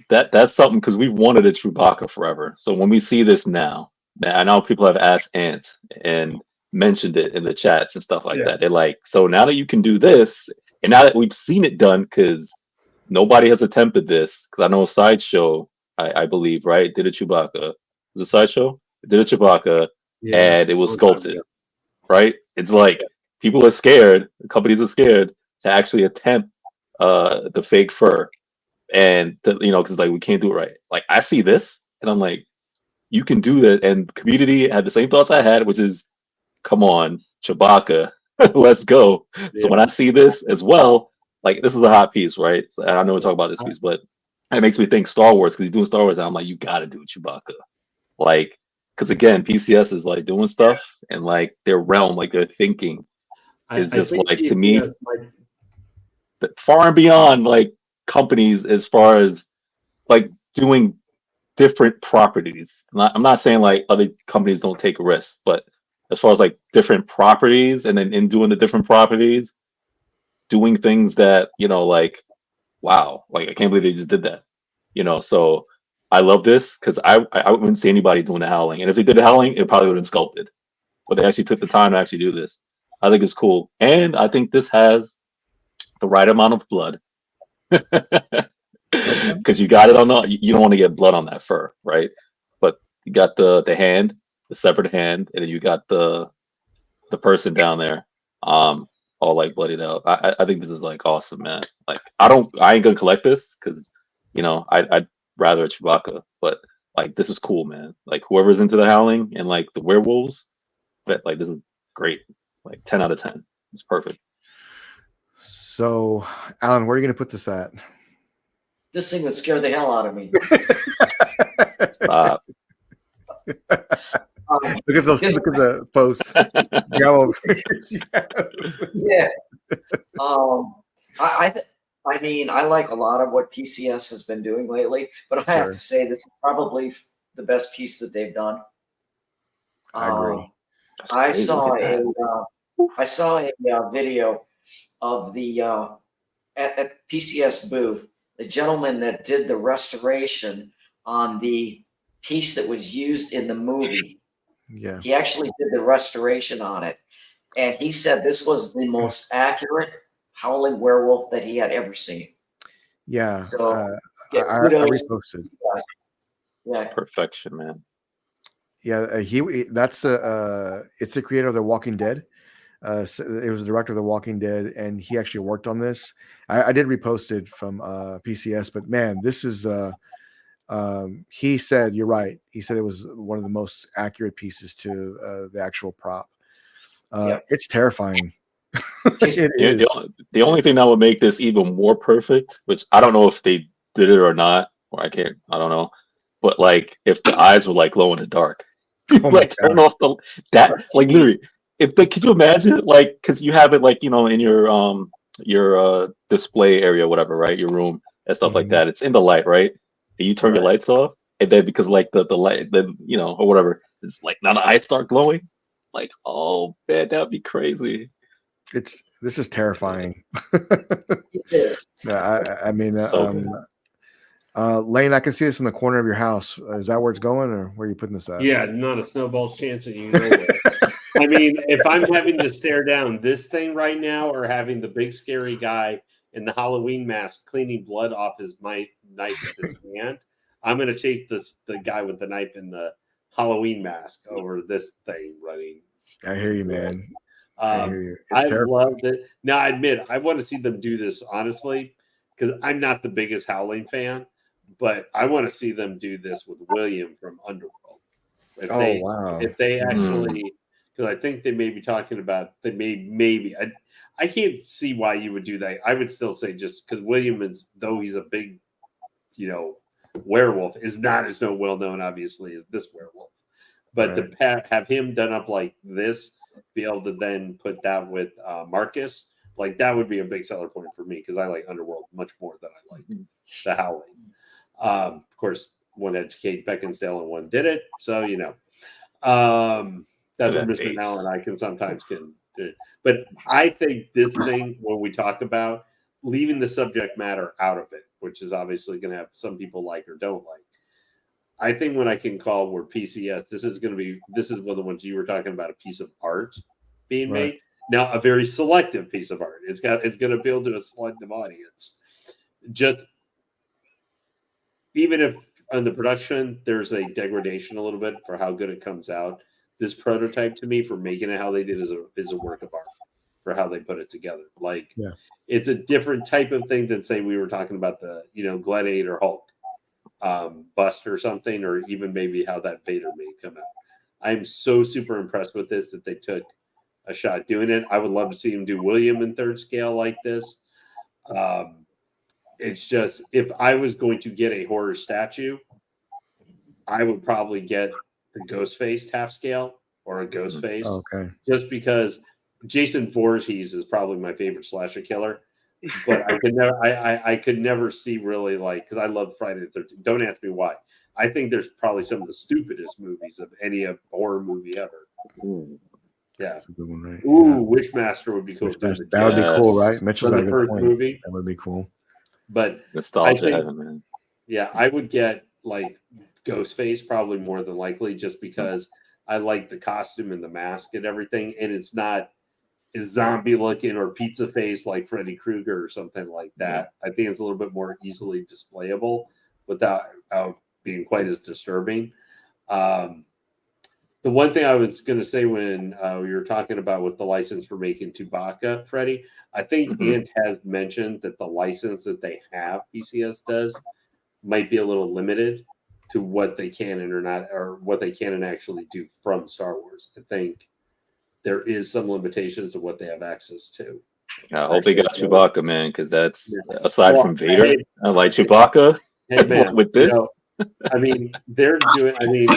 that's something, because we've wanted a Chewbacca forever. So when we see this now, I know people have asked Ant and mentioned it in the chats and stuff like that. They're like, so now that you can do this, and now that we've seen it done, because nobody has attempted this, because I know Sideshow, I believe, right, did a Chewbacca. Was it Sideshow? It did a Chewbacca, and it was sculpted, right? It's like people are scared, companies are scared to actually attempt the fake fur. And because like we can't do it right. Like I see this and I'm like, you can do that. And community had the same thoughts I had, which is, come on, Chewbacca, let's go. Yeah. So when I see this as well, like this is a hot piece, right? So, and I know we talk about this piece, but it makes me think Star Wars, because he's doing Star Wars, and I'm like, you got to do Chewbacca, like, because again, PCS is like doing stuff, and like their realm, like their thinking, is just like PCS, to me, far and beyond like companies as far as like doing different properties. I'm not saying like other companies don't take risks, but as far as like different properties, and then in doing the different properties, doing things that like, wow, like I can't believe they just did that. So I love this, because I wouldn't see anybody doing the Howling, and if they did the Howling, it probably would have been sculpted, but they actually took the time to actually do this. I think it's cool, and I think this has the right amount of blood. Because you got it on you don't want to get blood on that fur, right? But you got the hand, the severed hand, and then you got the person down there. all like bloodied out. I think this is like awesome, man. Like I ain't gonna collect this because I'd rather a Chewbacca, but like this is cool, man. Like whoever's into the Howling and like the werewolves, that like this is great. Like 10 out of 10. It's perfect. So, Alan, where are you gonna put this at? This thing would scare the hell out of me. Stop. Look at the post. Yeah. I mean, I like a lot of what PCS has been doing lately, but I have to say this is probably the best piece that they've done. I agree. I saw a video of the at PCS booth, the gentleman that did the restoration on the piece that was used in the movie. Yeah. He actually did the restoration on it. And he said this was the most accurate howling werewolf that he had ever seen. Yeah. So I reposted. Yeah. Perfection, man. Yeah, it's the creator of The Walking Dead. It was the director of The Walking Dead, and he actually worked on this. I did repost it from PCS, but man, this is he said, you're right. He said it was one of the most accurate pieces to the actual prop. It's terrifying. It is. The only thing that would make this even more perfect, which I don't know if they did it or not, or I don't know, but like if the eyes were like glow in the dark, like turn off like literally. Could you imagine like because you have it like in your display area, whatever, right? Your room and stuff like that. It's in the light, right? And you turn your lights off, and then because like the light, then or whatever, it's like now the eyes start glowing. Like, oh man, that'd be crazy. This is terrifying. I mean, Lane, I can see this in the corner of your house. Is that where it's going, or where are you putting this at? Yeah, not a snowball's chance that you know that. I mean, if I'm having to stare down this thing right now, or having the big scary guy in the Halloween mask cleaning blood off his knife with his hand, I'm going to chase the guy with the knife in the Halloween mask over this thing running. I hear you, man. I loved it. Now, I admit, I want to see them do this, honestly, because I'm not the biggest Howling fan, but I want to see them do this with William from Underworld. If they actually, because I think they may be talking about, maybe. I can't see why you would do that. I would still say just because William is, though he's a big, werewolf, is not as well known, obviously, as this werewolf. But to have him done up like this, be able to then put that with Marcus, like that would be a big seller point for me because I like Underworld much more than I like the Howling. Of course, one had Kate Beckinsale and one did it, so that's where Mr. Now and I can sometimes do. But I think this thing, when we talk about leaving the subject matter out of it, which is obviously going to have some people like or don't like, I think when I can call where PCS, this is one of the ones you were talking about, a piece of art being made. Now, a very selective piece of art. It's going to appeal to a selective audience. Just even if on the production there's a degradation a little bit for how good it comes out, this prototype to me for making it how they did is a work of art for how they put it together. Like it's a different type of thing than say we were talking about the Gladiator Hulk bust or something, or even maybe how that Vader may come out. I'm so super impressed with this that they took a shot doing it. I would love to see him do William in third scale like this. It's just, if I was going to get a horror statue, I would probably get the Ghostface half scale or a Ghostface. Okay. Just because Jason Voorhees is probably my favorite slasher killer. But I could never see really like, because I love Friday the 13th. Don't ask me why. I think there's probably some of the stupidest movies of any horror movie ever. Ooh. Yeah. That's a good one, right? Ooh, Wishmaster would be cool. That would be cool, right? Mitchell's got a good point. Movie. That would be cool. But nostalgia heaven, man. Yeah, I would get like Ghostface probably more than likely, just because I like the costume and the mask and everything, and it's not as zombie looking or pizza face like Freddy Krueger or something like that. I think it's a little bit more easily displayable without being quite as disturbing. But the one thing I was going to say when we were talking about with the license for making Chewbacca, Freddie, I think Ant has mentioned that the license that they have, PCS does, might be a little limited to what they can and or not, or what they can and actually do from Star Wars. I think there is some limitations to what they have access to. I hope they got Chewbacca, man, because that's aside from Vader, I like Chewbacca. Hey man, with this, I mean, they're doing. I mean,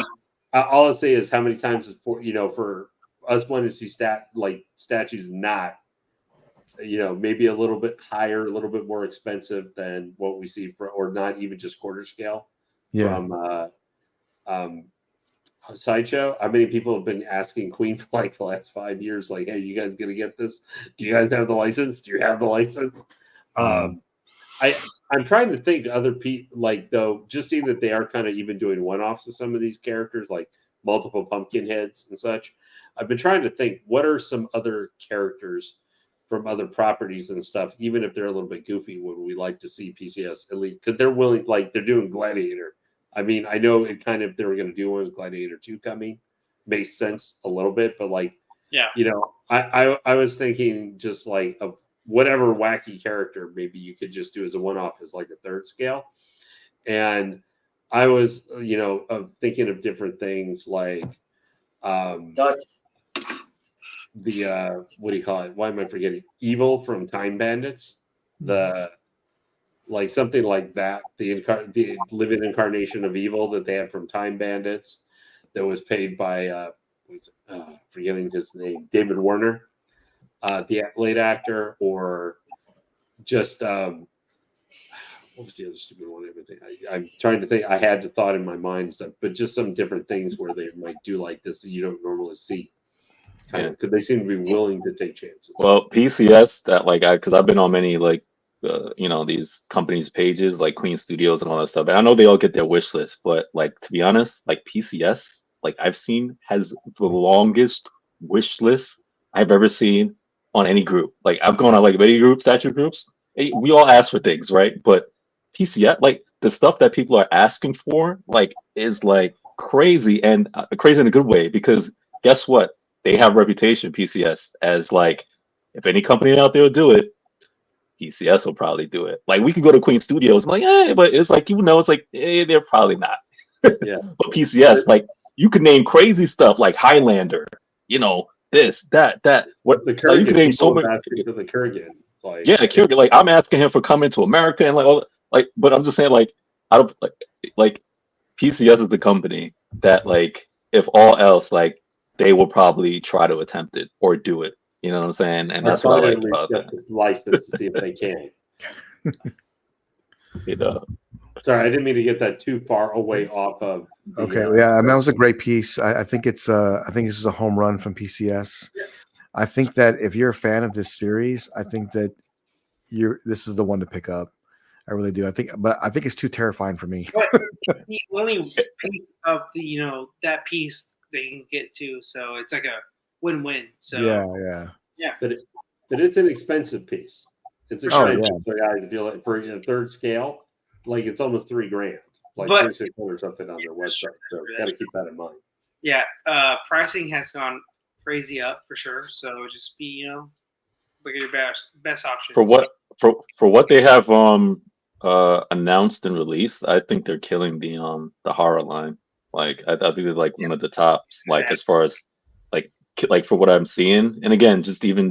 all I'll say is how many times is for us wanting to see statues not, maybe a little bit higher, a little bit more expensive than what we see or not even just quarter scale from Sideshow. How many people have been asking Queen for like the last 5 years, like, hey, you guys gonna get this? Do you guys have the license? Do you have the license? I'm trying to think other people, like, though, just seeing that they are kind of even doing one-offs of some of these characters, like multiple pumpkin heads and such. I've been trying to think, what are some other characters from other properties and stuff, even if they're a little bit goofy, would we like to see PCS at least? Because they're willing, like, they're doing Gladiator. I mean, I know it kind of, if they were going to do one with Gladiator 2 coming, makes sense a little bit, but like, I was thinking just like of whatever wacky character maybe you could just do as a one-off as like a third scale. And I was, thinking of different things like Dutch. the what do you call it? Why am I forgetting? Evil from Time Bandits. The like something like that. The living incarnation of evil that they had from Time Bandits that was paid by forgetting his name, David Warner. The lead actor, or just what was the other stupid one? Everything I'm trying to think. I had the thought in my mind, but just some different things where they might do like this that you don't normally see. Kind of, because they seem to be willing to take chances. Well, PCS that because I've been on many these companies' pages like Queen Studios and all that stuff, and I know they all get their wish list, but to be honest, PCS, I've seen has the longest wish list I've ever seen on any group. I've gone on many groups, statue groups. We all ask for things, right? But PCS, the stuff that people are asking for, is crazy, and crazy in a good way, because guess what? They have a reputation, PCS, as if any company out there will do it, PCS will probably do it. We could go to Queen Studios, I'm but it's they're probably not. Yeah. But PCS, you can name crazy stuff like Highlander, this, that. What the Kurgan, you can name so many for the Kurgan. Kurgan. I'm asking him for coming to America and but I'm just saying I don't PCS is the company that if all else they will probably try to attempt it or do it. You know what I'm saying? And that's what I like about that. License to see if they can. Sorry, I didn't mean to get that too far away off of. That was a great piece. I think this is a home run from PCS. Yeah. I think that if you're a fan of this series, I think that this is the one to pick up. I really do. I think it's too terrifying for me. But the only piece of that piece they can get to, so it's like a win-win. So yeah. But it's an expensive piece. It's expensive. So guys, if you're for a third scale, it's almost $3,000, $3,600 or something on their website. So got to keep that in mind. Yeah, pricing has gone crazy up for sure. So just be look at your best option. For what they have announced and released, I think they're killing the horror line. I think they're one of the tops. As far as for what I'm seeing, and again, just again,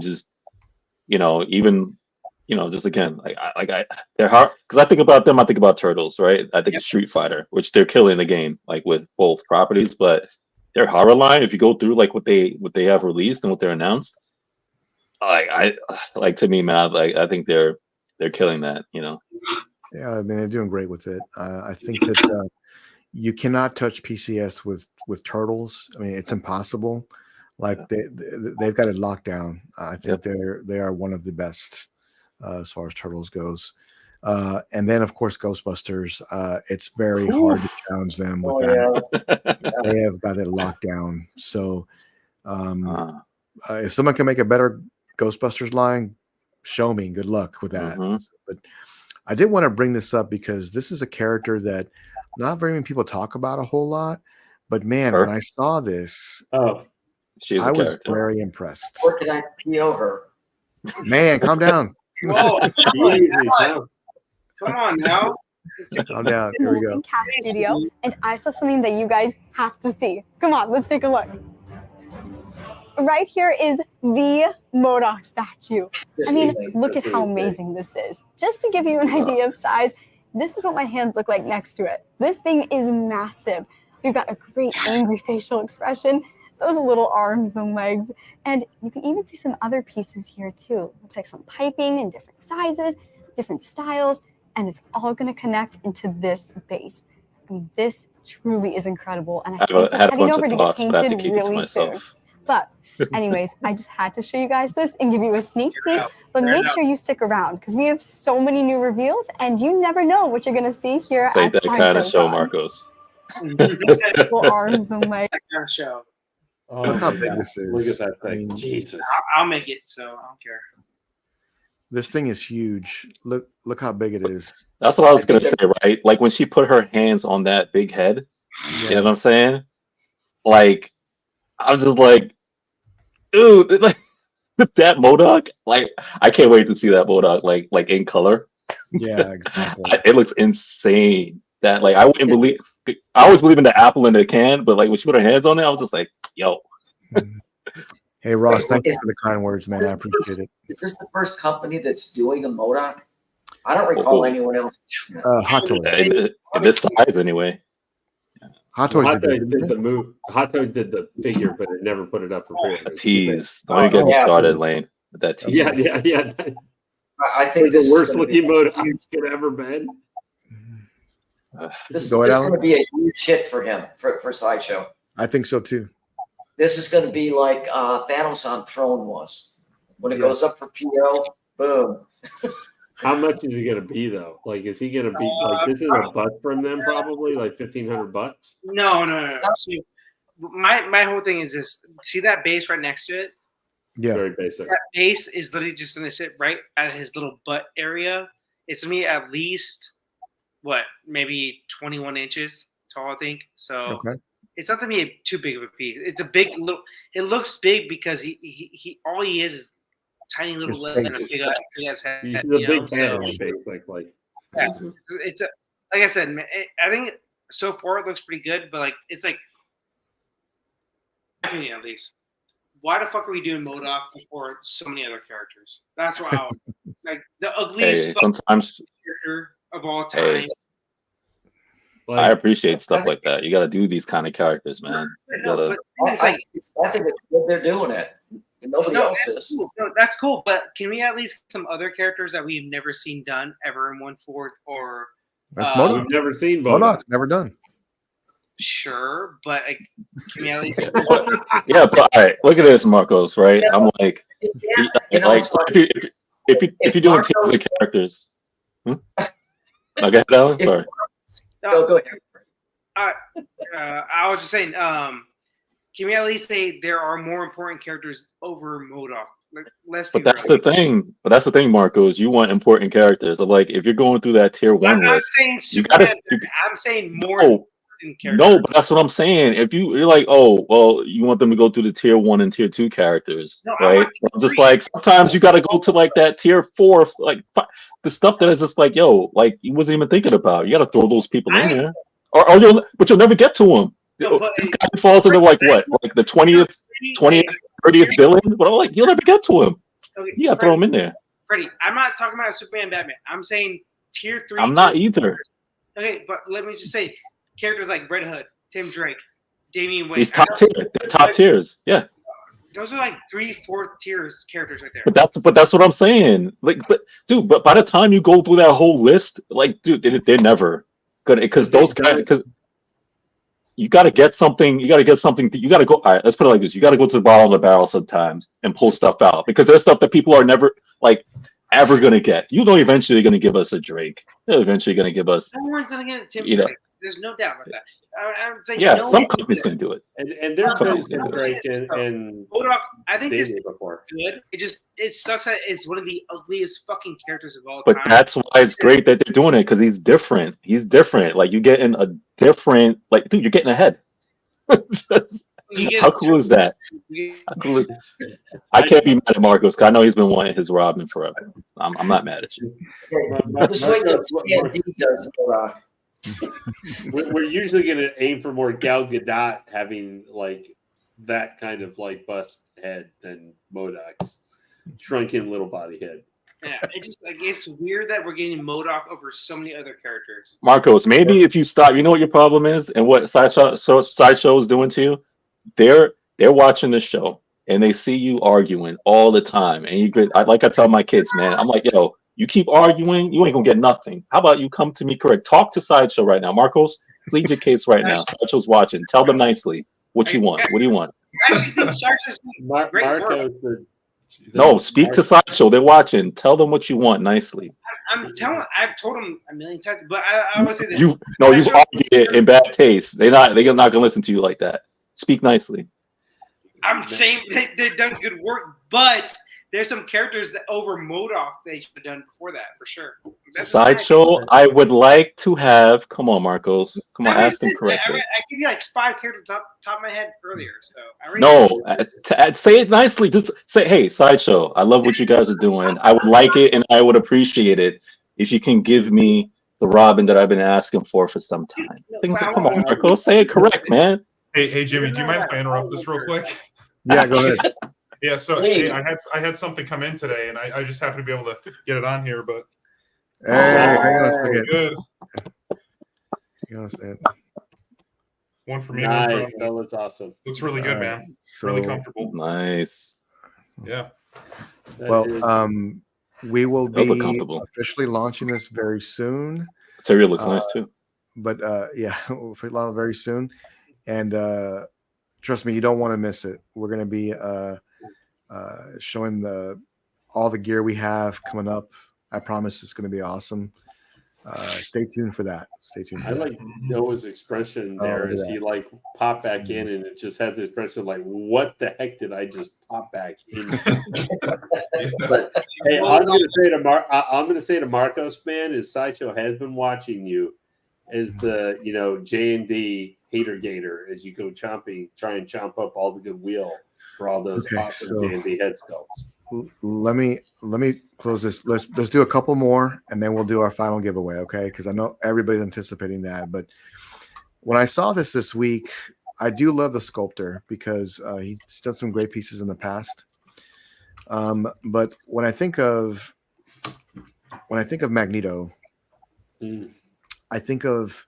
they're hard, because I think about them. I think about Turtles, right? I think of Street Fighter, which they're killing the game, with both properties. But their horror line, if you go through what they have released and what they're announced, to me, man, I think they're killing that. Yeah, I mean, they're doing great with it. I think that you cannot touch PCS with Turtles. I mean, it's impossible. They've got it locked down. I think they are one of the best as far as Turtles goes. And then of course Ghostbusters. It's very hard to challenge them with that. They have got it locked down. So if someone can make a better Ghostbusters line, show me. Good luck with that. But I did want to bring this up because this is a character that not very many people talk about a whole lot, But man, when I saw this, she's I a was character. very impressed. Where can I PO her? Man, calm down. Whoa, Easy, come on now. Calm down. Here we go. In Cast Studio, and I saw something that you guys have to see. Come on, let's take a look. Right here is the Modok statue. I mean, look at how amazing this is. Just to give you an idea of size, this is what my hands look like next to it. This thing is massive. We've got a great angry facial expression, those little arms and legs, and you can even see some other pieces here too. Looks like some piping in different sizes, different styles, and it's all going to connect into this base. I mean, this truly is incredible, and I think had a bunch over of to thoughts, get but I have to painted keep it to really soon. myself. But anyways, I just had to show you guys this and give you a sneak peek, but make sure you stick around because we have so many new reveals and you never know what you're going to see here Say at that Sideshow kind of show, Con. Marcos. Little arms and legs. That kind of show. Oh, Look how big this is. Look at that I thing. mean, Jesus. I'll make it, so I don't care. This thing is huge. Look how big it is. That's what I was gonna say, right? Like when she put her hands on that big head, you know what I'm saying? Like, I was just like, dude, like that Modok. Like, I can't wait to see that Modok, like in color. Yeah, exactly. It looks insane. That like I wouldn't believe. I always believe in the apple in the can, but like when she put her hands on it, I was just like, yo. Hey Ross, thank you for the kind words, man. I appreciate it. Is this the first company that's doing a Modok? I don't recall anyone else. Hot Toys. In this size, anyway. Hot Toys Hot did Toys this. did the move. Hot Toys did the figure, but it never put it up for A tease. Don't even get me started, Lane. With that tease. Yeah. I think the this worst is gonna looking be Modok could ever been. This is Go ahead, going to Alan. be a huge hit for him for Sideshow. I think so too. This is going to be like Thanos on Throne was. When it goes up for PO, boom. How much is he going to be though? Like, is he going to be like this is a buck from them? Probably like $1,500. No. See, my whole thing is this. See that base right next to it? Yeah. Very basic. That base is literally just going to sit right at his little butt area. It's going to be at least, maybe 21 inches tall, I think. So it's not going to be too big of a piece. It's a big look. It looks big because he all he is tiny little leg and a big ass head. He's a big man, basically. Yeah, it's like I said, man, I think so far it looks pretty good, but like it's like, in my opinion at least, why the fuck are we doing Modok before so many other characters? That's why I was, like the ugliest sometimes character of all time. I appreciate stuff like that. You got to do these kind of characters, man. I think it's good they're doing it. Nobody else is. Cool. No, that's cool. But can we at least get some other characters that we've never seen done ever in 1/4 or? That's Modok. We've never seen Modok's never done. Sure, but can we at least? Yeah, but all right. Look at this, Marcos. Right? I'm like, if you're doing teams of characters. Okay, Alan. Sorry. Go ahead. I was just saying, can we at least say there are more important characters over Modok? But that's the thing. But that's the thing, Marcos. You want important characters. So like, if you're going through that tier 1 list, saying you gotta. I'm saying more. No, but that's what I'm saying. If you're like, oh, well, you want them to go through the tier 1 and tier 2 characters, right? I'm just like, sometimes you got to go to like that tier 4, like the stuff that is just like, yo, like you wasn't even thinking about. You got to throw those people in there, but you'll never get to them. No, this guy falls into like what, like the 20th, 30th villain. But I'm like, you'll never get to him. Okay, you got to throw him in there. Freddie, I'm not talking about Superman, Batman. I'm saying tier 3. I'm not either. Okay, but let me just say. Characters like Red Hood, Tim Drake, Damian Wayne. These top tier. They're top tiers. Yeah. Those are like 3-4 tiers characters right there. But that's what I'm saying. Like, but by the time you go through that whole list, like, dude, they're never good because those guys. Because you got to get something. You got to get something. You got to go. All right, let's put it like this: you got to go to the bottom of the barrel sometimes and pull stuff out because there's stuff that people are never like ever gonna get. You know, eventually they're gonna give us a Drake. They're eventually gonna give us. Someone's gonna get Tim Drake. There's no doubt about that. I'm saying some companies can do it. And there's been Tim Drake and Modok, I think this is before. Good. It sucks that it's one of the ugliest fucking characters of all time. But that's why it's great that they're doing it because he's different. He's different. Like you're getting a different. Like, dude, you're getting ahead. How cool is that? How cool is? I can't be mad at Marcos because I know he's been wanting his Robin forever. I'm not mad at you. Just wait till D does Modok. We're usually going to aim for more Gal Gadot having like that kind of like bust head than Modok's shrunken little body head. Yeah, it's just like it's weird that we're getting Modok over so many other characters. Marcos, maybe if you stop, you know what your problem is, and what Sideshow is doing to you. They're watching the show and they see you arguing all the time, and you could, like I tell my kids, man, I'm like, yo, you keep arguing, you ain't gonna get nothing. How about you come to me, correct? Talk to Sideshow right now, Marcos. Plead your case right now. Sideshow's watching. Tell them nicely what you want. What do you want? Marcos. No, speak to Sideshow. They're watching. Tell them what you want nicely. I've told them a million times, but I would say that You've argued it in bad taste. They're not gonna listen to you like that. Speak nicely. I'm saying they've done good work, but there's some characters that over Modok they should have done before that for sure. Sideshow, I would like to have. Come on, Marcos. Come on, ask them correctly. I give you like 5 characters top of my head earlier, so say it nicely. Just say, "Hey, Sideshow, I love what you guys are doing. I would like it, and I would appreciate it if you can give me the Robin that I've been asking for some time." Things like, come on, Marcos, say it correct, man. Hey, Jimmy, do you mind if I interrupt this real quick? Yeah, go ahead. Yeah, so hey, I had something come in today, and I just happened to be able to get it on here, but hang on a second. Good. Hang on a second. One for me. Nice. One for That looks awesome. Looks really good, man. Really comfortable. Nice. Yeah. Well, we will be officially launching this very soon. Material looks nice too. But yeah, very soon. And trust me, you don't want to miss it. We're going to be showing all the gear we have coming up. I promise it's going to be awesome. Stay tuned for that. Stay tuned. I like Noah's expression there as he like popped back in, and it just had the expression like, "What the heck did I just pop back in?" But hey, I'm going to say to Marcos, man, is Sideshow has been watching you as the J&D hater gator as you go try and chomp up all the goodwill for all those awesome J&D head sculpts. Let me close this. Let's do a couple more, and then we'll do our final giveaway, okay? Because I know everybody's anticipating that. But when I saw this week, I do love the sculptor because he's done some great pieces in the past. But when I think of Magneto, I think of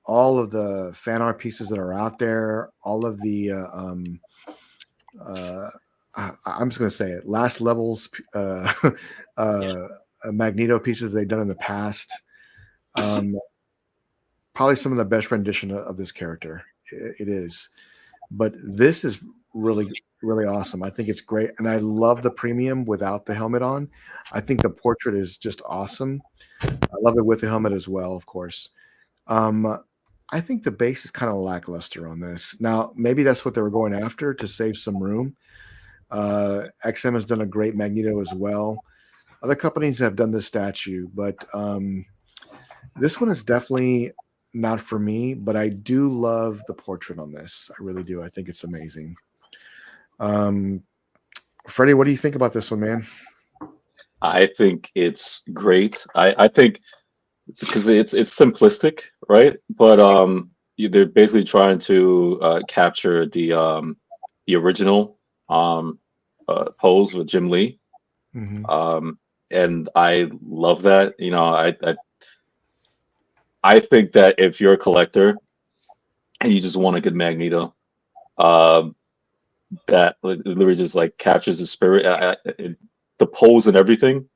all of the fan art pieces that are out there, all of the I'm just going to say it, last levels Magneto pieces they've done in the past. Probably some of the best rendition of this character. It is. But this is really, really awesome. I think it's great. And I love the premium without the helmet on. I think the portrait is just awesome. I love it with the helmet as well, of course. I think the base is kind of lackluster on this. Now, maybe that's what they were going after to save some room. XM has done a great Magneto as well. Other companies have done this statue, but this one is definitely not for me, but I do love the portrait on this. I really do. I think it's amazing. Freddie, what do you think about this one, man? I think it's great. I think it's because it's simplistic, right? But they're basically trying to capture the original pose with Jim Lee. And I love that. I think that if you're a collector and you just want a good Magneto, that literally just like captures the spirit, the pose and everything,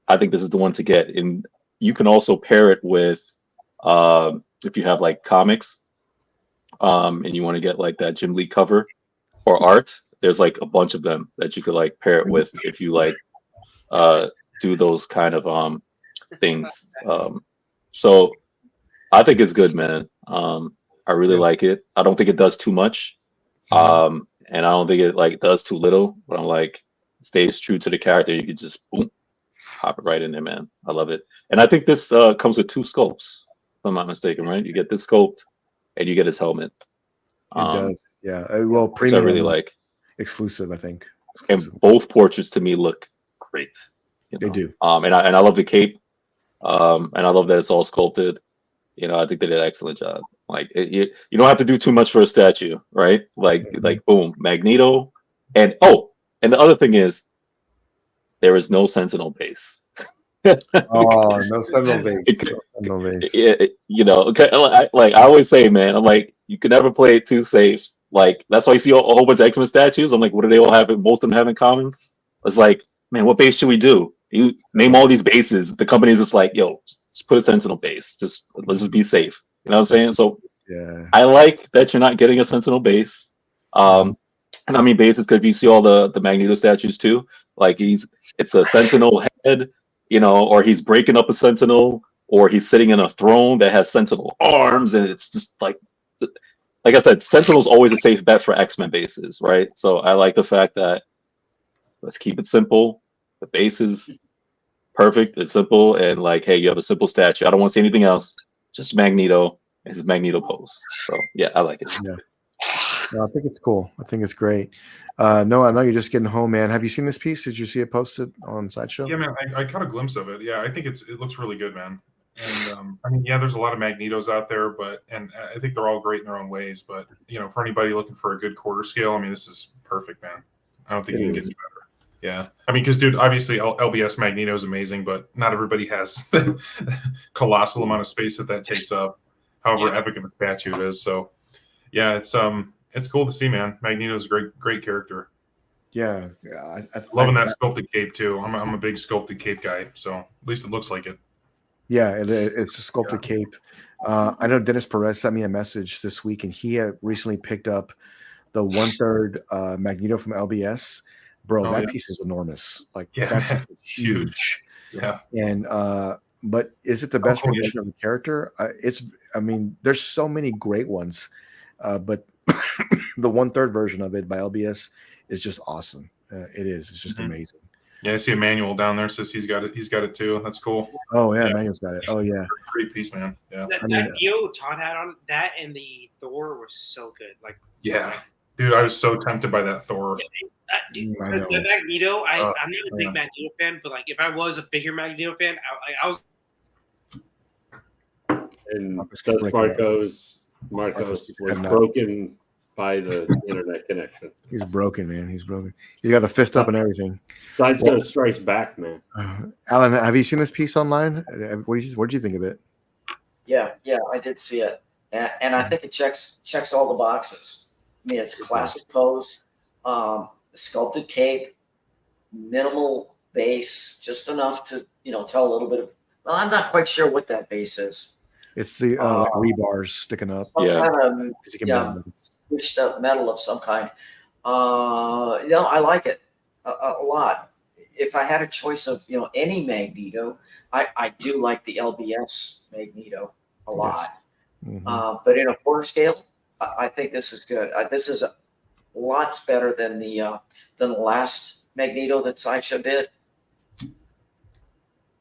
I think this is the one to get. And you can also pair it with if you have like comics and you want to get like that Jim Lee cover or art, there's like a bunch of them that you could like pair it with if you like do those kind of things. So I think it's good, man. I really like it. I don't think it does too much. And I don't think it like does too little, but I'm like, stays true to the character. You could just boom, hop it right in there, man. I love it. And I think this comes with 2 sculpts, if I'm not mistaken, right? You get this sculpt and you get his helmet. does. Yeah. Well, which premium I really like. exclusive, I think. And both portraits to me look great. They do. And I love the cape. And I love that it's all sculpted. I think they did an excellent job. Like you don't have to do too much for a statue, right? Like boom, Magneto, and the other thing is there is no Sentinel base. Oh, no Sentinel base. No base. Okay, like I always say, man, I'm like, you can never play it too safe. Like that's why you see a whole bunch of X-Men statues. I'm like, what do they all have? Most of them have in common. It's like, man, what base should we do? You name all these bases. The company's just like, yo, just put a Sentinel base. Let's just be safe. You know what I'm saying? So yeah, I like that you're not getting a Sentinel base. And I mean bases because you see all the Magneto statues too. Like it's a Sentinel head, or he's breaking up a Sentinel, or he's sitting in a throne that has Sentinel arms, and it's just like I said, Sentinel's always a safe bet for X-Men bases, right? So I like the fact that let's keep it simple. The base is perfect. It's simple, and like, hey, you have a simple statue. I don't want to see anything else. Just Magneto and his Magneto pose. So yeah, I like it. Yeah. No, I think it's cool. I think it's great. No, I know you're just getting home, man. Have you seen this piece? Did you see it posted on Sideshow? Yeah, man, I caught a glimpse of it. Yeah, I think it looks really good, man. And I mean, yeah, there's a lot of Magnetos out there, and I think they're all great in their own ways. But for anybody looking for a good quarter scale, I mean, this is perfect, man. I don't think you can get any better. Yeah, I mean, because dude, obviously LBS Magneto is amazing, but not everybody has the colossal amount of space that takes up. However epic of a statue it is. So yeah, it's cool to see, man. Magneto's a great character. Yeah, loving that sculpted cape too. I'm a big sculpted cape guy, so at least it looks like it. Yeah, it's a sculpted cape. I know Dennis Perez sent me a message this week, and he had recently picked up the 1/3 Magneto from LBS. Bro, that piece is enormous. Like, that's huge. Yeah. And but is it the best rendition of the character? I mean, there's so many great ones, but the 1/3 version of it by LBS is just awesome. It is. It's just amazing. Yeah, I see Emmanuel down there says he's got it. He's got it too. That's cool. Oh yeah, Emmanuel's got it. Oh yeah, great piece, man. Yeah, that Dio Todd had on that and the Thor was so good. Like, yeah, dude, I was so tempted by that Thor. The Magneto, I'm not a big Magneto fan, but like if I was a bigger Magneto fan, I was. And Marcos was broken by the internet connection. He's broken, man. He's broken. He's got the fist up and everything. Sideshow strikes back, man. Alan, have you seen this piece online? What did you think of it? Yeah, I did see it, and I think it checks all the boxes. I mean, it's classic pose, sculpted cape, minimal base, just enough to tell a little bit of. Well, I'm not quite sure what that base is. It's the rebars sticking up. Kind of, switched up metal of some kind. I like it a lot. If I had a choice of any Magneto, I do like the LBS Magneto a lot. Yes. Mm-hmm. But in a quarter scale, I think this is good. This is lots better than the last Magneto that Sideshow did.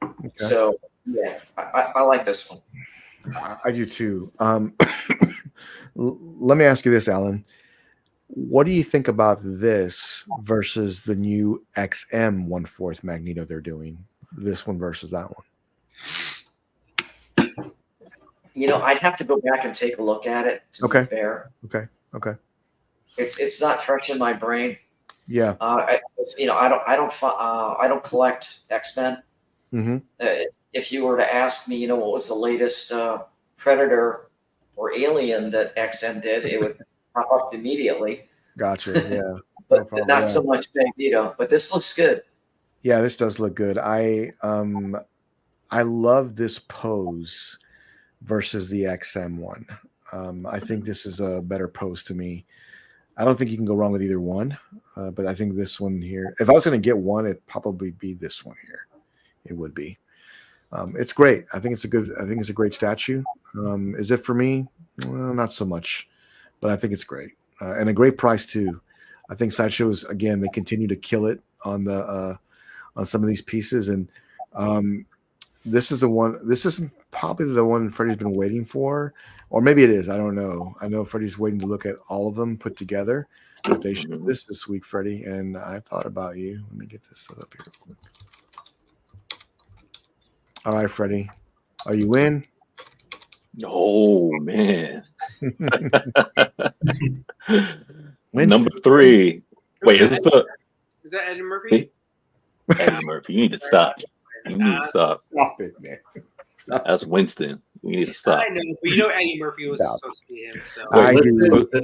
Okay. So yeah, I like this one. I do too. Let me ask you this, Alan. What do you think about this versus the new XM 1/4 Magneto they're doing? This one versus that one. I'd have to go back and take a look at it. To be fair. Okay. It's not fresh in my brain. Yeah. I don't collect X-Men. Mm-hmm. If you were to ask me, what was the latest Predator or Alien that XM did, it would pop up immediately. Gotcha. Yeah. but not so much Magneto. But this looks good. Yeah, this does look good. I love this pose versus the XM one. I think this is a better pose to me. I don't think you can go wrong with either one, but I think this one here. If I was going to get one, it'd probably be this one here. It would be. It's great. I think it's a great statue. Is it for me? Well, not so much, but I think it's great and a great price too. I think Sideshows again they continue to kill it on the on some of these pieces, and this is the one. This isn't probably the one Freddie's been waiting for, or maybe it is. I don't know. I know Freddie's waiting to look at all of them put together, but they showed this week, Freddie, and I thought about you. Let me get this set up here. All right, Freddie, are you in? Oh man. Number 3. Wait, is this the? Is that Eddie Murphy? Eddie Murphy, you need to stop. You need to stop. Stop it, man. That's Winston. You need to stop. I know, but you know Eddie Murphy was supposed to be him. So.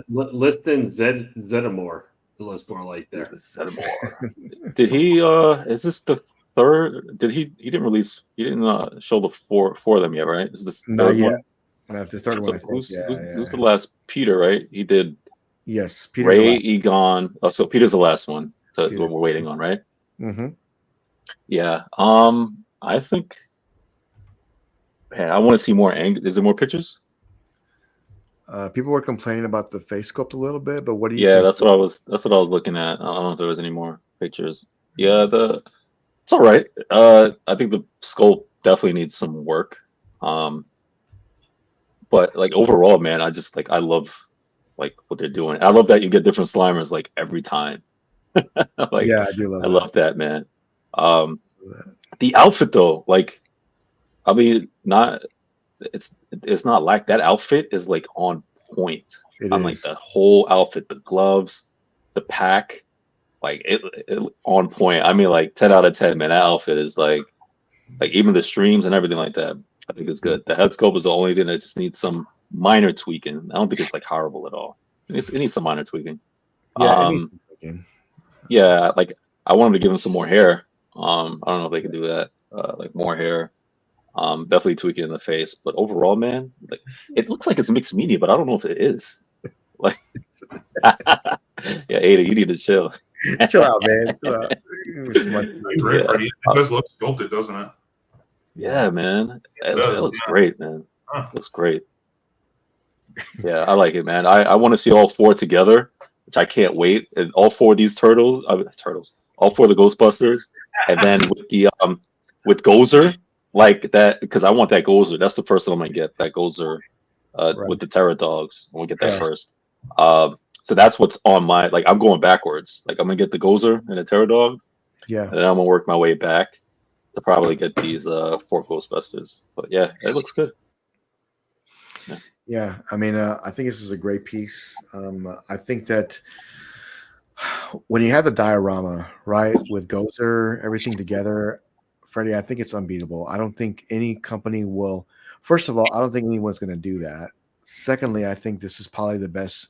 Listen, Zeddemore. It was more like that. Zeddemore. Did he? Is this the third? Did he? He didn't release. He didn't show the four of them yet, right? Is this the third one? No, the third one. Who's the last? Peter, right? He did. Yes, Peter. Ray, Egon. Oh, so Peter's the last one. What we're waiting on, right? Mm-hmm. Yeah. I think. Hey, I want to see more. Is there more pictures? People were complaining about the face sculpt a little bit, but what do you? Yeah, think? that's what I was looking at. I don't know if there was any more pictures. Yeah, it's all right. I think the sculpt definitely needs some work. But like overall, man, I just I love like what they're doing. I love that you get different Slimers like every time. Yeah, I do love. I love that, man. The outfit though, like, I mean, it's not like that outfit is like on point. Like that whole outfit, the gloves, the pack, like it on point. I mean, like 10 out of 10, man. That outfit is like even the streams and everything like that. I think it's good. The head sculpt is the only thing that just needs some minor tweaking. I don't think it's like horrible at all. It needs some minor tweaking. Yeah, yeah, like I wanted to give him some more hair. I don't know if they can do that. Like more hair. Definitely tweak it in the face. But overall, man, like it looks like it's mixed media, but I don't know if it is. Like, yeah, Ada, you need to chill. Chill out, man. Chill out. It does look sculpted, doesn't it? Yeah, man. It looks great, man. It looks great. Yeah, I like it, man. I want to see all 4 together, which I can't wait. And all 4 of these turtles, all 4 of the Ghostbusters, and then with the with Gozer, like that, because I want that Gozer. That's the first one I'm gonna get. That Gozer with the Terror Dogs. I want to get that first. So that's what's on my I'm going backwards. Like I'm gonna get the Gozer and the Terror Dogs. Yeah. And then I'm gonna work my way back to probably get these 4 Ghostbusters. But yeah, it looks good. Yeah, I mean, I think this is a great piece. I think that when you have the diorama, right, with Gozer, everything together, Freddie, I think it's unbeatable. I don't think any company will. First of all, I don't think anyone's going to do that. Secondly, I think this is probably the best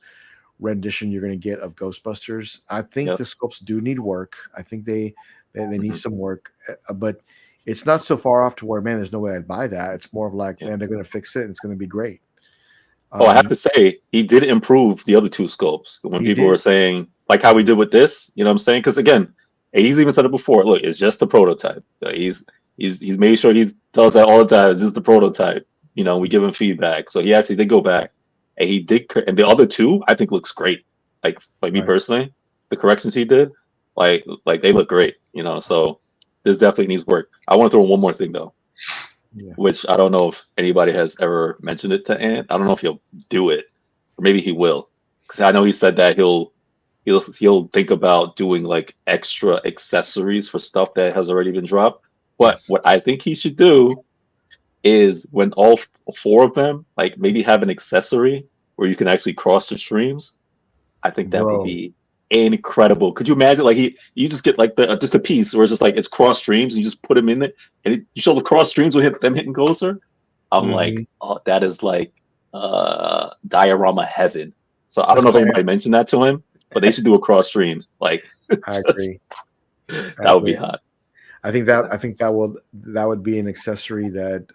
rendition you're going to get of Ghostbusters. I think the sculpts do need work. I think they need some work, but it's not so far off to where, man, there's no way I'd buy that. It's more of like, man, they're going to fix it and it's going to be great. I have to say, he did improve the other 2 sculpts when people were saying, like how we did with this, you know what I'm saying? Because again, he's even said it before. Look, it's just a prototype. He's made sure he tells that all the time. It's just the prototype. You know, we give him feedback. So he actually did go back, and he did. And the other 2, I think, looks great. Like me personally, the corrections he did, like they look great. You know, so this definitely needs work. I want to throw one more thing though. Yeah. Which I don't know if anybody has ever mentioned it to Ant. I don't know if he'll do it, or maybe he will, because I know he said that he'll think about doing like extra accessories for stuff that has already been dropped. But what I think he should do is when all 4 of them like maybe have an accessory where you can actually cross the streams. I think that would be incredible. Could you imagine like you just get like just a piece where it's just like it's cross streams, you just put them in it and you show the cross streams with them hitting Gozer. I'm like, oh, that is like diorama heaven. So I don't know if anybody mentioned that to him, but they should do a cross streams. Like I agree. That would be hot. I think that would be an accessory that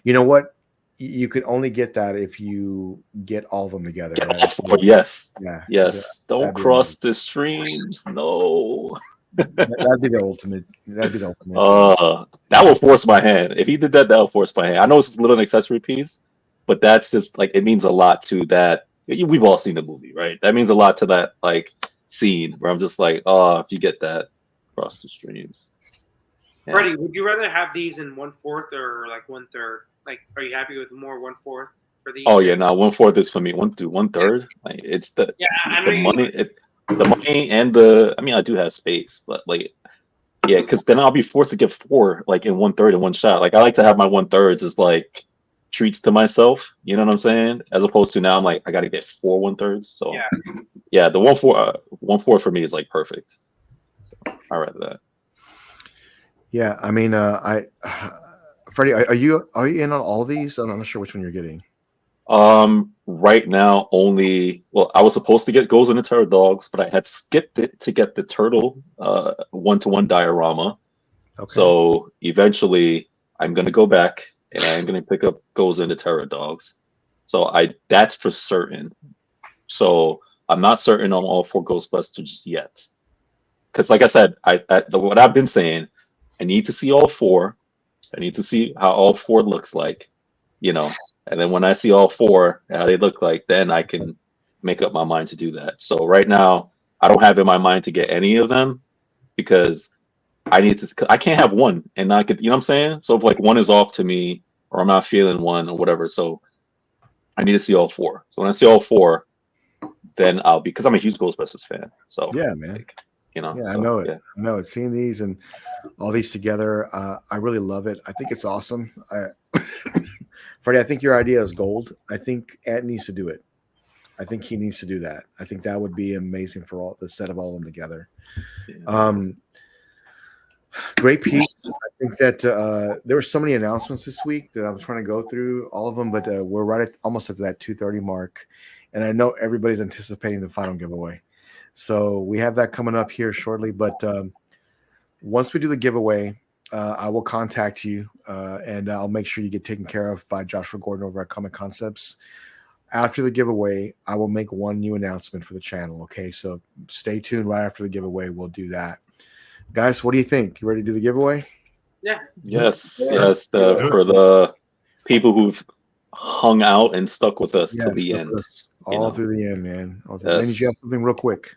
you know what, you could only get that if you get all of them together. Right? Yes. Yeah. Yes. Don't cross the streams. No. That'd be the ultimate. That will force my hand. If he did that, that will force my hand. I know it's a little accessory piece, but that's just like it means a lot to that. We've all seen the movie, right? That means a lot to that like scene where I'm just like, oh, if you get that across the streams. Yeah. Freddie, would you rather have these in 1/4 or like 1/3? Like, are you happy with more 1/4 for these? Oh yeah, now 1/4 is for me. 1/3. Like it's the the money, the money and the. I mean, I do have space, but like, yeah, because then I'll be forced to get 4 like in 1/3 in one shot. Like I like to have my 1/3s as like treats to myself. You know what I'm saying? As opposed to now, I'm like I got to get 4 1/3s. So yeah, the 1/4 for me is like perfect. So I rather that. Yeah, I mean, Freddie, are you in on all of these? I'm not sure which one you're getting. Right now only. Well, I was supposed to get Goes in the Turtle Dogs, but I had skipped it to get the turtle 1-to-1 diorama. Okay. So eventually, I'm gonna go back and I'm gonna pick up Goes in the Turtle Dogs. So that's for certain. So I'm not certain on all 4 Ghostbusters yet, because like I said, what I've been saying, I need to see all 4. I need to see how all 4 looks like, you know. And then when I see all 4, how they look like, then I can make up my mind to do that. So right now, I don't have in my mind to get any of them because I can't have one and not get, you know what I'm saying? So if like one is off to me or I'm not feeling one or whatever, so I need to see all 4. So when I see all 4, then I'll be, because I'm a huge Ghostbusters fan. So yeah, man. Like, you know, yeah, so, I know it. Yeah. I know it. Seeing these and all these together, I really love it. I think it's awesome. Freddie, I think your idea is gold. I think Ed needs to do it. I think he needs to do that. I think that would be amazing for all the set of all of them together. Yeah. Great piece. I think that there were so many announcements this week that I'm trying to go through all of them, but we're right at almost at that 2:30 mark, and I know everybody's anticipating the final giveaway. So we have that coming up here shortly. But once we do the giveaway, I will contact you, and I'll make sure you get taken care of by Joshua Gordon over at Comic Concepts. After the giveaway, I will make one new announcement for the channel. Okay, so stay tuned. Right after the giveaway, we'll do that. Guys, what do you think? You ready to do the giveaway? Yeah. Yes. For the people who've hung out and stuck with us till the end. All through the end, man. Yes. Lenny, you have something real quick.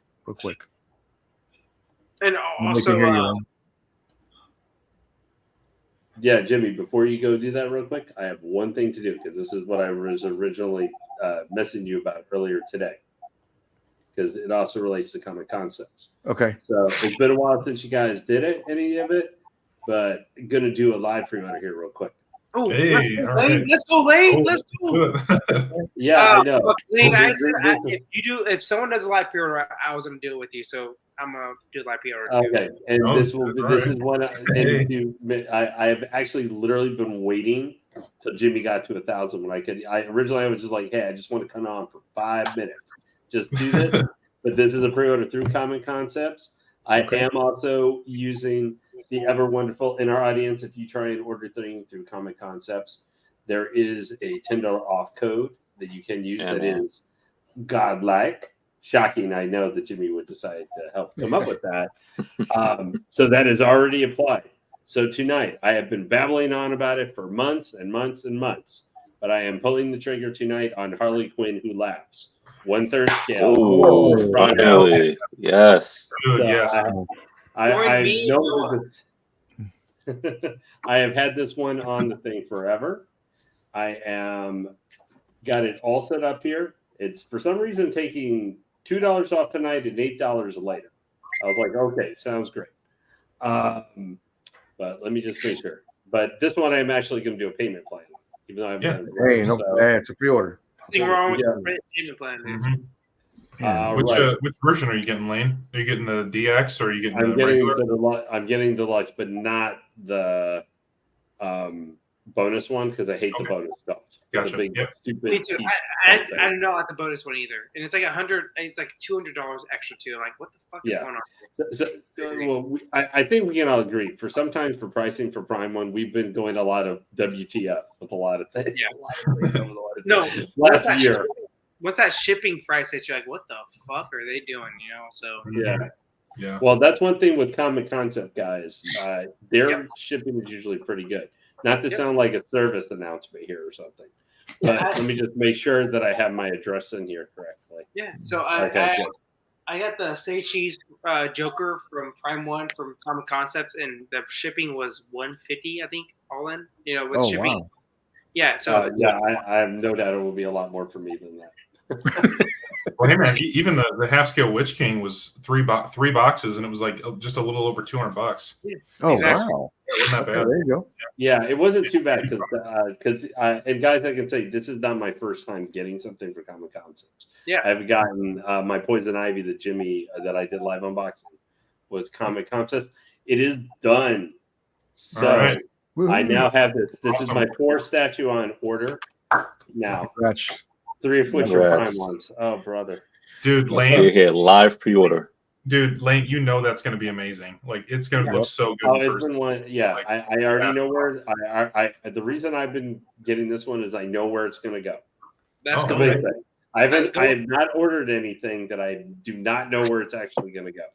And Nobody also, can hear you, man. Yeah, Jimmy, before you go do that real quick, I have one thing to do because this is what I was originally messaging you about earlier today because it also relates to Comic Concepts. Okay. So it's been a while since you guys did any of it, but I'm going to do a live pre-order here real quick. Oh, let's go, Lane. Let's go. Yeah, I know. Look, Lane, if someone does a live pre-order, I was gonna do it with you, so I'm gonna do a live pre-order. Okay, and this is one. I have actually literally been waiting till Jimmy got to 1,000 when I could. Originally I was just like, hey, I just want to come on for 5 minutes, just do this. But this is a pre-order through Comic Concepts. I am also using the ever wonderful in our audience. If you try and order things through Comic Concepts, there is a $10 off code that you can use. Is Godlike. Shocking, I know that Jimmy would decide to help come up with that. So that is already applied. So tonight, I have been babbling on about it for months and months and months, but I am pulling the trigger tonight on Harley Quinn Who Laughs. 1/3 scale. Oh, finally. Yes. So yes. I know this. I have had this one on the thing forever. I got it all set up here. It's for some reason taking $2 off tonight and $8 later. I was like, okay, sounds great. But let me just make sure. But this one I'm actually going to do a payment plan, even though I haven't done it. It's a pre-order. Nothing wrong with the payment plan. Which version are you getting, Lane? Are you getting the DX or are you getting I'm getting the deluxe, but not the bonus one because I hate the bonus stuff. Gotcha. Big, stupid. Me too. I don't know at the bonus one either, and it's like $100. It's like $200 extra too. I'm like, what the fuck is going on? I think we can all agree. Sometimes for pricing for Prime One, we've been going a lot of WTF with a lot of things. No, last year. What's that shipping price that you're like, what the fuck are they doing? You know, so yeah. Well, that's one thing with Comic Concept guys. Their shipping is usually pretty good. Not to sound like a service announcement here or something, but let me just make sure that I have my address in here correctly. Yeah. So I got the Say Cheese Joker from Prime One from Comic Concepts, and the shipping was $150, I think, all in. You know, with Oh shipping. wow. Yeah. So I have no doubt it will be a lot more for me than that. Well, hey man, even the half scale Witch King was three boxes, and it was like just a little over $200. Oh exactly. wow. It wasn't that Okay, bad. there you go. Yeah, it wasn't too bad because and guys, I can say this is not my first time getting something for Comic Concepts. Yeah. I've gotten my Poison Ivy, the Jimmy that I did live unboxing was Comic Concepts. It is done. So All right. I now have this. This is Awesome. my 4th statue on order now. Congrats. 3 of which are Prime Congrats. ones. Oh, brother. Dude, Let's see Lane, here, live pre-order. Dude, Lane, you know that's going to be amazing. Like, it's going to look so good Oh, in it's person. been one. Yeah, Like, I already know where. I the reason I've been getting this one is I know where it's going to go. That's Oh, cool. okay. I have not ordered anything that I do not know where it's actually going to go.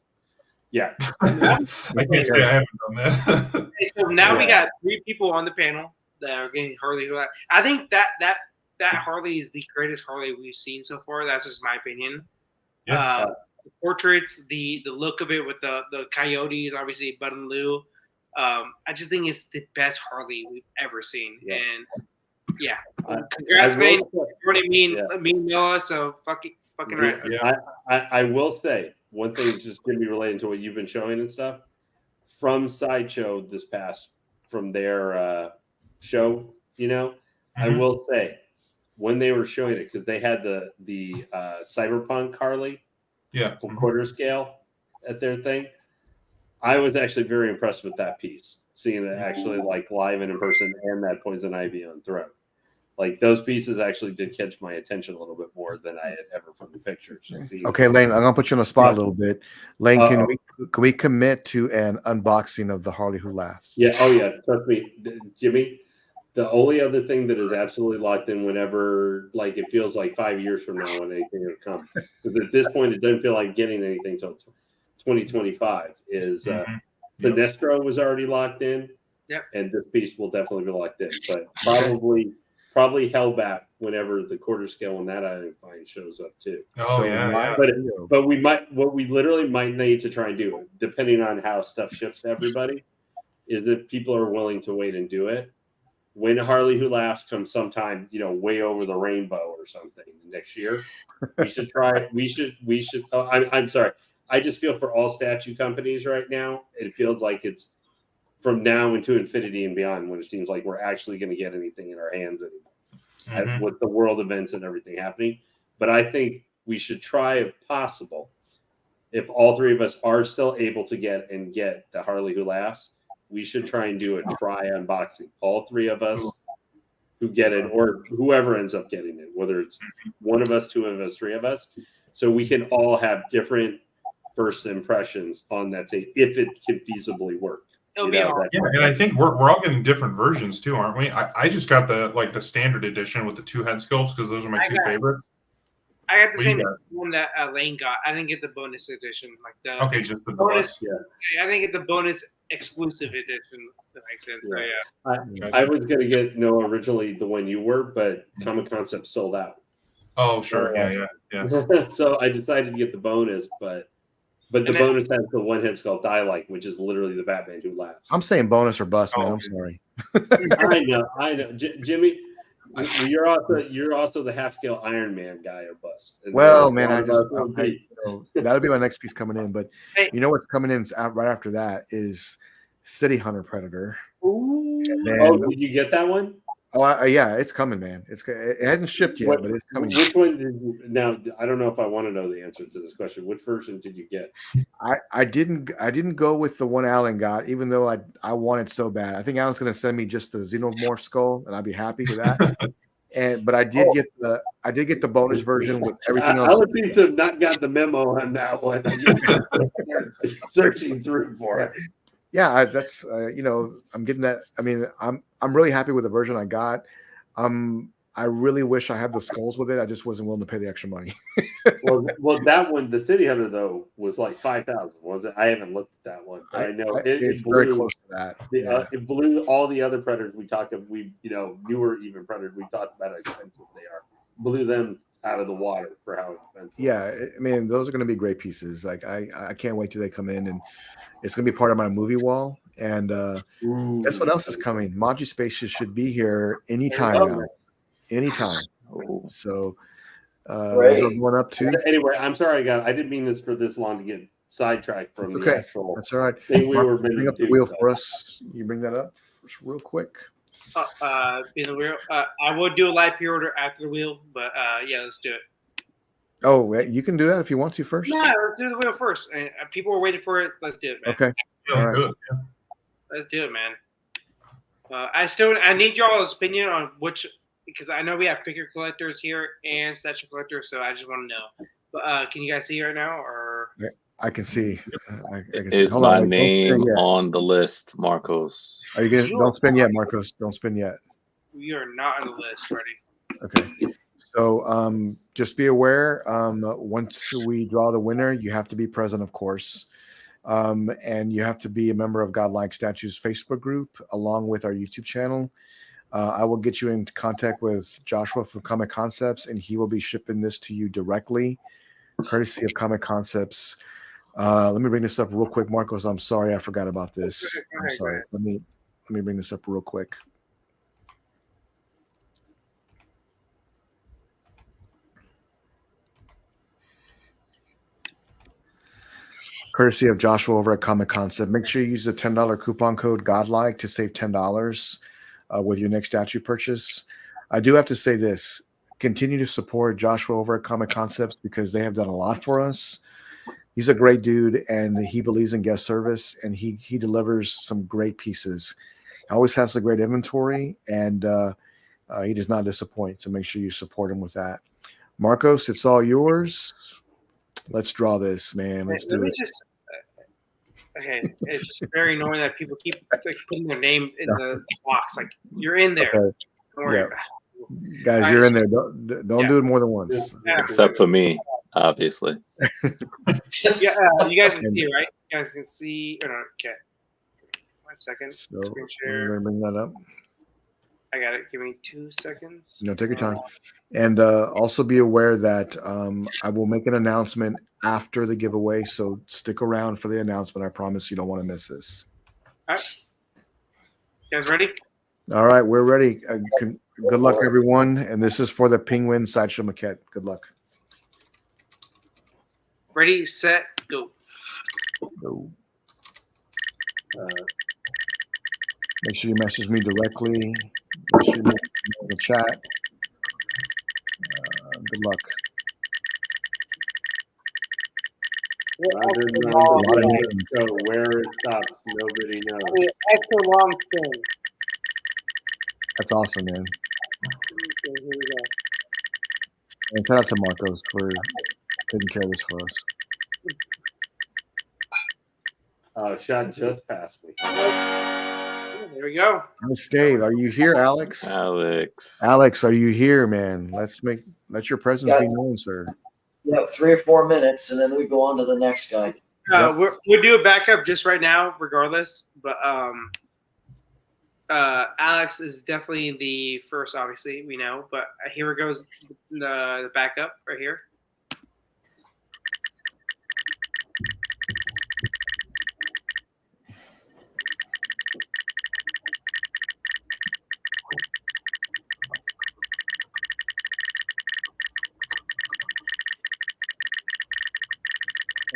Yeah. I can't say I haven't done that. Okay, so now we got 3 people on the panel that are getting Harley. I think that Harley is the greatest Harley we've seen so far. That's just my opinion. Yeah. The portraits, the look of it with the coyotes, obviously Bud and Lou. I just think it's the best Harley we've ever seen. Yeah. And yeah, congrats, man. Me and Noah, so fucking right. Yeah. I will say one thing, just going to be related to what you've been showing and stuff. From Sideshow this past, from their show, I will say when they were showing it, because they had the Cyberpunk Harley for quarter scale at their thing, I was actually very impressed with that piece, seeing it actually like live and in person, and that Poison Ivy on throne. Like those pieces actually did catch my attention a little bit more than I had ever from the pictures. Okay, Lane, I'm gonna put you on the spot a little bit. Lane, can we commit to an unboxing of the Harley Who Laughs? Yeah. Oh yeah. Trust me, Jimmy. The only other thing that is absolutely locked in whenever, like, it feels like 5 years from now when anything will come, because at this point it doesn't feel like getting anything until 2025. Is Sinestro was already locked in, and this piece will definitely be locked in, but probably held back whenever the quarter scale on that item find shows up too. Oh, yeah. But what we literally might need to try and do, depending on how stuff ships to everybody, is that people are willing to wait and do it. When Harley Who Laughs comes sometime, way over the rainbow or something next year, we should try. We should. Oh, I'm sorry. I just feel for all statue companies right now, it feels like it's from now into infinity and beyond when it seems like we're actually going to get anything in our hands anymore with the world events and everything happening. But I think we should try, if possible, if all 3 of us are still able to get the Harley Who Laughs, we should try and do a try unboxing. All 3 of us who get it, or whoever ends up getting it, whether it's 1 of us, 2 of us, 3 of us, so we can all have different first impressions on that tape if it can feasibly work. It'll be hard. Yeah, and I think we're all getting different versions too, aren't we? I just got the standard edition with the 2 head sculpts because those are my 2 favorites. I got the same one that Lane got. I didn't get the bonus edition, just the bonus. Yeah, I didn't get the bonus exclusive edition. That makes sense. So, I was gonna get originally the one you were, but Comic Concepts sold out. Oh sure, yeah. So I decided to get the bonus, but the bonus has the 1 head sculpt I like, which is literally the Batman Who Laughs. I'm saying bonus or bust, man. I'm sorry. I know, Jimmy. You're also the half scale Iron Man guy or bust. Well, man, that'll be my next piece coming in. But you know what's coming in right after that is City Hunter Predator. Ooh. Did you get that one? Oh, yeah, it's coming, man. It hasn't shipped yet, but it's coming. Which one did you? Now, I don't know if I want to know the answer to this question. Which version did you get? I didn't go with the one Alan got, even though I wanted so bad. I think Alan's going to send me just the Xenomorph skull, and I'd be happy with that. But I did get the bonus version with everything else. Alan seems to have not got the memo on that one. Searching through for it. Yeah, that's I'm getting that. I mean, I'm really happy with the version I got. I really wish I had the skulls with it. I just wasn't willing to pay the extra money. well, that one, the City Hunter though, was like 5,000, was it? I haven't looked at that one, but I know it's very close to that. It blew all the other Predators we talked of. Newer even Predators we talked about how expensive they are. Blew them out of the water for how expensive. Yeah, I mean, those are going to be great pieces. Like I can't wait till they come in, and it's going to be part of my movie wall. And guess what else is coming? Maji Spaces should be here anytime now. Anytime. So those are going up too. Anyway, I'm sorry, I didn't mean this for this long to get sidetracked from the actual. That's all right. Thing we Mark, were bring up the wheel for us. You bring that up real quick. Be the wheel. I will do a live pre-order after the wheel, but yeah, let's do it. Oh, you can do that if you want to first. No, let's do the wheel first. People are waiting for it. Let's do it, man. Okay. All right. Let's do it, man. I need y'all's opinion on which, because I know we have figure collectors here and statue collectors, so I just want to know. But can you guys see right now, or? I can see. I can Is see. my name on the list, Marcos? Are you gonna? Don't spin yet, Marcos. Don't spin yet. We are not on the list, Freddie. Okay. So just be aware. Once we draw the winner, you have to be present, of course, and you have to be a member of Godlike Statues Facebook group along with our YouTube channel. I will get you in contact with Joshua from Comic Concepts, and he will be shipping this to you directly, courtesy of Comic Concepts. Let me bring this up real quick, Marcos. I'm sorry, I forgot about this. I'm sorry. Let me bring this up real quick. Courtesy of Joshua over at Comic Concept. Make sure you use the $10 coupon code Godlike to save $10 with your next statue purchase. I do have to say this: continue to support Joshua over at Comic Concepts because they have done a lot for us. He's a great dude, and he believes in guest service, and he delivers some great pieces. He always has a great inventory, and he does not disappoint. So make sure you support him with that. Marcos, it's all yours. Let's draw this, man. Let's do it. Okay, it's just very annoying that people keep putting their name in the box. Like, you're in there. Okay. Don't worry. Yeah. Guys, you're in there. Don't do it more than once. Except for me, obviously. Yeah, you guys can see, right? You guys can see. Or no, okay. 1 second. So we're gonna bring that up. I got it. Give me 2 seconds. No, take your time. And also be aware that I will make an announcement after the giveaway. So stick around for the announcement. I promise you don't want to miss this. All right. You guys ready? All right, we're ready. Good luck, everyone. And this is for the Penguin Sideshow maquette. Good luck. Ready, set, go. Go. Make sure you message me directly. Make sure you make in the chat. Good luck. So where it stops, nobody knows. Extra long thing. That's awesome, man. Okay, here we go. And shout out to Marcos for taking care of this for us. Shot just past me. There we go. Miss Dave, are you here, Alex? Alex, are you here, man? Let your presence be known, sir. Yeah, 3 or 4 minutes, and then we go on to the next guy. We'll do a backup just right now, regardless. But Alex is definitely the first, obviously, we know. But here goes the backup right here.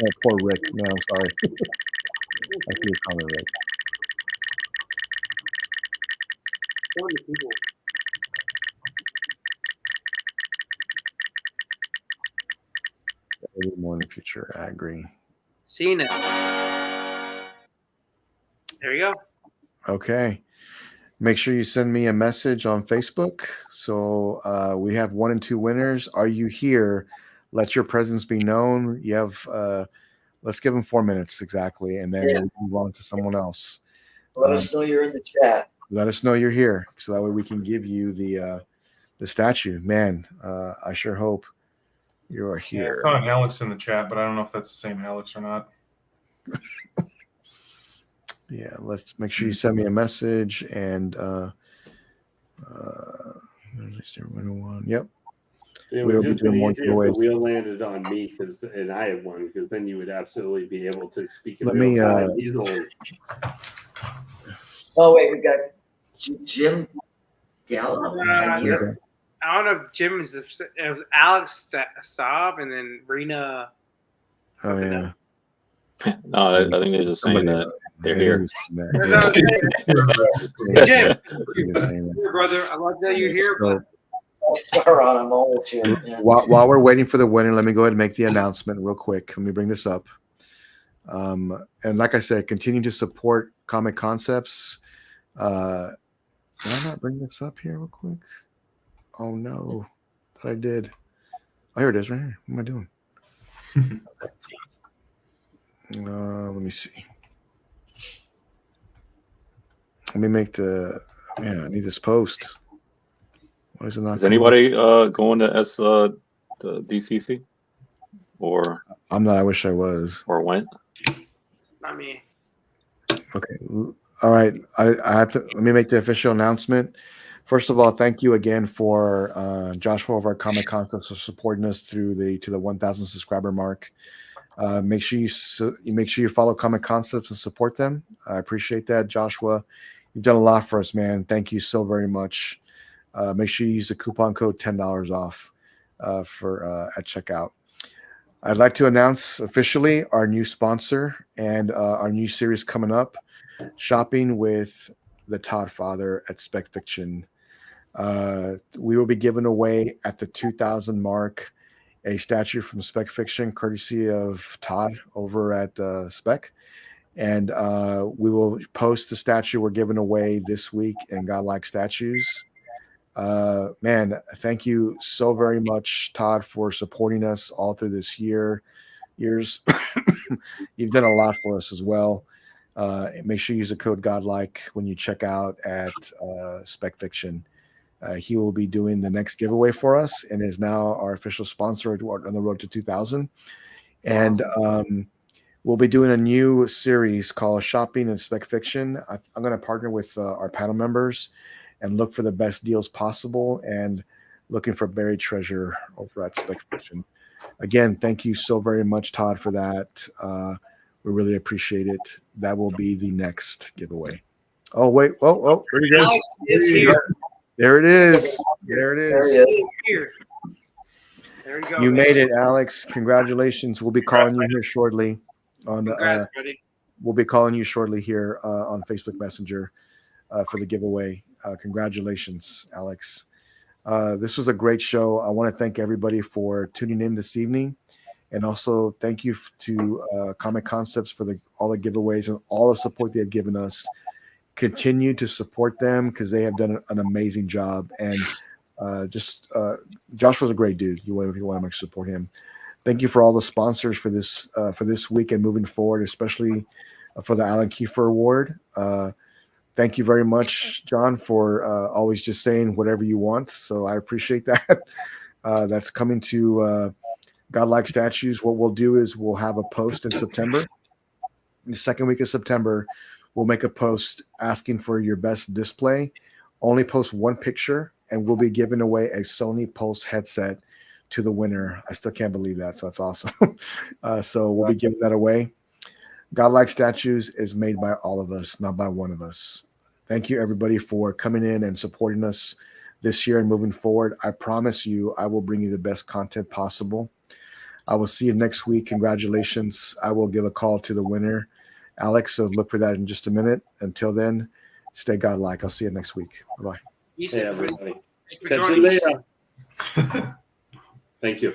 Oh, poor Rick. No, I'm sorry. I see you calling Rick. Maybe more in the future. I agree. See you now. There you go. Okay. Make sure you send me a message on Facebook. So we have 1 and 2 winners. Are you here? Let your presence be known. You have, let's give them 4 minutes exactly, and then we'll move on to someone else. Let us know you're in the chat. Let us know you're here, so that way we can give you the statue. Man, I sure hope you are here. I found an Alex in the chat, but I don't know if that's the same Alex or not. Yeah, let's make sure you send me a message and yep. It we'll would be just been doing more easier if giveaways. the wheel landed on me and I had one, because then you would absolutely be able to speak in Let real me, time easily. Oh wait, we got Jim Gallo. Thank you. Okay. I don't know if Jim is. It was Alex Staub and then Rena. Oh yeah. No, I think they're just saying that they're here. Jim, brother, I love that you're here. So, Sauron, I'm always here. Yeah. while we're waiting for the winner, let me go ahead and make the announcement real quick. Let me bring this up. And like I said, continue to support Comic Concepts. Did I not bring this up here real quick? Oh no, that I did. Oh, here it is, right here. What am I doing? Let me see. Let me make the. Man, I need this post. Why is it not? Is anybody going to the DCC? Or I'm not. I wish I was. Or went? Not me. Okay. All right. I have to. Let me make the official announcement. First of all, thank you again for Joshua of our Comic Concepts for supporting us through to the 1,000 subscriber mark. Make sure you follow Comic Concepts and support them. I appreciate that, Joshua. You've done a lot for us, man. Thank you so very much. Make sure you use the coupon code $10 off for at checkout. I'd like to announce officially our new sponsor and our new series coming up, Shopping with the Todd Father at Spec Fiction. We will be giving away at the 2,000 mark a statue from Spec Fiction, courtesy of Todd over at Spec. And we will post the statue we're giving away this week in Godlike Statues. Man, thank you so very much, Todd, for supporting us all through this years. You've done a lot for us as well. Make sure you use the code Godlike when you check out at Spec Fiction. He will be doing the next giveaway for us and is now our official sponsor on the road to 2,000. And we'll be doing a new series called Shopping and Spec Fiction. I'm going to partner with our panel members and look for the best deals possible and looking for buried treasure over at Spec Fiction. Again, thank you so very much, Todd, for that. We really appreciate it. That will be the next giveaway. Oh, wait. Oh, there you go. Alex is here. There it is. There it is. There you go. You made it, Alex. Congratulations. We'll be calling you here shortly. Congrats, buddy. We'll be calling you shortly here on Facebook Messenger for the giveaway. Congratulations, Alex. This was a great show. I want to thank everybody for tuning in this evening. And also thank you to Comic Concepts for all the giveaways and all the support they have given us. Continue to support them because they have done an amazing job. And Josh was a great dude. You want to support him. Thank you for all the sponsors for this week and moving forward, especially for the Alan Kiefer Award. Thank you very much, John, for always just saying whatever you want. So I appreciate that. That's coming to Godlike Statues. What we'll do is we'll have a post in September. The second week of September, we'll make a post asking for your best display. Only post one picture, and we'll be giving away a Sony Pulse headset to the winner. I still can't believe that, so that's awesome. So we'll be giving that away. Godlike Statues is made by all of us, not by one of us. Thank you, everybody, for coming in and supporting us this year and moving forward. I promise you, I will bring you the best content possible. I will see you next week. Congratulations. I will give a call to the winner, Alex, so look for that in just a minute. Until then, stay godlike. I'll see you next week. Bye-bye. Hey, everybody. Thank you for Catch you joining us. later. Thank you.